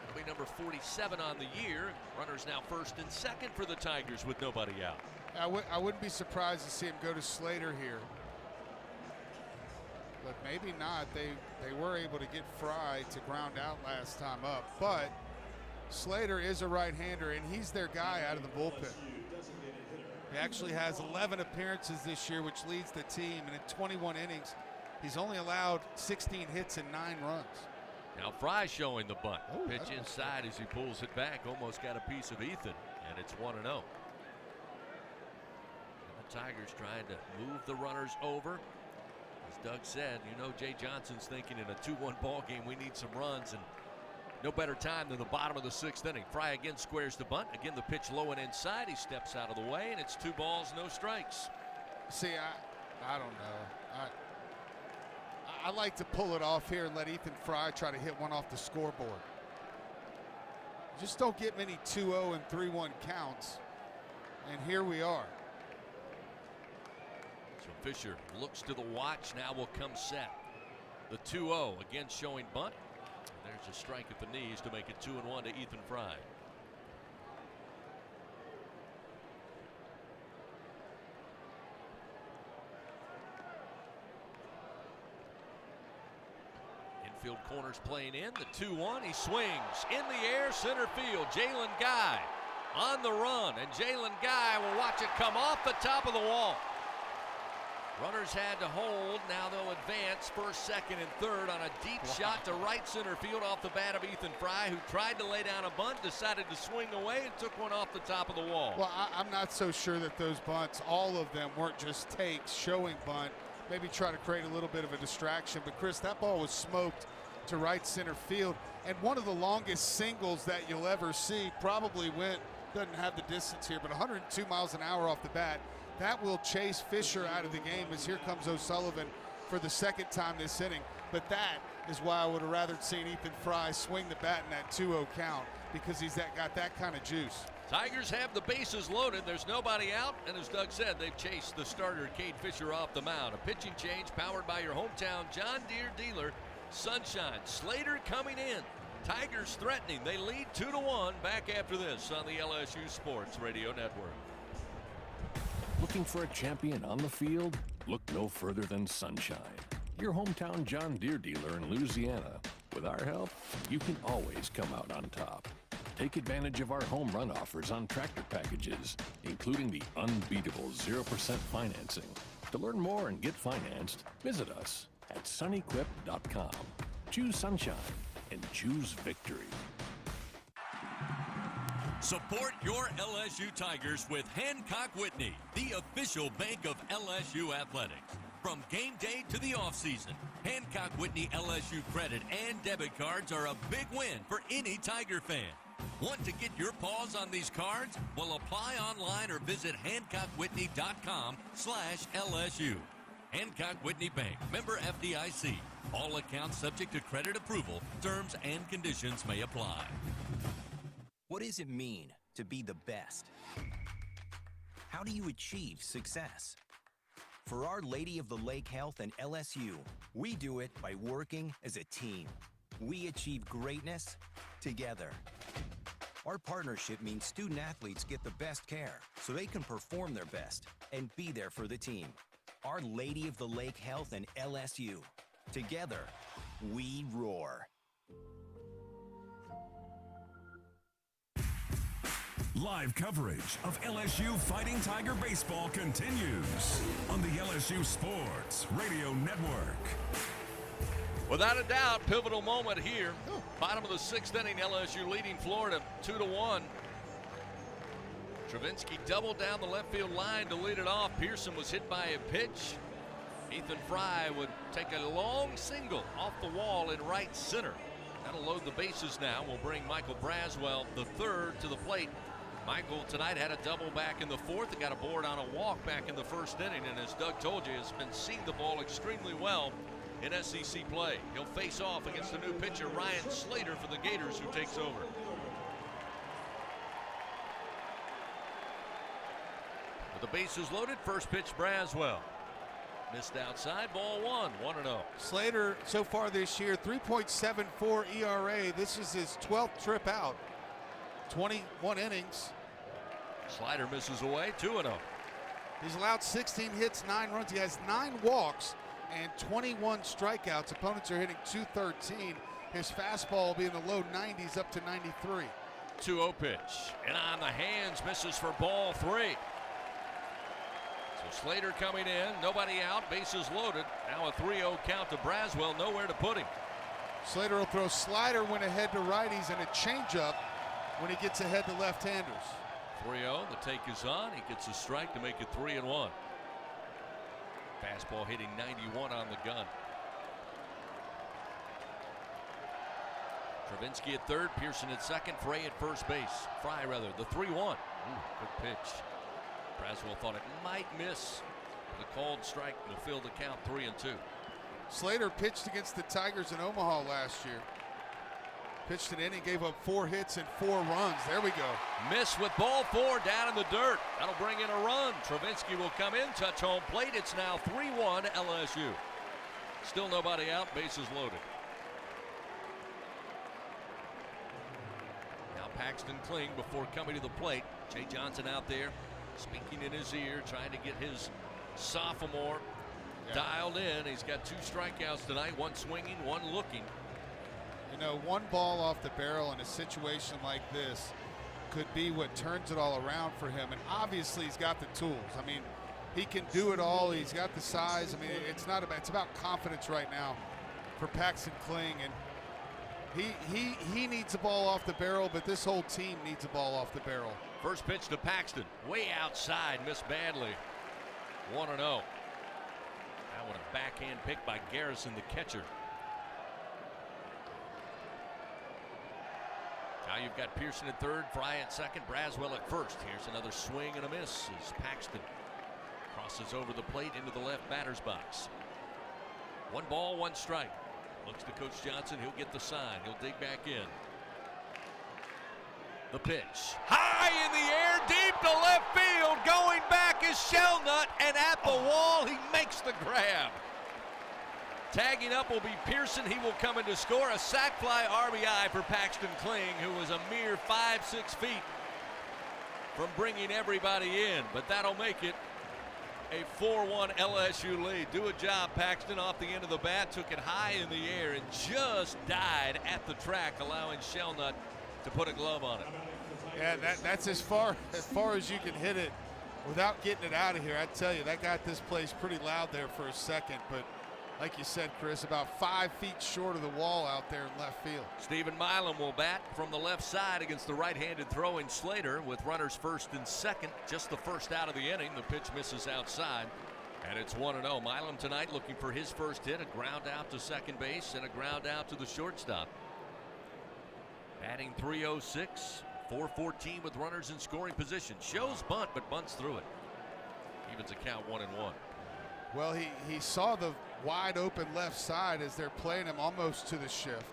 It'll be number 47 on the year. Runners now first and second for the Tigers with nobody out. I wouldn't be surprised to see him go to Slater here. But maybe not. They were able to get Fry to ground out last time up. But Slater is a right-hander, and he's their guy out of the bullpen. He actually has 11 appearances this year, which leads the team. And in 21 innings, he's only allowed 16 hits and 9 runs. Now Fry showing the bunt. Pitch inside as he pulls it back. Almost got a piece of Ethan, and it's 1-0. And the Tigers trying to move the runners over. As Doug said, you know Jay Johnson's thinking in a 2-1 ball game we need some runs, and no better time than the bottom of the 6th inning. Fry again squares the bunt. Again the pitch low and inside. He steps out of the way, and it's 2 balls, no strikes. See, I don't know. I like to pull it off here and let Ethan Fry try to hit one off the scoreboard. Just don't get many 2-0 and 3-1 counts. And here we are. So Fisher looks to the watch. Now will come set. The 2-0 again showing bunt. There's a strike at the knees to make it 2-1 to Ethan Fry. Infield corners playing in. The 2-1. He swings in the air, center field. Jalen Guy on the run, and Jalen Guy will watch it come off the top of the wall. Runners had to hold. Now they'll advance first, second, and third on a deep shot to right center field off the bat of Ethan Fry, who tried to lay down a bunt, decided to swing away, and took one off the top of the wall. Well, I'm not so sure that those bunts, all of them, weren't just takes showing bunt. Maybe try to create a little bit of a distraction. But, Chris, that ball was smoked to right center field. And one of the longest singles that you'll ever see probably went, doesn't have the distance here, but 102 miles an hour off the bat. That will chase Fisher out of the game as here comes O'Sullivan for the second time this inning. But that is why I would have rather seen Ethan Fry swing the bat in that 2-0 count, because he's got that kind of juice. Tigers have the bases loaded. There's nobody out. And as Doug said, they've chased the starter, Cade Fisher, off the mound. A pitching change powered by your hometown John Deere dealer, Sunshine. Slater coming in. Tigers threatening. They lead 2-1. Back after this on the LSU Sports Radio Network. Looking for a champion on the field? Look no further than Sunshine, your hometown John Deere dealer in Louisiana. With our help, you can always come out on top. Take advantage of our home run offers on tractor packages, including the unbeatable 0% financing. To learn more and get financed, visit us at sunequip.com. Choose Sunshine and choose victory. Support your LSU Tigers with Hancock Whitney, the official bank of LSU athletics. From game day to the offseason, Hancock Whitney LSU credit and debit cards are a big win for any Tiger fan. Want to get your paws on these cards? Well, apply online or visit HancockWhitney.com/LSU. Hancock Whitney Bank, member FDIC. All accounts subject to credit approval. Terms and conditions may apply. What does it mean to be the best? How do you achieve success? For Our Lady of the Lake Health and LSU, we do it by working as a team. We achieve greatness together. Our partnership means student athletes get the best care so they can perform their best and be there for the team. Our Lady of the Lake Health and LSU. Together, we roar. Live coverage of LSU Fighting Tiger baseball continues on the LSU Sports Radio Network. Without a doubt, pivotal moment here. Bottom of the sixth inning, LSU leading Florida 2-1. Travinsky doubled down the left field line to lead it off. Pearson was hit by a pitch. Ethan Fry would take a long single off the wall in right center. That'll load the bases now. We'll bring Michael Braswell, the third, to the plate. Michael tonight had a double back in the fourth. He got a board on a walk back in the first inning, and as Doug told you, has been seeing the ball extremely well in SEC play. He'll face off against the new pitcher, Ryan Slater, for the Gators, who takes over. With the bases loaded, first pitch, Braswell. Missed outside, ball one, 1-0. Slater, so far this year, 3.74 ERA. This is his 12th trip out. 21 innings. Slider misses away, 2-0. He's allowed 16 hits, 9 runs. He has 9 walks and 21 strikeouts. Opponents are hitting .213. His fastball will be in the low 90s up to 93. 2-0 pitch. And on the hands, misses for ball 3. So Slater coming in, nobody out, bases loaded. Now a 3-0 count to Braswell, nowhere to put him. Slater will throw slider when ahead to righties and a changeup when he gets ahead to left-handers. 3-0, the take is on. He gets a strike to make it 3-1. Fastball hitting 91 on the gun. Travinsky at third, Pearson at second, Fry at first base. The 3-1. Good pitch. Braswell thought it might miss. The called strike will fill the count 3-2. Slater pitched against the Tigers in Omaha last year. Pitched an inning, gave up 4 hits and 4 runs. There we go. Miss with ball 4 down in the dirt. That'll bring in a run. Travinsky will come in, touch home plate. It's now 3-1 LSU. Still nobody out, bases loaded. Paxton Kling before coming to the plate. Jay Johnson out there speaking in his ear, trying to get his sophomore dialed in. He's got 2 strikeouts tonight, 1 swinging, 1 looking. You know, 1 ball off the barrel in a situation like this could be what turns it all around for him. And obviously he's got the tools. I mean, he can do it all. He's got the size. I mean, it's about confidence right now for Paxton Kling. And he needs a ball off the barrel, but this whole team needs a ball off the barrel. First pitch to Paxton, way outside, missed badly. 1-0. That one a backhand pick by Garrison, the catcher. Now you've got Pearson at third, Fry at second, Braswell at first. Here's another swing and a miss as Paxton crosses over the plate into the left batter's box. 1 ball, 1 strike. Looks to Coach Johnson. He'll get the sign. He'll dig back in. The pitch. High in the air, deep to left field. Going back is Shelnut, and at the wall, he makes the grab. Tagging up will be Pearson. He will come in to score. A sac fly RBI for Paxton Kling, who was a mere 5-6 feet from bringing everybody in. But that'll make it a 4-1 LSU lead. Do a job, Paxton, off the end of the bat. Took it high in the air and just died at the track, allowing Shelnut to put a glove on it. Yeah, that's as far as you can hit it without getting it out of here. I tell you, that got this place pretty loud there for a second. But like you said, Chris, about 5 feet short of the wall out there in left field. Stephen Milam will bat from the left side against the right-handed throwing Slater with runners first and second. Just the first out of the inning. The pitch misses outside, and it's 1-0. Milam tonight looking for his first hit, a ground out to second base and a ground out to the shortstop. Batting .306, .414 with runners in scoring position. Shows bunt, but bunts through it. Evens a count 1-1. Well, he saw the wide open left side as they're playing him almost to the shift.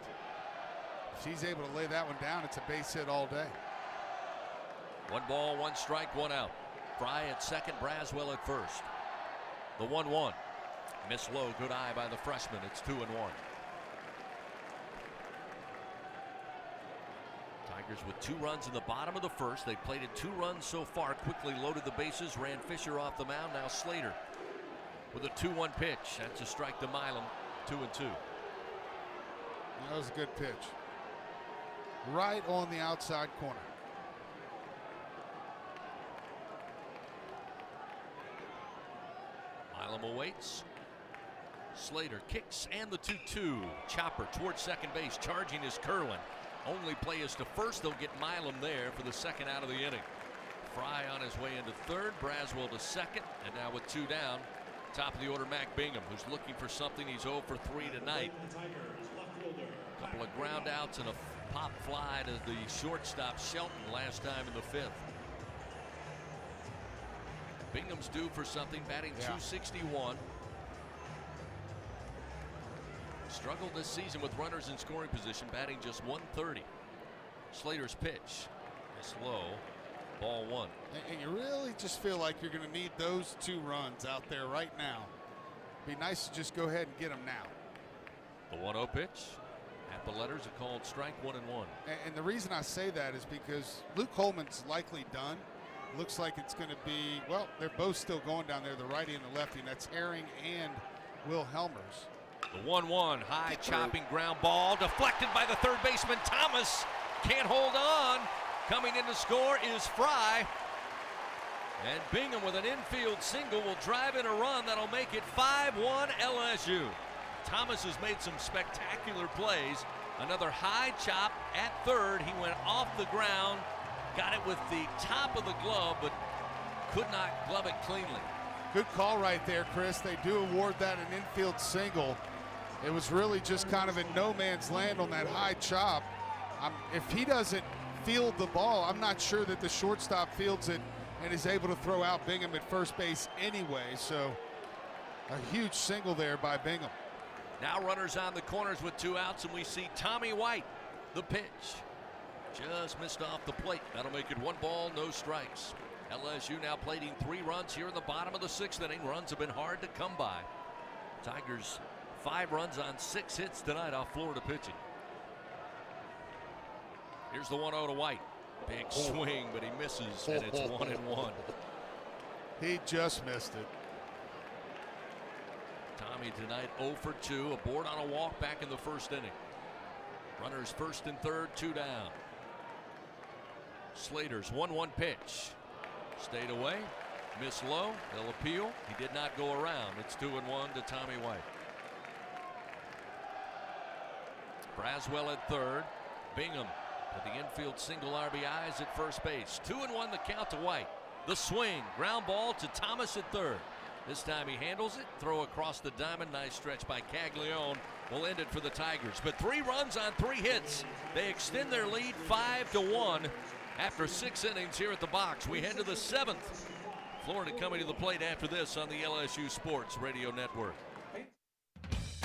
If he's able to lay that one down, it's a base hit all day. 1 ball, 1 strike, 1 out. Fry at second, Braswell at first. The 1-1. Miss low, good eye by the freshman. It's 2-1. Tigers with 2 runs in the bottom of the first. They plated 2 runs so far, quickly loaded the bases, ran Fisher off the mound. Now Slater with a 2-1 pitch. That's a strike to Milam. 2-2. That was a good pitch. Right on the outside corner. Milam awaits. Slater kicks and the 2-2. Chopper towards second base. Charging is Kerwin. Only play is to first. They'll get Milam there for the second out of the inning. Fry on his way into third. Braswell to second. And now with 2 down, top of the order, Mac Bingham, who's looking for something. He's 0 for 3 tonight. A couple of ground outs and a pop fly to the shortstop Shelton last time in the 5th. Bingham's due for something, batting .261. Struggled this season with runners in scoring position, batting just .130. Slater's pitch is low. Ball 1. And you really just feel like you're going to need those 2 runs out there right now. Be nice to just go ahead and get them now. The 1-0 pitch. At the letters, are called strike 1-1. And the reason I say that is because Luke Holman's likely done. Looks like it's going to be, well, they're both still going down there, the righty and the lefty, and that's Herring and Will Helmers. The 1-1 high chopping ground ball deflected by the third baseman Thomas. Can't hold on. Coming in to score is Fry. And Bingham with an infield single will drive in a run that'll make it 5-1 LSU. Thomas has made some spectacular plays. Another high chop at third. He went off the ground, got it with the top of the glove, but could not glove it cleanly. Good call right there, Chris. They do award that an infield single. It was really just kind of in no man's land on that high chop. If he doesn't field the ball, I'm not sure that the shortstop fields it and is able to throw out Bingham at first base anyway. So a huge single there by Bingham. Now runners on the corners with 2 outs, and we see Tommy White. The pitch just missed off the plate. That'll make it 1 ball, no strikes. LSU now plating 3 runs here in the bottom of the 6th inning. Runs have been hard to come by. Tigers 5 runs on 6 hits tonight off Florida pitching. Here's the 1-0 to White. Big swing, but he misses, and it's 1-1. He just missed it. Tommy tonight 0 for 2, a board on a walk back in the first inning. Runners first and third, 2 down. Slater's 1-1 pitch. Stayed away, missed low, they'll appeal. He did not go around. It's 2-1 to Tommy White. Braswell at third. Bingham with the infield single RBIs at first base. 2-1 the count to White. The swing, ground ball to Thomas at third. This time he handles it, throw across the diamond. Nice stretch by Caglione. Will end it for the Tigers. But 3 runs on 3 hits. They extend their lead 5-1 after 6 innings here at the box. We head to the 7th. Florida coming to the plate after this on the LSU Sports Radio Network.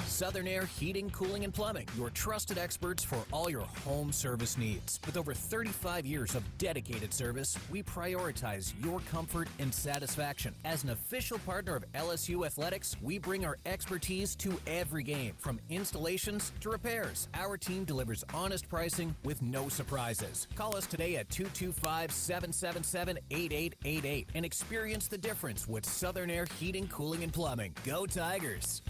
Southern Air Heating, Cooling, and Plumbing, your trusted experts for all your home service needs. With over 35 years of dedicated service, we prioritize your comfort and satisfaction. As an official partner of LSU Athletics, we bring our expertise to every game, from installations to repairs. Our team delivers honest pricing with no surprises. Call us today at 225-777-8888 and experience the difference with Southern Air Heating, Cooling, and Plumbing. Go Tigers!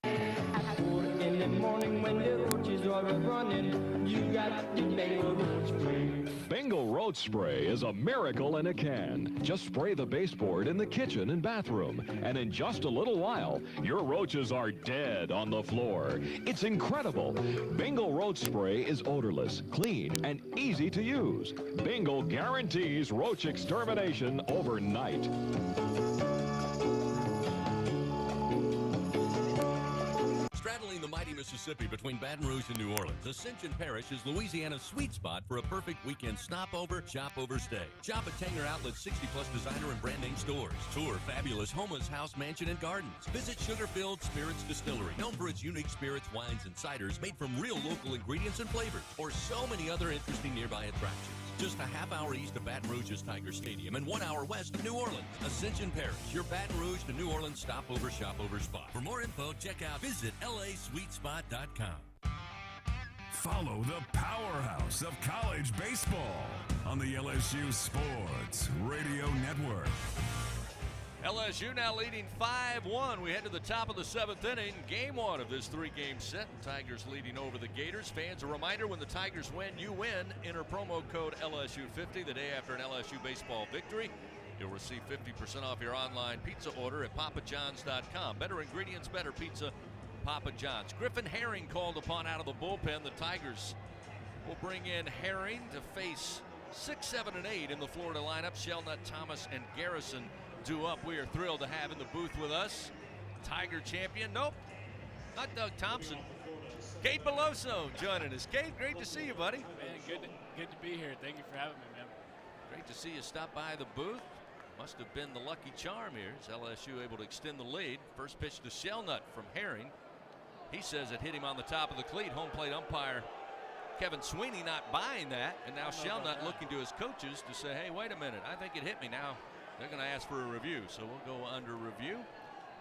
In the morning when the roaches are running, you got the Bengal roach spray. Bengal roach spray is a miracle in a can. Just spray the baseboard in the kitchen and bathroom, and in just a little while, your roaches are dead on the floor. It's incredible. Bengal roach spray is odorless, clean, and easy to use. Bengal guarantees roach extermination overnight. Straddling the mighty Mississippi between Baton Rouge and New Orleans, Ascension Parish is Louisiana's sweet spot for a perfect weekend stopover, shop-over stay. Shop at Tanger Outlet's 60-plus designer and brand name stores. Tour fabulous Homa's House, Mansion, and Gardens. Visit Sugar-Filled Spirits Distillery, known for its unique spirits, wines, and ciders made from real local ingredients and flavors, or so many other interesting nearby attractions. Just a half hour east of Baton Rouge's Tiger Stadium and 1 hour west of New Orleans. Ascension Parish, your Baton Rouge to New Orleans stopover, shop-over spot. For more info, visit LASweetspot.com. Follow the powerhouse of college baseball on the LSU Sports Radio Network. LSU now leading 5-1. We head to the top of the 7th inning. Game 1 of this 3-game set. Tigers leading over the Gators. Fans, a reminder, when the Tigers win, you win. Enter promo code LSU50 the day after an LSU baseball victory. You'll receive 50% off your online pizza order at papajohns.com. Better ingredients, better pizza, Papa John's. Griffin Herring called upon out of the bullpen. The Tigers will bring in Herring to face 6, 7, and 8 in the Florida lineup. Shelnut, Thomas, and Garrison due up. We are thrilled to have in the booth with us Tiger champion. Nope, not Doug Thompson. Cade Beloso joining us. Cade, great to see you, buddy. Man, good to be here. Thank you for having me, man. Great to see you stop by the booth. Must have been the lucky charm here. Is LSU able to extend the lead? First pitch to Shelnut from Herring. He says it hit him on the top of the cleat. Home plate umpire Kevin Sweeney not buying that, and now Shelnut looking to his coaches to say, hey, wait a minute, I think it hit me. Now they're going to ask for a review, so we'll go under review.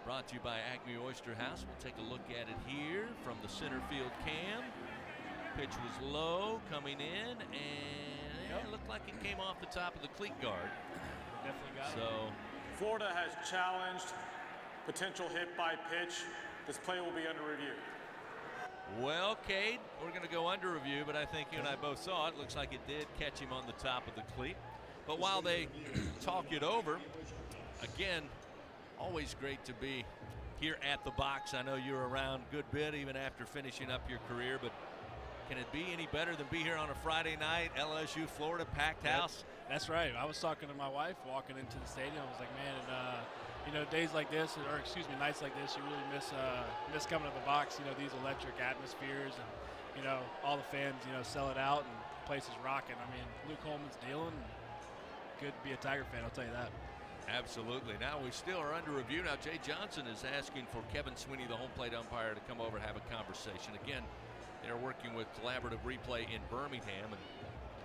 Brought to you by Acme Oyster House. We'll take a look at it here from the center field cam. Pitch was low coming in, and it looked like it came off the top of the cleat guard. Definitely got it. Florida has challenged potential hit by pitch. This play will be under review. Well, Cade, we're going to go under review, but I think you and I both saw it. Looks like it did catch him on the top of the cleat. But while they talk it over, again, always great to be here at the box. I know you were around a good bit even after finishing up your career, but can it be any better than be here on a Friday night, LSU, Florida, packed house? That's right. I was talking to my wife walking into the stadium. I was like, man, days like this, nights like this, you really miss coming to the box. These electric atmospheres and, all the fans, sell it out and the place is rocking. I mean, Luke Holman's dealing. Good to be a Tiger fan, I'll tell you that. Absolutely. Now we still are under review. Now Jay Johnson is asking for Kevin Sweeney, the home plate umpire, to come over and have a conversation. Again, they're working with collaborative replay in Birmingham. And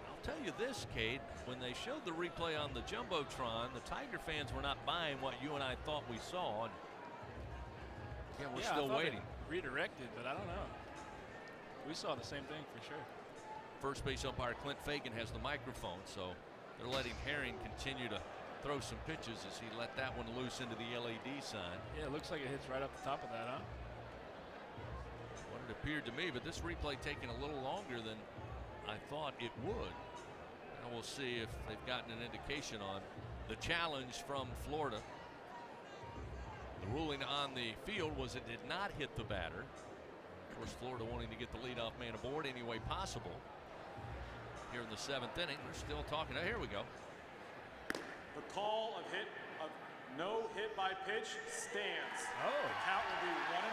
I'll tell you this, Cade, when they showed the replay on the Jumbotron, the Tiger fans were not buying what you and I thought we saw. And we're still waiting. Redirected, but I don't know. We saw the same thing for sure. First base umpire Clint Fagan has the microphone, so they're letting Herring continue to throw some pitches as he let that one loose into the LED sign. Yeah, it looks like it hits right off the top of that, huh? What it appeared to me, but this replay taking a little longer than I thought it would. Now we'll see if they've gotten an indication on the challenge from Florida. The ruling on the field was it did not hit the batter. Of course, Florida wanting to get the leadoff man aboard any way possible. Here in the 7th inning, we're still talking. Oh, here we go. The call of no hit by pitch stands. Oh. The count will be 1-0.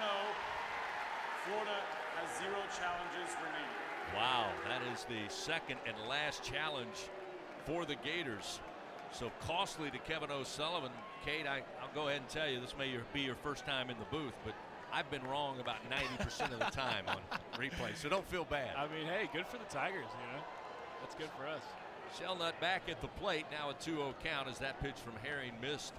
Florida has 0 challenges remaining. Wow, that is the second and last challenge for the Gators. So costly to Kevin O'Sullivan. Kate, I'll go ahead and tell you, this may be your first time in the booth, but I've been wrong about 90% of the time on replay, so don't feel bad. I mean, hey, good for the Tigers, you know. That's good for us. Shelnut back at the plate, now a 2-0 count as that pitch from Herring missed.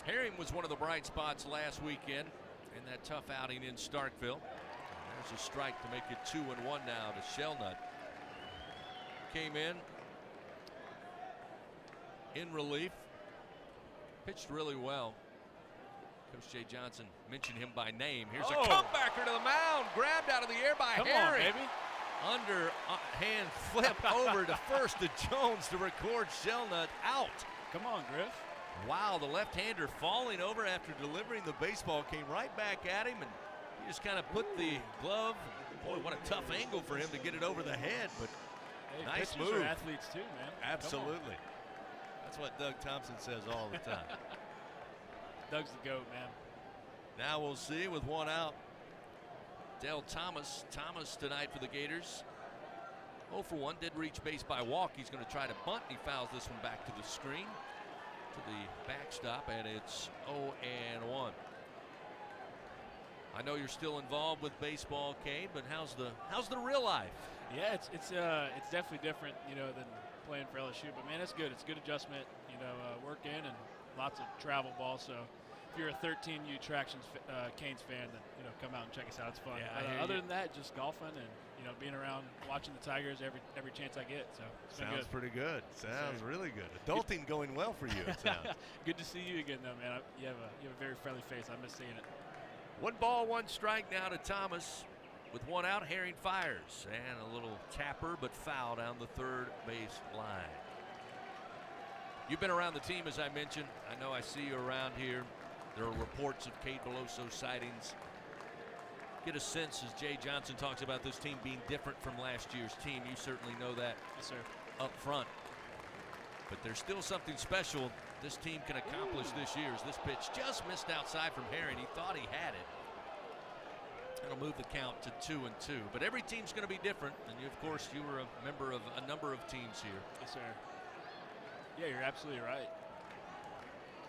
Herring was one of the bright spots last weekend in that tough outing in Starkville. There's a strike to make it 2-1 now to Shelnut. Came in relief, pitched really well. Coach Jay Johnson mentioned him by name. Here's a comebacker to the mound, grabbed out of the air by Herring. On, baby. Underhand flip over to first to Jones to record Shelnut out. Come on, Griff. Wow, the left-hander falling over after delivering the baseball came right back at him, and he just kind of put the glove. Boy, what a tough angle for him to get it over the head, but hey, nice pitchers move. Are athletes too, man. Absolutely. That's what Doug Thompson says all the time. Doug's the GOAT, man. Now we'll see with one out. Dale Thomas tonight for the Gators. 0 for 1, did reach base by walk. He's going to try to bunt. He fouls this one back to the screen, to the backstop, and it's 0-1. I know you're still involved with baseball, Cade, but how's the real life? Yeah, it's definitely different, you know, than playing for LSU. But man, it's good. It's good adjustment. You know, work in and lots of travel ball. So if you're a 13U Tractions Canes fan, then you know, come out and check us out. It's fun. Yeah, other than that, just golfing and you know, being around, watching the Tigers every chance I get. So it's been sounds good. pretty good. Sounds really good. Adulting going well for you. It sounds. Good to see you again, though, man. You have a very friendly face. I miss seeing it. 1 ball, 1 strike now to Thomas. With 1 out, Herring fires. And a little tapper, but foul down the third base line. You've been around the team, as I mentioned. I know I see you around here. There are reports of Cade Beloso sightings. Get a sense as Jay Johnson talks about this team being different from last year's team. You certainly know that up front. But there's still something special this team can accomplish this year. As this pitch just missed outside from Herring. He thought he had it. It'll move the count to 2-2. But every team's going to be different. And you, of course, you were a member of a number of teams here. Yes, sir. Yeah, you're absolutely right.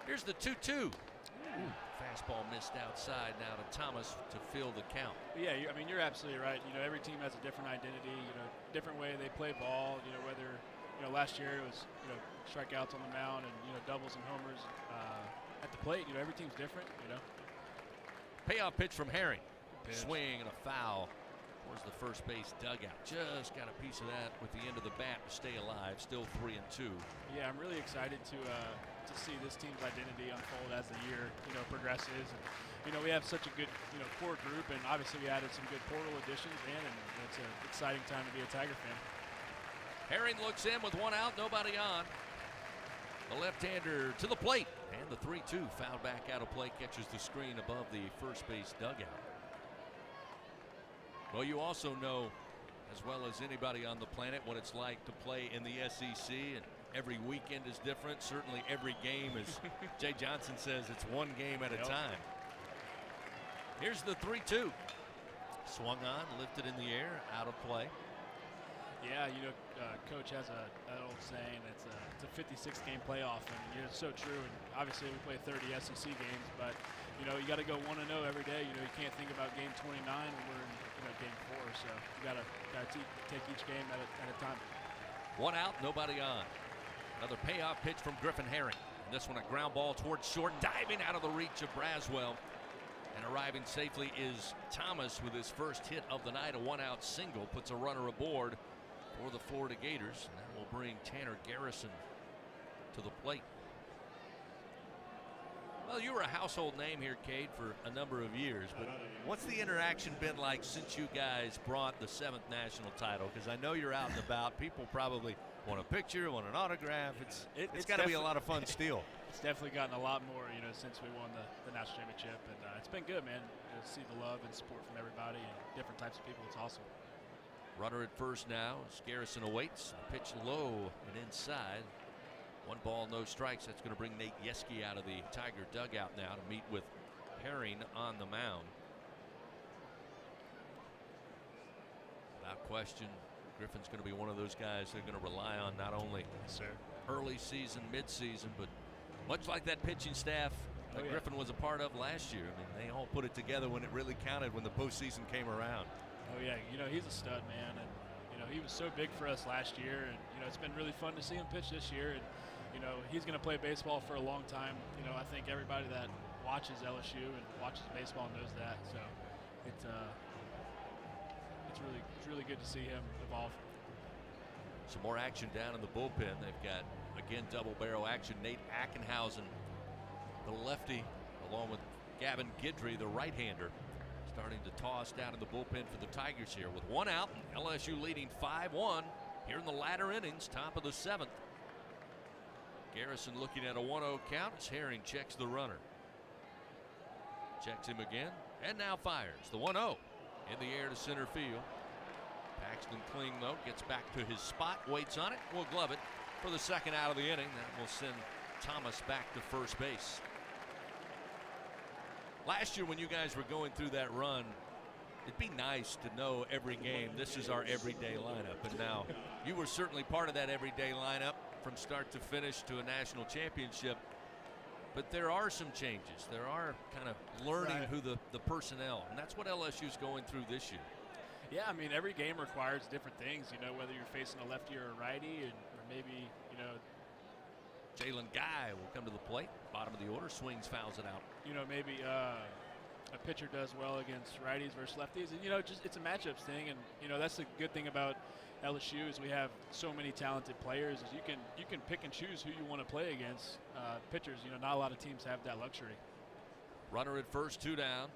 Here's the 2-2. Fastball missed outside now to Thomas to fill the count. Yeah, I mean, you're absolutely right. You know, every team has a different identity, you know, different way they play ball. You know, whether, you know, last year it was, you know, strikeouts on the mound and, you know, doubles and homers at the plate. You know, every team's different, you know. Payoff pitch from Herring. Swing and a foul towards the first base dugout. Just got a piece of that with the end of the bat to stay alive. Still 3-2. Yeah, I'm really excited to see this team's identity unfold as the year, you know, progresses. And you know, we have such a good, you know, core group, and obviously we added some good portal additions in, and it's an exciting time to be a Tiger fan. Herring looks in with 1 out, nobody on. The left-hander to the plate, and the 3-2 fouled back out of play, catches the screen above the first base dugout. Well, you also know as well as anybody on the planet what it's like to play in the SEC, and every weekend is different. Certainly every game is, Jay Johnson says, it's one game at a time. Here's the 3-2. Swung on, lifted in the air, out of play. Yeah, you know, Coach has an old saying, it's a 56-game playoff, and you know, it's so true. And obviously we play 30 SEC games, but you know, you got to go 1-0 every day. You know, you can't think about game 29 when we're in, you know, game 4. So you got to take each game at a time. 1 out, nobody on. Another payoff pitch from Griffin Herring. And this one a ground ball towards short, diving out of the reach of Braswell. And arriving safely is Thomas with his first hit of the night. A 1-out single puts a runner aboard for the Florida Gators. And that will bring Tanner Garrison to the plate. Well, you were a household name here, Cade, for a number of years, but what's the interaction been like since you guys brought the 7th national title? Because I know you're out and about. People probably want a picture, want an autograph. It's got to be a lot of fun still. It's definitely gotten a lot more, since we won the national championship, and it's been good, man. To see the love and support from everybody and different types of people. It's awesome. Runner at first now as Garrison awaits. Pitch low and inside. 1 ball, no strikes. That's going to bring Nate Yeske out of the Tiger dugout now to meet with Herring on the mound. Without question, Griffin's going to be one of those guys they're going to rely on not only early season, mid-season, but much like that pitching staff that Griffin was a part of last year. I mean, they all put it together when it really counted when the postseason came around. Oh, yeah. He's a stud, man. And, he was so big for us last year. And, it's been really fun to see him pitch this year. And, he's going to play baseball for a long time. I think everybody that watches LSU and watches baseball knows that. So it's really good to see him evolve. Some more action down in the bullpen. They've got, again, double barrel action. Nate Ackenhausen, the lefty, along with Gavin Guidry, the right-hander, starting to toss down in the bullpen for the Tigers here with 1 out. LSU leading 5-1 here in the latter innings, top of the 7th. Garrison looking at a 1-0 count as Herring checks the runner. Checks him again and now fires the 1-0 in the air to center field. Paxton Kling, though, gets back to his spot, waits on it, will glove it for the 2nd out of the inning. That will send Thomas back to first base. Last year when you guys were going through that run, it'd be nice to know every game this is our everyday lineup. And now you were certainly part of that everyday lineup from start to finish to a national championship. But there are some changes. There are kind of learning who the personnel, and that's what LSU's going through this year. Yeah, I mean, every game requires different things, whether you're facing a lefty or a righty, or maybe, Jalen Guy will come to the plate, bottom of the order, swings, fouls it out. Maybe a pitcher does well against righties versus lefties, and just it's a matchups thing, and that's the good thing about LSU is we have so many talented players. Is you can pick and choose who you want to play against. Pitchers, not a lot of teams have that luxury. Runner at first, 2 down.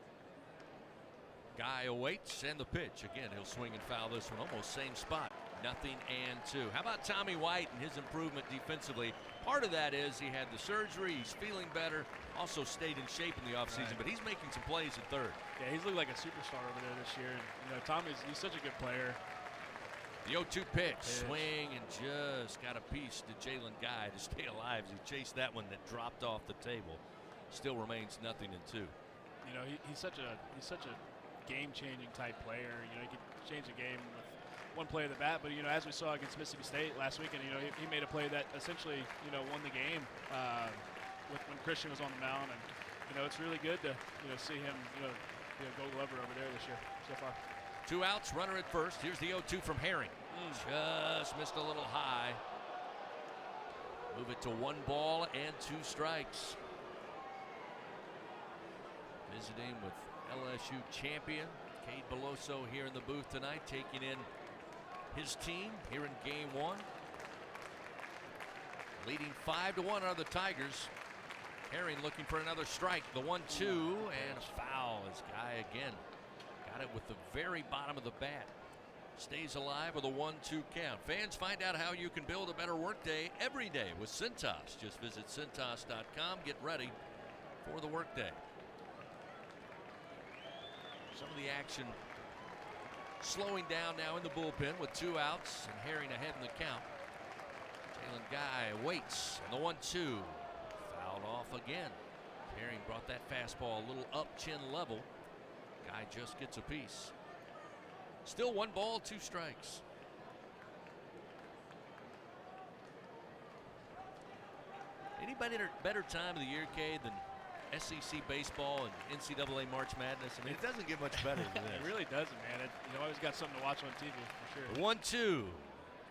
Guy awaits, and the pitch. Again, he'll swing and foul this one, almost same spot. 0-2. How about Tommy White and his improvement defensively? Part of that is he had the surgery, he's feeling better, also stayed in shape in the offseason, but he's making some plays at third. Yeah, he's looked like a superstar over there this year. And, he's such a good player. The 0-2 pitch, swing, and just got a piece to Jalen Guy to stay alive as he chased that one that dropped off the table. Still remains 0-2. He's such a game-changing type player. He can change a game with one play of the bat, but as we saw against Mississippi State last weekend, he made a play that essentially won the game when Christian was on the mound, and it's really good to see him be a Gold Glover over there this year so far. 2 outs, runner at first. Here's the 0-2 from Herring. Just missed a little high. Move it to 1 ball and 2 strikes. Visiting with LSU champion Cade Beloso here in the booth tonight, taking in his team here in game 1. Leading 5-1 are the Tigers. Herring looking for another strike. The 1-2 and a foul as Guy again got it with the very bottom of the bat. Stays alive with a 1-2 count. Fans, find out how you can build a better workday every day with Cintas. Just visit Cintas.com. Get ready for the workday. Some of the action slowing down now in the bullpen with 2 outs and Herring ahead in the count. Jalen Guy waits, and the 1-2 fouled off again. Herring brought that fastball a little up chin level. Guy just gets a piece. Still 1 ball, 2 strikes. Any better time of the year, Cade, than SEC baseball and NCAA March Madness? I mean, it doesn't get much better than this. It really doesn't, man. Always got something to watch on TV for sure. 1-2.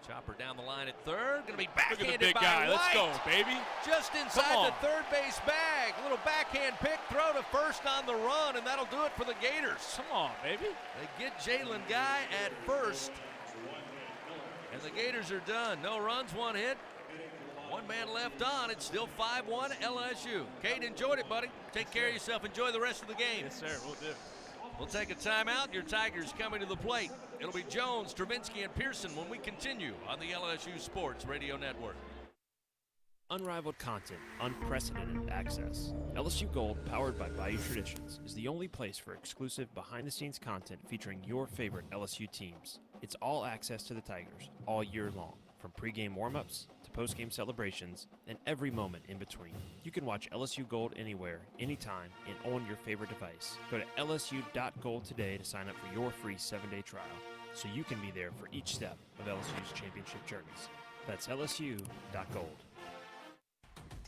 Chopper down the line at third. Going to be backhanded big by guy. White. Let's go, baby. Just inside the third base bag. A little backhand pick, throw to first on the run, and that'll do it for the Gators. Come on, baby. They get Jalen Guy at first. And the Gators are done. No runs, 1 hit. 1 man left on. It's still 5-1 LSU. Cade, enjoyed it, buddy. Take care of yourself. Enjoy the rest of the game. Yes, sir. We'll do. We'll take a timeout. Your Tigers coming to the plate. It'll be Jones, Stravinsky, and Pearson when we continue on the LSU Sports Radio Network. Unrivaled content, unprecedented access. LSU Gold, powered by Bayou Traditions, is the only place for exclusive behind-the-scenes content featuring your favorite LSU teams. It's all access to the Tigers all year long, from pregame warm-ups to postgame celebrations and every moment in between. You can watch LSU Gold anywhere, anytime, and on your favorite device. Go to lsu.gold today to sign up for your free 7-day trial, so you can be there for each step of LSU's championship journeys. That's lsu.gold.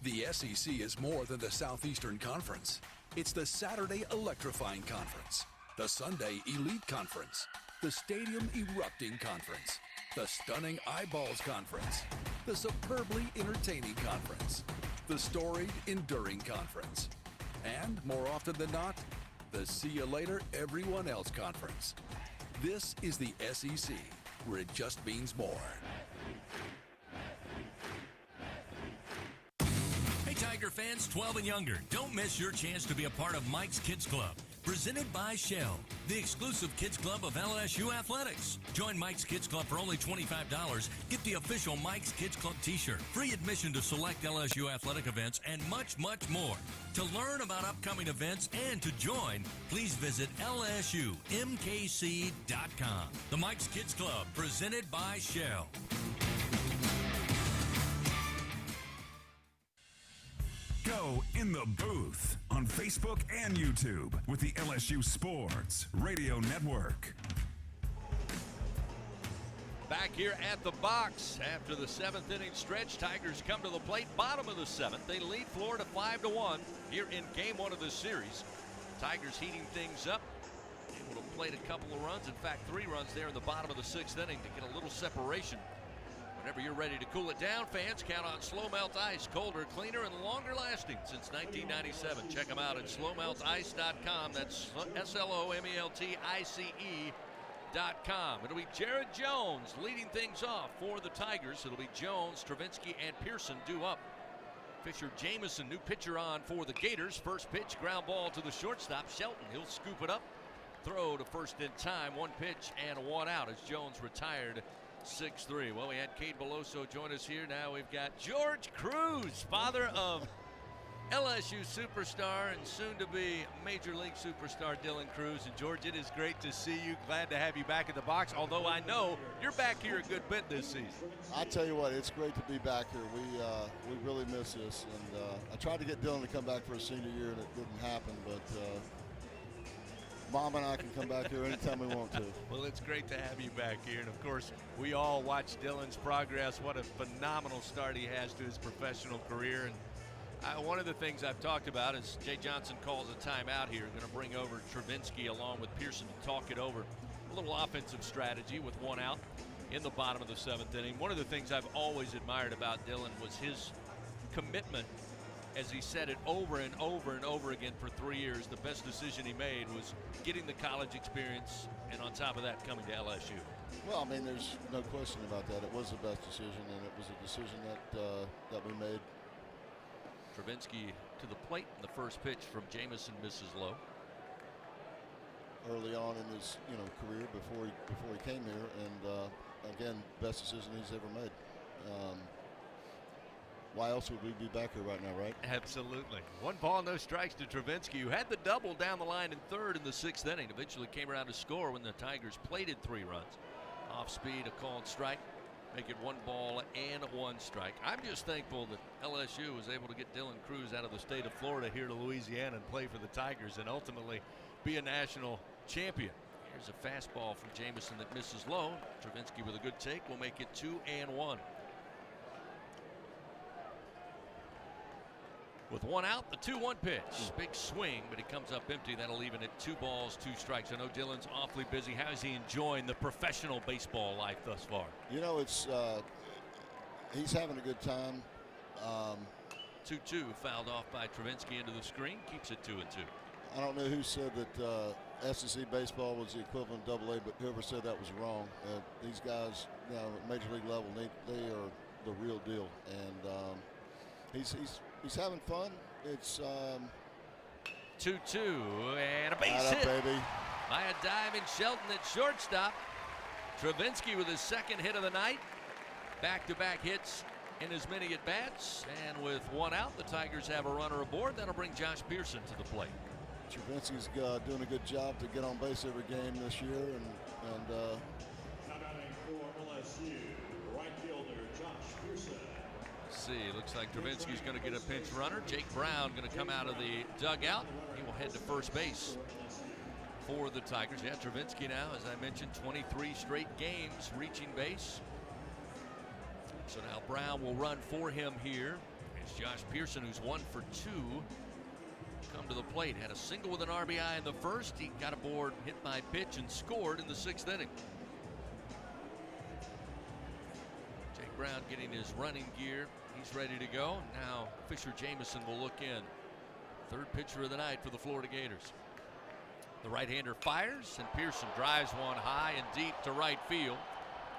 The SEC is more than the Southeastern Conference. It's the Saturday Electrifying Conference, the Sunday Elite Conference, the Stadium Erupting Conference, the Stunning Eyeballs Conference, the Superbly Entertaining Conference, the Storied Enduring Conference, and, more often than not, the See You Later Everyone Else Conference. This is the SEC, where it just means more. Tiger fans 12 and younger, don't miss your chance to be a part of Mike's Kids Club. Presented by Shell, the exclusive kids club of LSU Athletics. Join Mike's Kids Club for only $25. Get the official Mike's Kids Club t-shirt, free admission to select LSU athletic events, and much, much more. To learn about upcoming events and to join, please visit lsumkc.com. The Mike's Kids Club, presented by Shell. Go in the booth on Facebook and YouTube with the LSU Sports Radio Network. Back here at the box after the 7th inning stretch, Tigers come to the plate, bottom of the 7th. They lead Florida 5-1 here in game 1 of this series. Tigers heating things up, able to plate a couple of runs, in fact 3 runs there in the bottom of the 6th inning to get a little separation. Whenever you're ready to cool it down, fans, count on Slow Melt Ice. Colder, cleaner, and longer lasting since 1997. Check them out at slowmeltice.com. That's SLOMELTICE.com. It'll be Jared Jones leading things off for the Tigers. It'll be Jones, Stravinsky, and Pearson due up. Fisher Jamison, new pitcher on for the Gators. First pitch, ground ball to the shortstop. Shelton, he'll scoop it up. Throw to first in time. 1 pitch and 1 out as Jones retired 6-3. Well, we had Cade Beloso join us here. Now we've got George Cruz, father of LSU superstar and soon-to-be Major League superstar Dylan Cruz. And, George, it is great to see you. Glad to have you back at the box, although I know you're back here a good bit this season. I tell you what, it's great to be back here. We really miss this. And I tried to get Dylan to come back for his senior year, and it didn't happen. But Mom and I can come back here anytime we want to. Well, it's great to have you back here. And, of course, we all watch Dylan's progress. What a phenomenal start he has to his professional career. And one of the things I've talked about is Jay Johnson calls a timeout here. Going to bring over Stravinsky along with Pearson to talk it over. A little offensive strategy with 1 out in the bottom of the 7th inning. One of the things I've always admired about Dylan was his commitment, as he said it over and over and over again for 3 years. The best decision he made was getting the college experience, and on top of that, coming to LSU. Well, I mean, there's no question about that. It was the best decision, and it was a decision that we made. Stravinsky to the plate, and the first pitch from Jamison misses low. Early on in his career before he came here, and again, best decision he's ever made. Why else would we be back here right now, right? Absolutely. 1 ball, no strikes to Stravinsky, who had the double down the line in 3rd in the 6th inning. Eventually came around to score when the Tigers plated 3 runs. Off speed, a called strike. Make it 1 ball and 1 strike. I'm just thankful that LSU was able to get Dylan Cruz out of the state of Florida here to Louisiana and play for the Tigers and ultimately be a national champion. Here's a fastball from Jamison that misses low. Stravinsky with a good take will make it 2-1. With 1 out, the 2-1 pitch. Big swing, but it comes up empty. That'll leave it at 2 balls, 2 strikes. I know Dylan's awfully busy. How is he enjoying the professional baseball life thus far? It's he's having a good time. 2-2 fouled off by Stravinsky into the screen. Keeps it 2-2. I don't know who said that SEC baseball was the equivalent of AA, but whoever said that was wrong. These guys, you know, at major league level, they are the real deal, and he's having fun. It's 2-2 and a base hit baby. by a diving Shelton at shortstop. Travinsky with his second hit of the night. Back-to-back hits in as many at-bats, and with one out, the Tigers have a runner aboard. That'll bring Josh Pearson to the plate. Travinsky's doing a good job to get on base every game this year, and LSU, right fielder Josh Pearson. See, looks like Travinsky's going to get a pinch runner. Jake Brown going to come out of the dugout. He will head to first base for the Tigers. Yeah, Travinsky now, as I mentioned, 23 straight games reaching base. So now Brown will run for him here. It's Josh Pearson, who's 1 for 2, come to the plate. Had a single with an RBI in the first. He got aboard, hit by pitch, and scored in the 6th inning. Jake Brown getting his running gear. He's ready to go. Now Fisher Jameson will look in. Third pitcher of the night for the Florida Gators. The right-hander fires, and Pearson drives one high and deep to right field.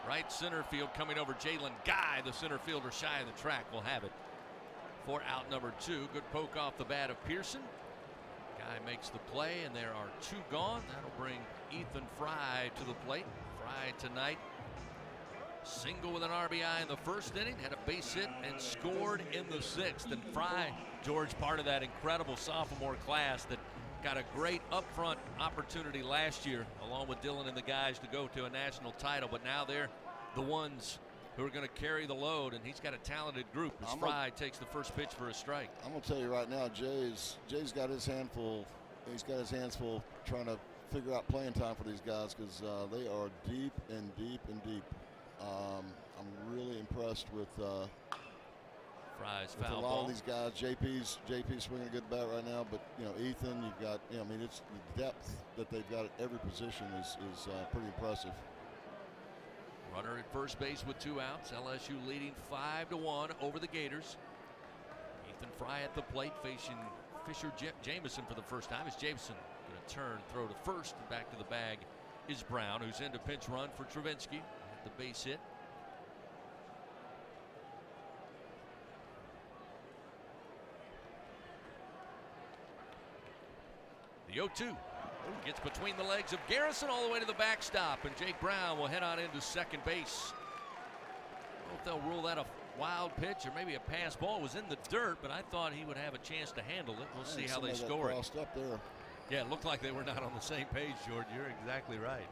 Right center field coming over Jalen Guy, the center fielder shy of the track, will have it for out number 2. Good poke off the bat of Pearson. Guy makes the play, and there are 2 gone. That'll bring Ethan Fry to the plate. Fry tonight, single with an RBI in the first inning, had a base hit and scored in the 6th. And Fry, George, part of that incredible sophomore class that got a great upfront opportunity last year, along with Dylan and the guys, to go to a national title. But now they're the ones who are going to carry the load, and he's got a talented group as Fry takes the first pitch for a strike. I'm going to tell you right now, Jay's got his handful. He's got his hands full trying to figure out playing time for these guys, because they are deep and deep and deep. I'm really impressed with Fry's with foul a lot ball. of these guys. JP's swinging a good bat right now, but you know, Ethan, you've got, you know, I mean, it's the depth that they've got at every position is pretty impressive. Runner at first base with 2 outs. LSU leading 5-1 over the Gators. Ethan Fry at the plate facing Fisher Jameson for the first time. As Jameson going to turn, throw to first, and back to the bag is Brown, who's in to pinch run for Travinsky. At the base hit. The 0-2 gets between the legs of Garrison all the way to the backstop, and Jake Brown will head on into second base. I don't know if they'll rule that a wild pitch or maybe a pass ball. It was in the dirt, but I thought he would have a chance to handle it. We'll see how they score it. Up there. Yeah, it looked like they were not on the same page, Jordan. You're exactly right.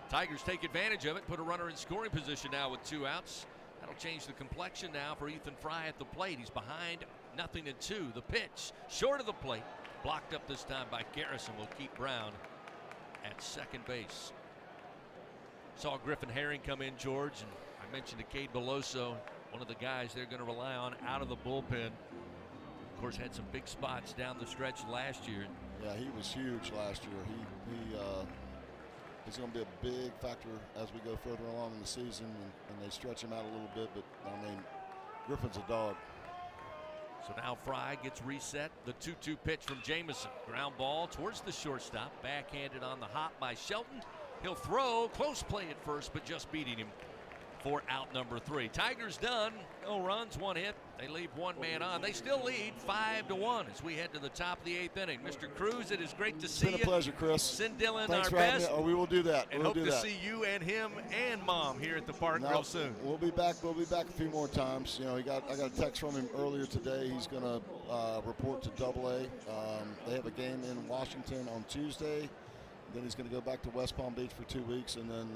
Tigers take advantage of it, put a runner in scoring position now with 2 outs. That'll change the complexion now for Ethan Fry at the plate. He's behind 0-2. The pitch short of the plate. Blocked up this time by Garrison. Will keep Brown at second base. Saw Griffin Herring come in, George, and I mentioned to Cade Beloso, one of the guys they're going to rely on out of the bullpen. Of course, had some big spots down the stretch last year. Yeah, he was huge last year. He's going to be a big factor as we go further along in the season, and they stretch him out a little bit. But I mean, Griffin's a dog. So now Fry gets reset. The 2-2 pitch from Jameson. Ground ball towards the shortstop. Backhanded on the hop by Shelton. He'll throw. Close play at first, but just beating him for out number 3. Tigers done. No runs, 1 hit. They leave 1 man on. They still lead 5-1 as we head to the top of the 8th inning. Mr. Cruz, it is great to see you. It's been a pleasure, Chris. Send Dylan Thanks our for having best. me. We will do that. And hope to see you and him and Mom here at the park real soon. We'll be back. We'll be back a few more times. You know, I got a text from him earlier today. He's going to report to AA. They have a game in Washington on Tuesday. Then he's going to go back to West Palm Beach for 2 weeks, and then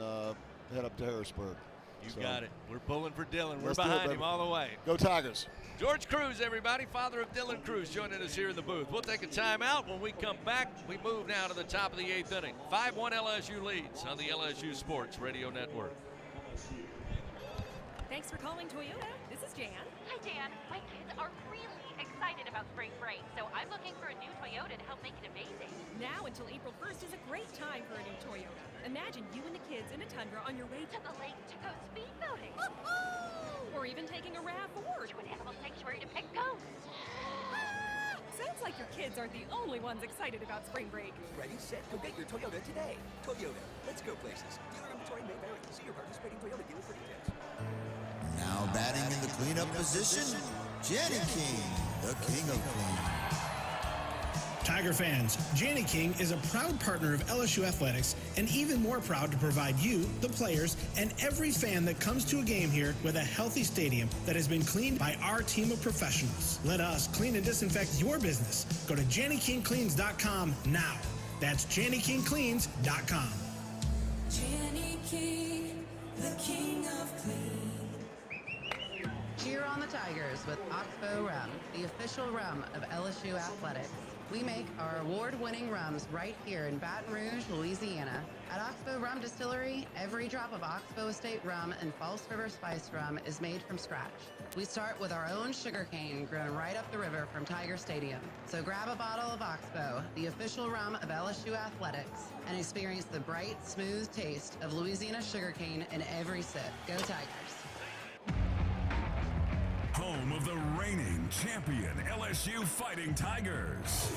head up to Harrisburg. You got it. We're pulling for Dylan. We're behind him all the way. Go Tigers. George Cruz, everybody, father of Dylan Cruz, joining us here in the booth. We'll take a timeout. When we come back, we move now to the top of the 8th inning. 5-1 LSU leads on the LSU Sports Radio Network. Thanks for calling Toyota. This is Jan. Hi, Dan. My kids are really excited about spring break, so I'm looking for a new Toyota to help make it amazing. Now until April 1st is a great time for a new Toyota. Imagine you and the kids in a Tundra on your way To the lake to go speedboating. or even taking a RAV4 To an animal sanctuary to pick ghosts. Sounds like your kids aren't the only ones excited about spring break. Ready, set, go get your Toyota today. Toyota, let's go places. Dealer inventory may vary. See your participating Toyota dealer for details. Now batting in the cleanup position, Jenny King, the king of clean. Tiger fans, Janny King is a proud partner of LSU Athletics and even more proud to provide you, the players, and every fan that comes to a game here with a healthy stadium that has been cleaned by our team of professionals. Let us clean and disinfect your business. Go to JannyKingCleans.com now. That's JannyKingCleans.com. Janny King, the king of clean. Cheer on the Tigers with Oxbow Rum, the official rum of LSU Athletics. We make our award-winning rums right here in Baton Rouge, Louisiana. At Oxbow Rum Distillery, every drop of Oxbow Estate rum and False River Spice rum is made from scratch. We start with our own sugarcane grown right up the river from Tiger Stadium. So grab a bottle of Oxbow, the official rum of LSU Athletics, and experience the bright, smooth taste of Louisiana sugarcane in every sip. Go Tigers. Home of the reigning champion LSU Fighting Tigers.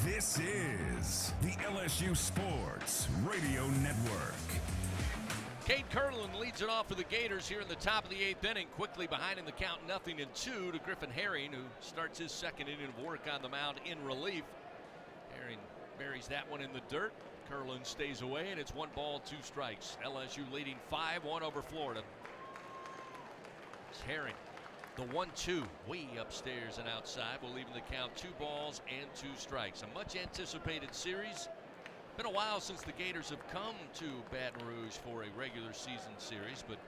This is the LSU Sports Radio Network. Cade Curlin leads it off for the Gators here in the top of the 8th inning. Quickly behind in the count, 0-2 to Griffin Herring, who starts his second inning of work on the mound in relief. Herring buries that one in the dirt. Curlin stays away, and it's 1 ball, 2 strikes. LSU leading 5-1 over Florida. It's Herring. The 1-2 way upstairs and outside will leave in the count 2 balls and 2 strikes. A much anticipated series. Been a while since the Gators have come to Baton Rouge for a regular season series, but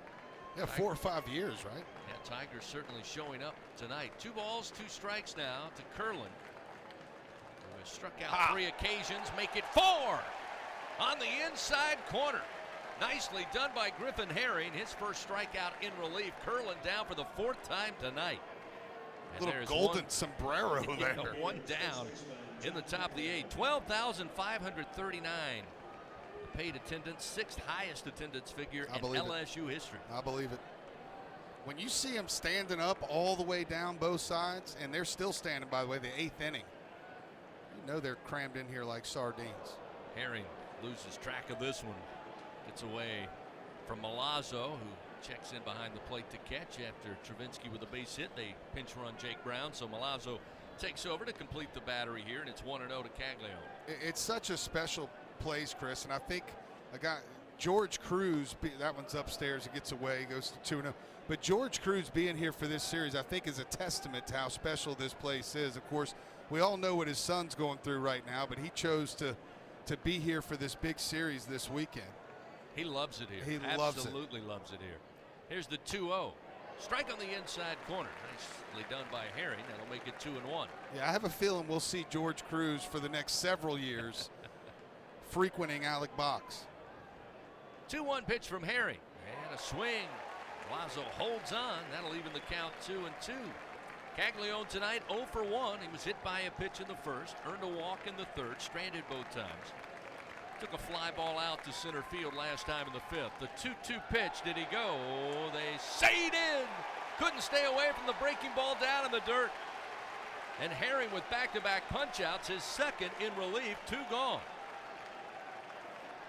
yeah, 4 or 5 years, right? Yeah, Tigers certainly showing up tonight. 2 balls, 2 strikes now to Curlin, who has struck out 3 occasions, make it 4 on the inside corner. Nicely done by Griffin Herring. His first strikeout in relief. Curlin down for the 4th time tonight. And little golden sombrero there. 1 down in the top of the 8. 12,539 paid attendance, 6th highest attendance figure in LSU history. I believe it. When you see them standing up all the way down both sides, and they're still standing, by the way, the 8th inning, you know they're crammed in here like sardines. Herring loses track of this one. Gets away from Milazzo, who checks in behind the plate to catch after Travinsky with a base hit. They pinch run Jake Brown, so Milazzo takes over to complete the battery here, and it's 1-0 to Caglione. It's such a special place, Chris, and I think a guy, George Cruz, that one's upstairs, he gets away, goes to 2-0. But George Cruz being here for this series, I think, is a testament to how special this place is. Of course, we all know what his son's going through right now, but he chose to be here for this big series this weekend. He loves it here. He absolutely loves it here. Here's the 2-0. Strike on the inside corner. Nicely done by Herring. That'll make it 2-1. Yeah, I have a feeling we'll see George Cruz for the next several years frequenting Alec Box. 2-1 pitch from Herring. And a swing. Milazzo holds on. That'll even the count 2-2. Caglione tonight 0 for 1. He was hit by a pitch in the first, earned a walk in the third, stranded both times. Took a fly ball out to center field last time in the 5th. The 2-2 pitch, did he go? They say it in. Couldn't stay away from the breaking ball down in the dirt. And Herring with back-to-back punch-outs, his second in relief, 2 gone.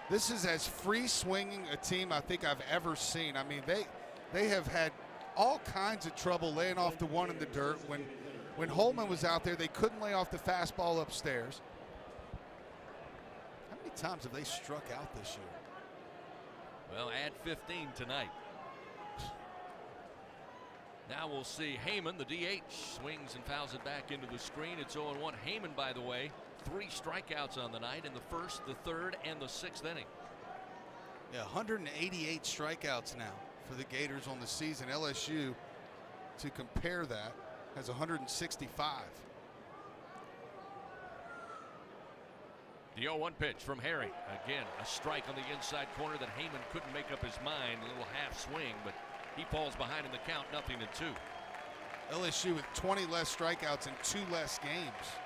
This is as free-swinging a team I think I've ever seen. I mean, they have had all kinds of trouble laying off the one in the dirt. When Holman was out there, they couldn't lay off the fastball upstairs. How many times have they struck out this year? Well, add 15 tonight. Now we'll see Heyman, the DH, swings and fouls it back into the screen. It's 0-1. Heyman, by the way, 3 strikeouts on the night in the 1st, the 3rd, and the 6th inning. Yeah, 188 strikeouts now for the Gators on the season. LSU, to compare that, has 165. The 0-1 pitch from Herring. Again, a strike on the inside corner that Heyman couldn't make up his mind. A little half swing, but he falls behind in the count, 0-2. LSU with 20 less strikeouts and 2 less games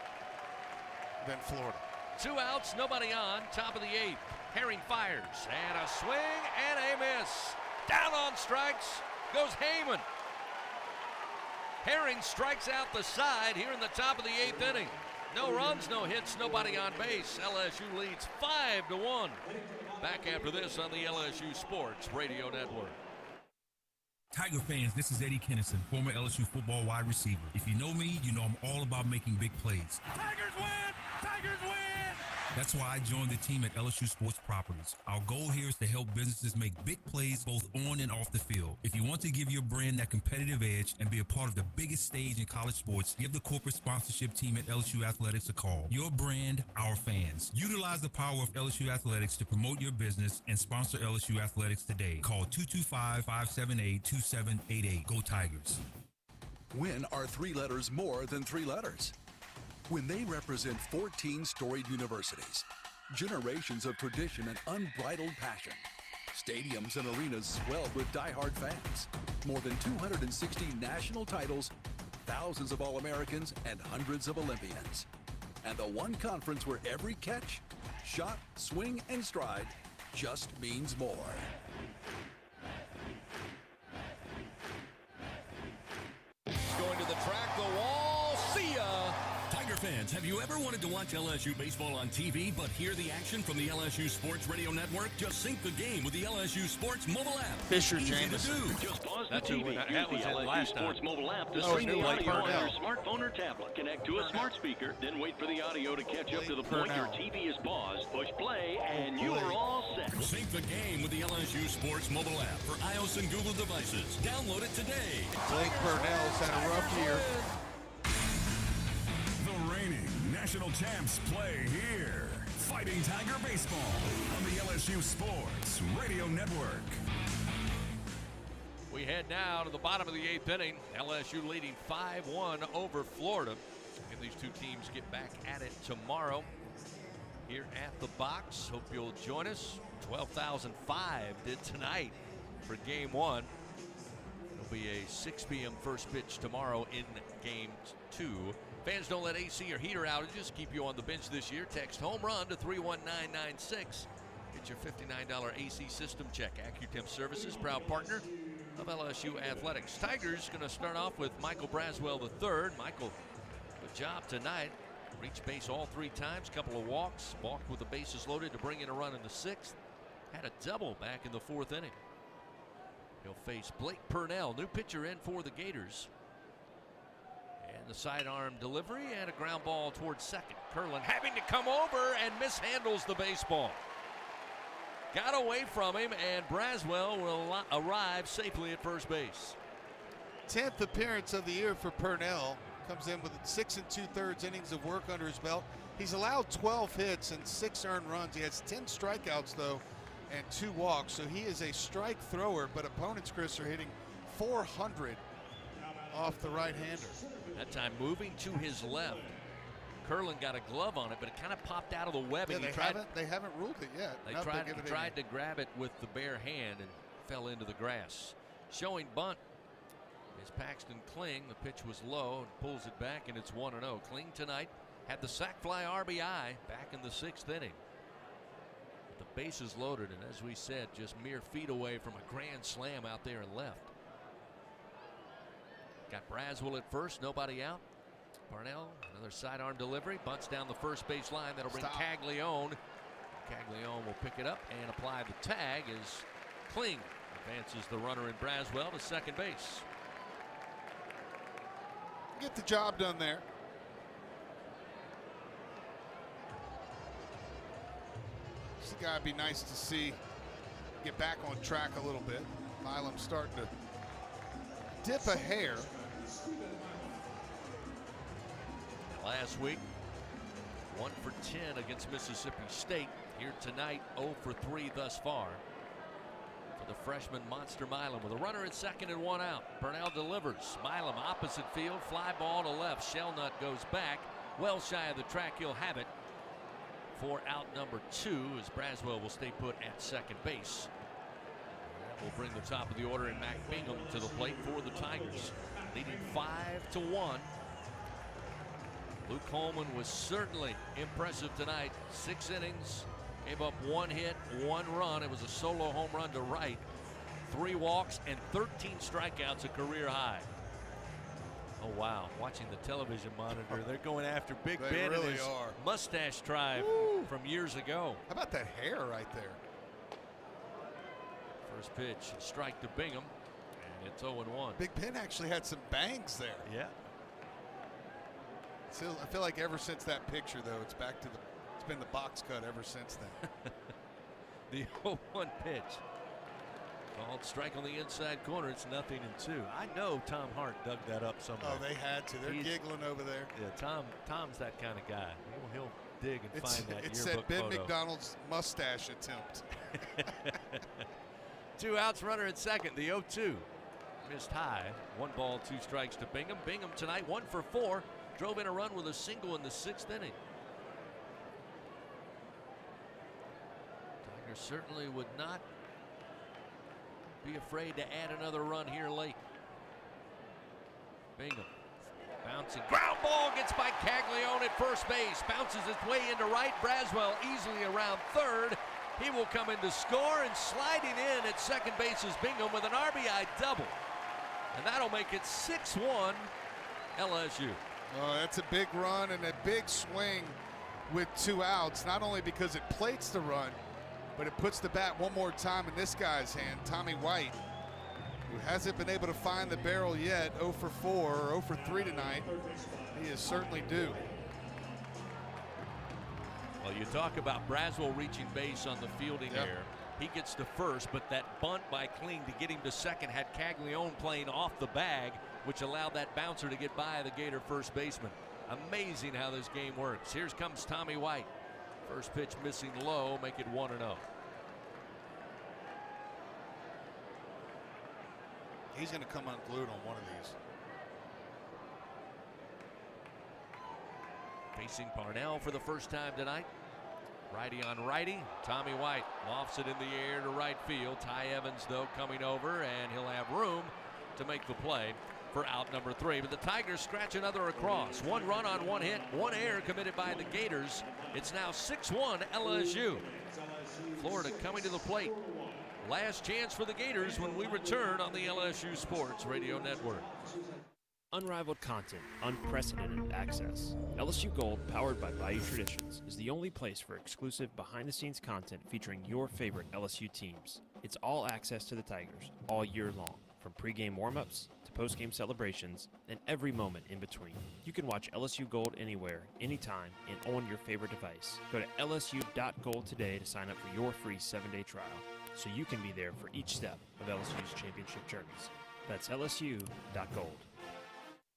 than Florida. 2 outs, nobody on, top of the 8th. Herring fires, and a swing and a miss. Down on strikes goes Heyman. Herring strikes out the side here in the top of the 8th inning. No runs, no hits, nobody on base. LSU leads 5-1. Back after this on the LSU Sports Radio Network. Tiger fans, this is Eddie Kennison, former LSU football wide receiver. If you know me, you know I'm all about making big plays. Tigers win! Tigers win! That's why I joined the team at LSU Sports Properties. Our goal here is to help businesses make big plays both on and off the field. If you want to give your brand that competitive edge and be a part of the biggest stage in college sports, give the corporate sponsorship team at LSU Athletics a call. Your brand, our fans. Utilize the power of LSU Athletics to promote your business and sponsor LSU Athletics today. Call 225-578-2788. Go Tigers. When are 3 letters more than 3 letters? When they represent 14 storied universities, generations of tradition and unbridled passion, stadiums and arenas swelled with diehard fans, more than 260 national titles, thousands of All-Americans, and hundreds of Olympians. And the one conference where every catch, shot, swing, and stride just means more. Going to the track, the wall, see ya! Tiger fans, have you ever wanted to watch LSU baseball on TV but hear the action from the LSU Sports Radio Network? Just sync the game with the LSU Sports mobile app. Fisher Easy Jameson. to do. Just pause That's the TV. that was Use the it LSU last Sports time. mobile app to Oh, stream new the Blake audio on Purnell. your smartphone or tablet. Connect to a smart speaker, then wait for the audio to catch up to the point your TV is paused. Push play, and you are all set. Sync the game with the LSU Sports mobile app for iOS and Google devices. Download it today. Blake Purnell's had a rough year. The reigning national champs play here. Fighting Tiger Baseball on the LSU Sports Radio Network. We head now to the bottom of the 8th inning. LSU leading 5-1 over Florida. And these two teams get back at it tomorrow here at the box. Hope you'll join us. 12,005 did tonight for game 1. It'll be a 6 p.m. first pitch tomorrow in game 2. Fans, don't let AC or heater outages keep you on the bench this year. Text home run to 31996. Get your $59 AC system check. AccuTemp Services, proud partner of LSU Athletics. Tigers going to start off with Michael Braswell III. Michael, good job tonight. Reached base all 3 times, couple of walks, walked with the bases loaded to bring in a run in the 6th. Had a double back in the 4th inning. He'll face Blake Purnell, new pitcher in for the Gators. And the sidearm delivery and a ground ball towards second. Curlin having to come over and mishandles the baseball. Got away from him, and Braswell will arrive safely at first base. 10th appearance of the year for Purnell. Comes in with 6 2/3 innings of work under his belt. He's allowed 12 hits and 6 earned runs. He has 10 strikeouts, though, and 2 walks. So he is a strike thrower, but opponents, Chris, are hitting 400 off the right-hander. That time moving to his left. Curlin got a glove on it, but it kind of popped out of the webbing. Yeah, they haven't ruled it yet. They tried to grab it with the bare hand and fell into the grass. Showing bunt is Paxton Kling. The pitch was low and pulls it back, and it's 1-0. Kling tonight had the sac fly RBI back in the 6th inning. The bases loaded, and as we said, just mere feet away from a grand slam out there and left. Got Braswell at first, nobody out. Purnell, another sidearm delivery, bunts down the first base line. That'll bring Caglione. Caglione will pick it up and apply the tag as Kling advances the runner in Braswell to second base. Get the job done there. This guy would be nice to see get back on track a little bit. Milam's starting to dip a hair. Last week, 1 for 10 against Mississippi State. Here tonight, 0 for 3 thus far for the freshman Monster Milam with a runner at second and 1 out. Purnell delivers. Milam opposite field, fly ball to left. Shellnut goes back, well shy of the track. He'll have it for out number 2 as Braswell will stay put at second base. That will bring the top of the order and Mac Bingham to the plate for the Tigers, leading 5-1. Luke Coleman was certainly impressive tonight. 6 innings, gave up 1 hit, 1 run. It was a solo home run to right. 3 walks and 13 strikeouts, a career high. Oh, wow. Watching the television monitor, they're going after Big They Ben really and his are. mustache tribe from years ago. How about that hair right there? First pitch, strike to Bingham, and it's 0-1. Big Ben actually had some bangs there. Yeah. Still, I feel like ever since that picture, though, it's been the box cut ever since then. The 0-1 pitch. Called strike on the inside corner. It's 0-2. I know Tom Hart dug that up somewhere. Oh, they had to. They're giggling over there. Yeah, Tom's that kind of guy. He'll dig and find that It yearbook said Ben photo. McDonald's mustache attempt. 2 outs, runner at second. The 0-2 missed high. 1 ball, 2 strikes to Bingham. Bingham tonight 1 for 4. Drove in a run with a single in the 6th inning. Tigers certainly would not be afraid to add another run here late. Bingham bouncing. Ground ball gets by Caglione at first base. Bounces its way into right. Braswell easily around third. He will come in to score, and sliding in at second base is Bingham with an RBI double. And that'll make it 6-1 LSU. Oh, that's a big run and a big swing with 2 outs, not only because it plates the run, but it puts the bat one more time in this guy's hand, Tommy White, who hasn't been able to find the barrel yet, 0 for 4 or 0 for 3 tonight. He is certainly due. Well, you talk about Braswell reaching base on the fielding error. He gets to first, but that bunt by Kling to get him to second had Caglione playing off the bag, which allowed that bouncer to get by the Gator first baseman. Amazing how this game works. Here comes Tommy White. First pitch missing low, make it 1-0. He's going to come unglued on one of these. Facing Parnell for the first time tonight. Righty on righty. Tommy White lofts it in the air to right field. Ty Evans, though, coming over, and he'll have room to make the play for out number 3. But the Tigers scratch another across. 1 run on 1 hit, 1 error committed by the Gators. It's now 6-1 LSU. Florida coming to the plate. Last chance for the Gators when we return on the LSU Sports Radio Network. Unrivaled content, unprecedented access. LSU Gold, powered by Bayou Traditions, is the only place for exclusive behind-the-scenes content featuring your favorite LSU teams. It's all access to the Tigers all year long, from pregame warm-ups to postgame celebrations and every moment in between. You can watch LSU Gold anywhere, anytime, and on your favorite device. Go to lsu.gold today to sign up for your free 7-day trial, so you can be there for each step of LSU's championship journeys. That's lsu.gold.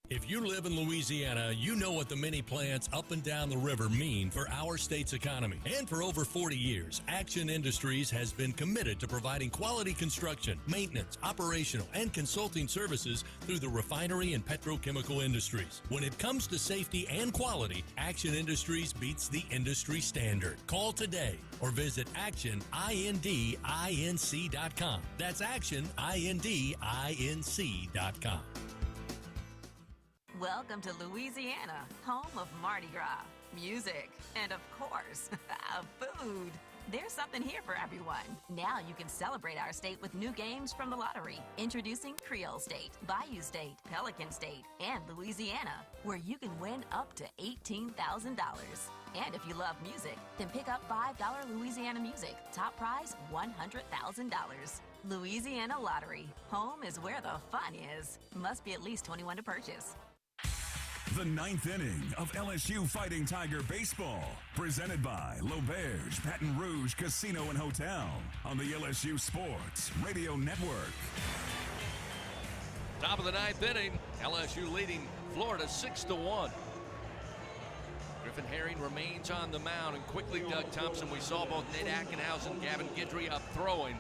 If you live in Louisiana, you know what the mini plants up and down the river mean for our state's economy. And for over 40 years, Action Industries has been committed to providing quality construction, maintenance, operational, and consulting services through the refinery and petrochemical industries. When it comes to safety and quality, Action Industries beats the industry standard. Call today or visit actionindinc.com. That's actionindinc.com. Welcome to Louisiana, home of Mardi Gras, music, and of course, food. There's something here for everyone. Now you can celebrate our state with new games from the lottery. Introducing Creole State, Bayou State, Pelican State, and Louisiana, where you can win up to $18,000. And if you love music, then pick up $5 Louisiana music. Top prize, $100,000. Louisiana Lottery. Home is where the fun is. Must be at least 21 to purchase. The 9th inning of LSU Fighting Tiger Baseball, presented by L'Auberge Baton Rouge Casino and Hotel on the LSU Sports Radio Network. Top of the 9th inning, LSU leading Florida 6-1. Griffin Herring remains on the mound, and quickly Doug Thompson. We saw both Nate Ackenhausen and Gavin Guidry up throwing.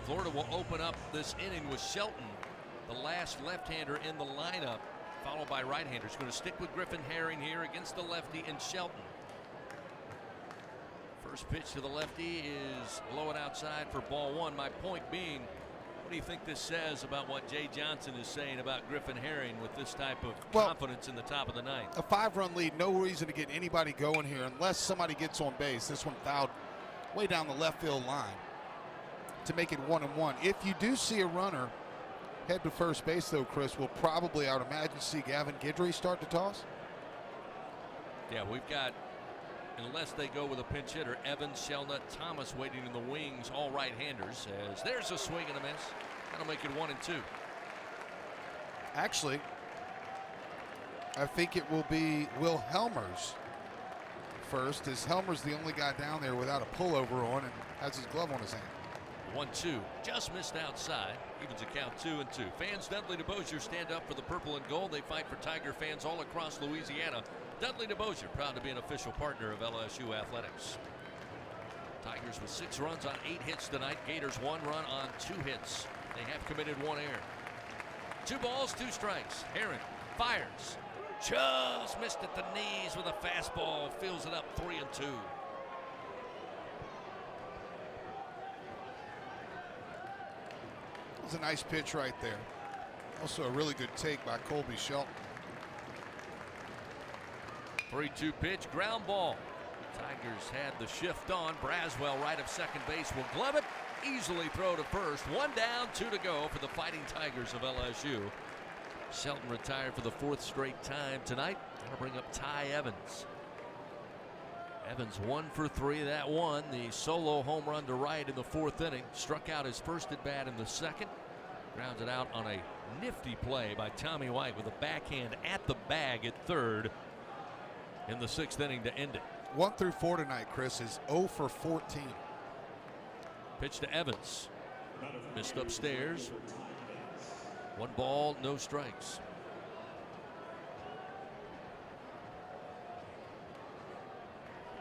Florida will open up this inning with Shelton, the last left-hander in the lineup, followed by right-handers. Going to stick with Griffin Herring here against the lefty and Shelton. First pitch to the lefty is low and outside for ball 1. My point being, what do you think this says about what Jay Johnson is saying about Griffin Herring with this type of confidence in the top of the 9th? A 5-run lead, no reason to get anybody going here unless somebody gets on base. This one fouled way down the left field line to make it 1-1. If you do see a runner head to first base, though, Chris, we'll probably, I would imagine, see Gavin Guidry start to toss. Yeah, we've got, unless they go with a pinch hitter, Evans, Shelnut, Thomas waiting in the wings, all right-handers. As there's a swing and a miss. That'll make it 1-2. Actually, I think it will be Will Helmers first, as Helmer's the only guy down there without a pullover on and has his glove on his hand. 1-2, just missed outside. Evens a count 2-2. Fans Dudley DeBosier stand up for the purple and gold. They fight for Tiger fans all across Louisiana. Dudley DeBosier proud to be an official partner of LSU Athletics. Tigers with 6 runs on 8 hits tonight. Gators 1 run on 2 hits. They have committed 1 error. 2 balls, 2 strikes. Herring fires. Just missed at the knees with a fastball. Fills it up 3-2. It was a nice pitch right there. Also a really good take by Colby Shelton. 3-2 pitch, ground ball. Tigers had the shift on. Braswell, right of second base, will glove it. Easily throw to first. 1 down, 2 to go for the Fighting Tigers of LSU. Shelton retired for the 4th straight time tonight. That'll bring up Ty Evans. Evans 1 for 3. That one, the solo home run to right in the 4th inning. Struck out his first at bat in the 2nd. Grounded out on a nifty play by Tommy White with a backhand at the bag at 3rd in the 6th inning to end it. 1 through 4 tonight, Chris, is 0 for 14. Pitch to Evans. Missed upstairs. 1 ball, no strikes.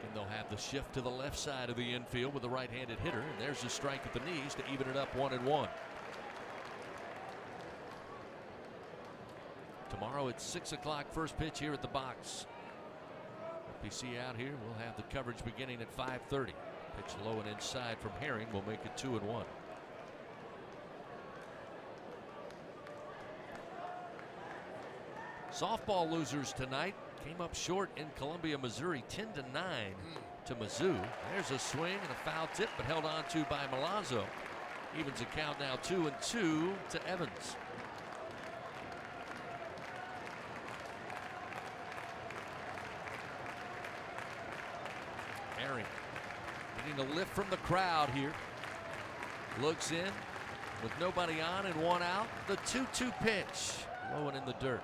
And they'll have the shift to the left side of the infield with a right-handed hitter. And there's a strike at the knees to even it up 1-1. Tomorrow at 6 o'clock, first pitch here at the box. FPC out here. We'll have the coverage beginning at 5:30. Pitch low and inside from Herring will make it 2-1. Softball losers tonight came up short in Columbia, Missouri, 10-9 to Mizzou. There's a swing and a foul tip, but held on to by Milazzo. Evens a count now 2-2 to Evans. Herring getting a lift from the crowd here. Looks in with nobody on and 1 out. The 2-2 pitch, low and in the dirt.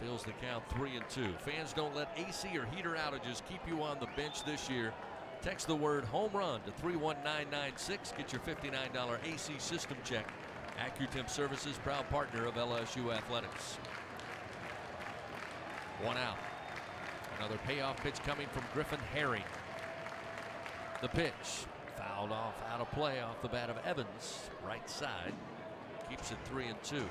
Fills the count 3-2. Fans, don't let AC or heater outages keep you on the bench this year. Text the word home run to 31996. Get your $59 AC system check. AccuTemp Services, proud partner of LSU Athletics. 1 out. Another payoff pitch coming from Griffin Herring. The pitch fouled off, out of play off the bat of Evans. Right side. Keeps it 3-2.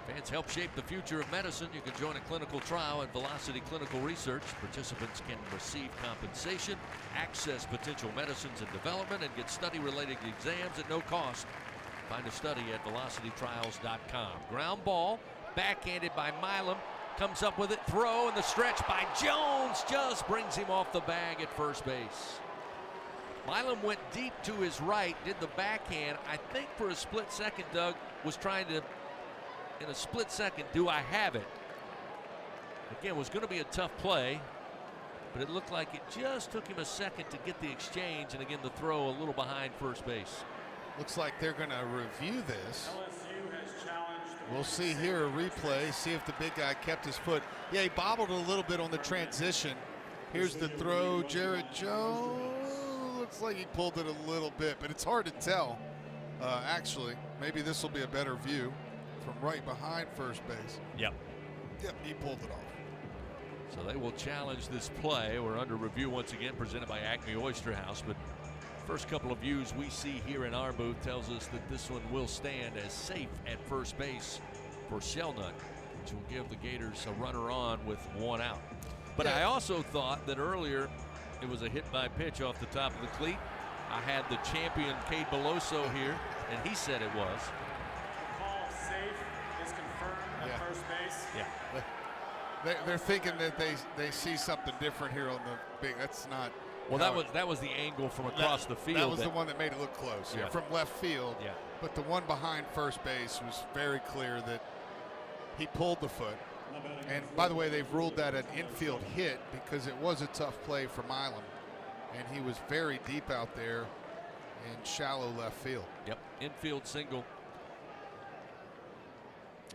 Fans, help shape the future of medicine. You can join a clinical trial at Velocity Clinical Research. Participants can receive compensation, access potential medicines in development, and get study-related exams at no cost. Find a study at velocitytrials.com. Ground ball, backhanded by Milam. Comes up with it, throw, and the stretch by Jones just brings him off the bag at first base. Milam went deep to his right, did the backhand. I think for a split second, Doug was trying to, in a split second, do I have it? Again, was going to be a tough play, but it looked like it just took him a second to get the exchange, and again, the throw a little behind first base. Looks like they're going to review this. We'll see here a replay, see if the big guy kept his foot. Yeah, he bobbled a little bit on the transition. Here's the throw, Jared Jones. Looks like he pulled it a little bit, but it's hard to tell. Actually, maybe this will be a better view from right behind first base. Yep, he pulled it off. So they will challenge this play. We're under review once again, presented by Acme Oyster House. But first couple of views we see here in our booth tells us that this one will stand as safe at first base for Shelnut, which will give the Gators a runner on with 1 out. But I also thought that earlier it was a hit by pitch off the top of the cleat. I had the champion Cade Beloso here, and he said it was. The call safe is confirmed at first base. Yeah. They're thinking that they see something different here on the big. That's not. Well, that was the angle from across the field. That was the one that made it look close. Yeah. From left field. Yeah. But the one behind first base was very clear that he pulled the foot. And by the way, they've ruled that an infield hit because it was a tough play for Milam. And he was very deep out there in shallow left field. Yep, infield single.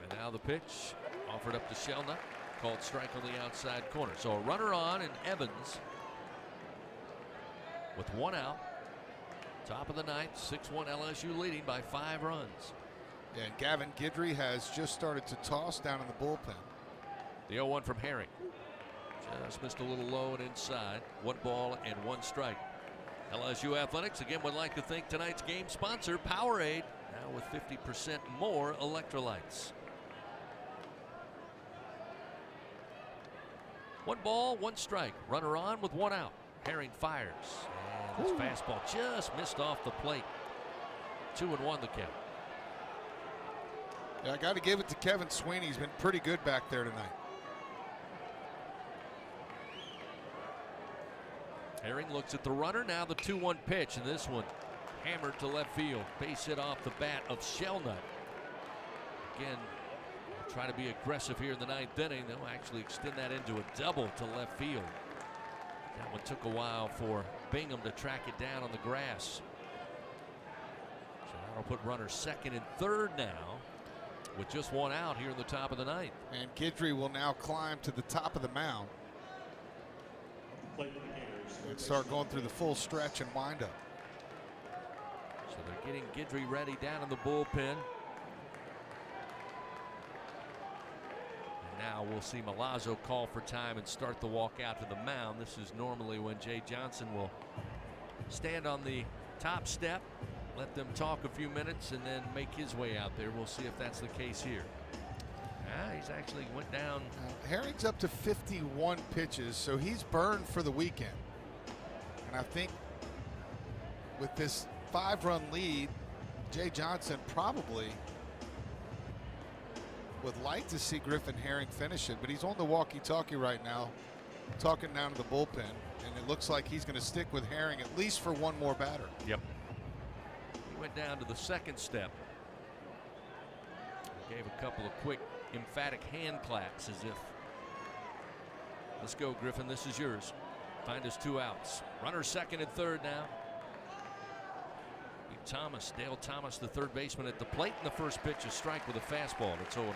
And now the pitch offered up to Shelnut, called strike on the outside corner. So a runner on, and Evans with one out. Top of the ninth, 6-1 LSU leading by 5 runs. Yeah, and Gavin Guidry has just started to toss down in the bullpen. The 0-1 from Herring. Just missed a little low and inside. 1 ball and 1 strike. LSU Athletics again would like to thank tonight's game sponsor, Powerade, now with 50% more electrolytes. 1 ball, 1 strike. Runner on with 1 out. Herring fires. And his fastball just missed off the plate. 2-1 the count. Yeah, I got to give it to Kevin Sweeney. He's been pretty good back there tonight. Herring looks at the runner. Now the 2-1 pitch, and this one hammered to left field. Base hit off the bat of Shelnut. Again, try to be aggressive here in the 9th inning. They'll actually extend that into a double to left field. That one took a while for Bingham to track it down on the grass. So that'll put runners 2nd and 3rd now with just 1 out here in the top of the 9th. And Guidry will now climb to the top of the mound and start going through the full stretch and wind up. So they're getting Guidry ready down in the bullpen. Now we'll see Milazzo call for time and start the walk out to the mound. This is normally when Jay Johnson will stand on the top step, let them talk a few minutes, and then make his way out there. We'll see if that's the case here. He's actually went down. Herring's up to 51 pitches, so he's burned for the weekend. And I think with this 5-run lead, Jay Johnson probably would like to see Griffin Herring finish it, but he's on the walkie-talkie right now, talking down to the bullpen, and it looks like he's going to stick with Herring at least for 1 more batter. Yep. He went down to the 2nd step. Gave a couple of quick, emphatic hand claps as if, let's go, Griffin, this is yours. Find us 2 outs. Runner 2nd and 3rd now. Thomas, Dale Thomas, the 3rd baseman at the plate, and the first pitch is strike with a fastball. It's 0-1.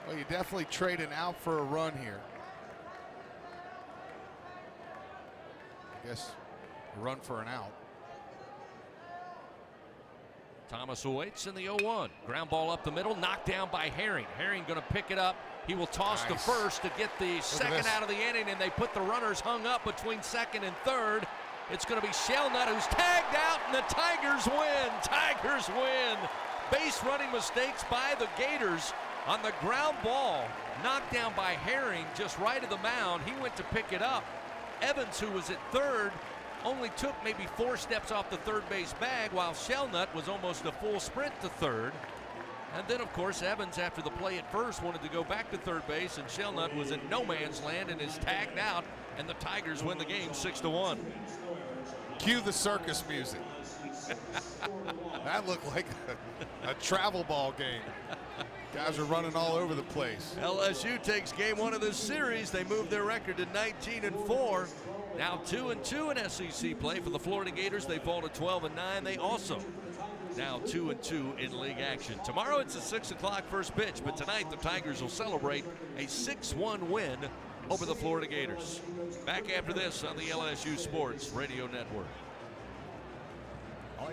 Well, you definitely trade an out for a run here. I guess a run for an out. Thomas awaits in the 0-1. Ground ball up the middle, knocked down by Herring. Herring going to pick it up. He will toss to first to get the 2nd out of the inning, and they put the runners hung up between 2nd and 3rd. It's going to be Shelnut who's tagged out, and the Tigers win. Tigers win. Base running mistakes by the Gators on the ground ball. Knocked down by Herring just right of the mound. He went to pick it up. Evans, who was at 3rd, only took maybe 4 steps off the 3rd base bag, while Shelnut was almost a full sprint to 3rd. And then, of course, Evans, after the play at first, wanted to go back to 3rd base, and Shelnut was in no man's land and is tagged out, and the Tigers win the game 6-1. Cue the circus music. That looked like a travel ball game. Guys are running all over the place. LSU takes game 1 of this series. They move their record to 19-4. Now 2-2 in SEC play for the Florida Gators. They fall to 12-9. They also now 2-2 in league action. Tomorrow it's a 6 o'clock first pitch, but tonight the Tigers will celebrate a 6-1 win over the Florida Gators. Back after this on the LSU Sports Radio Network.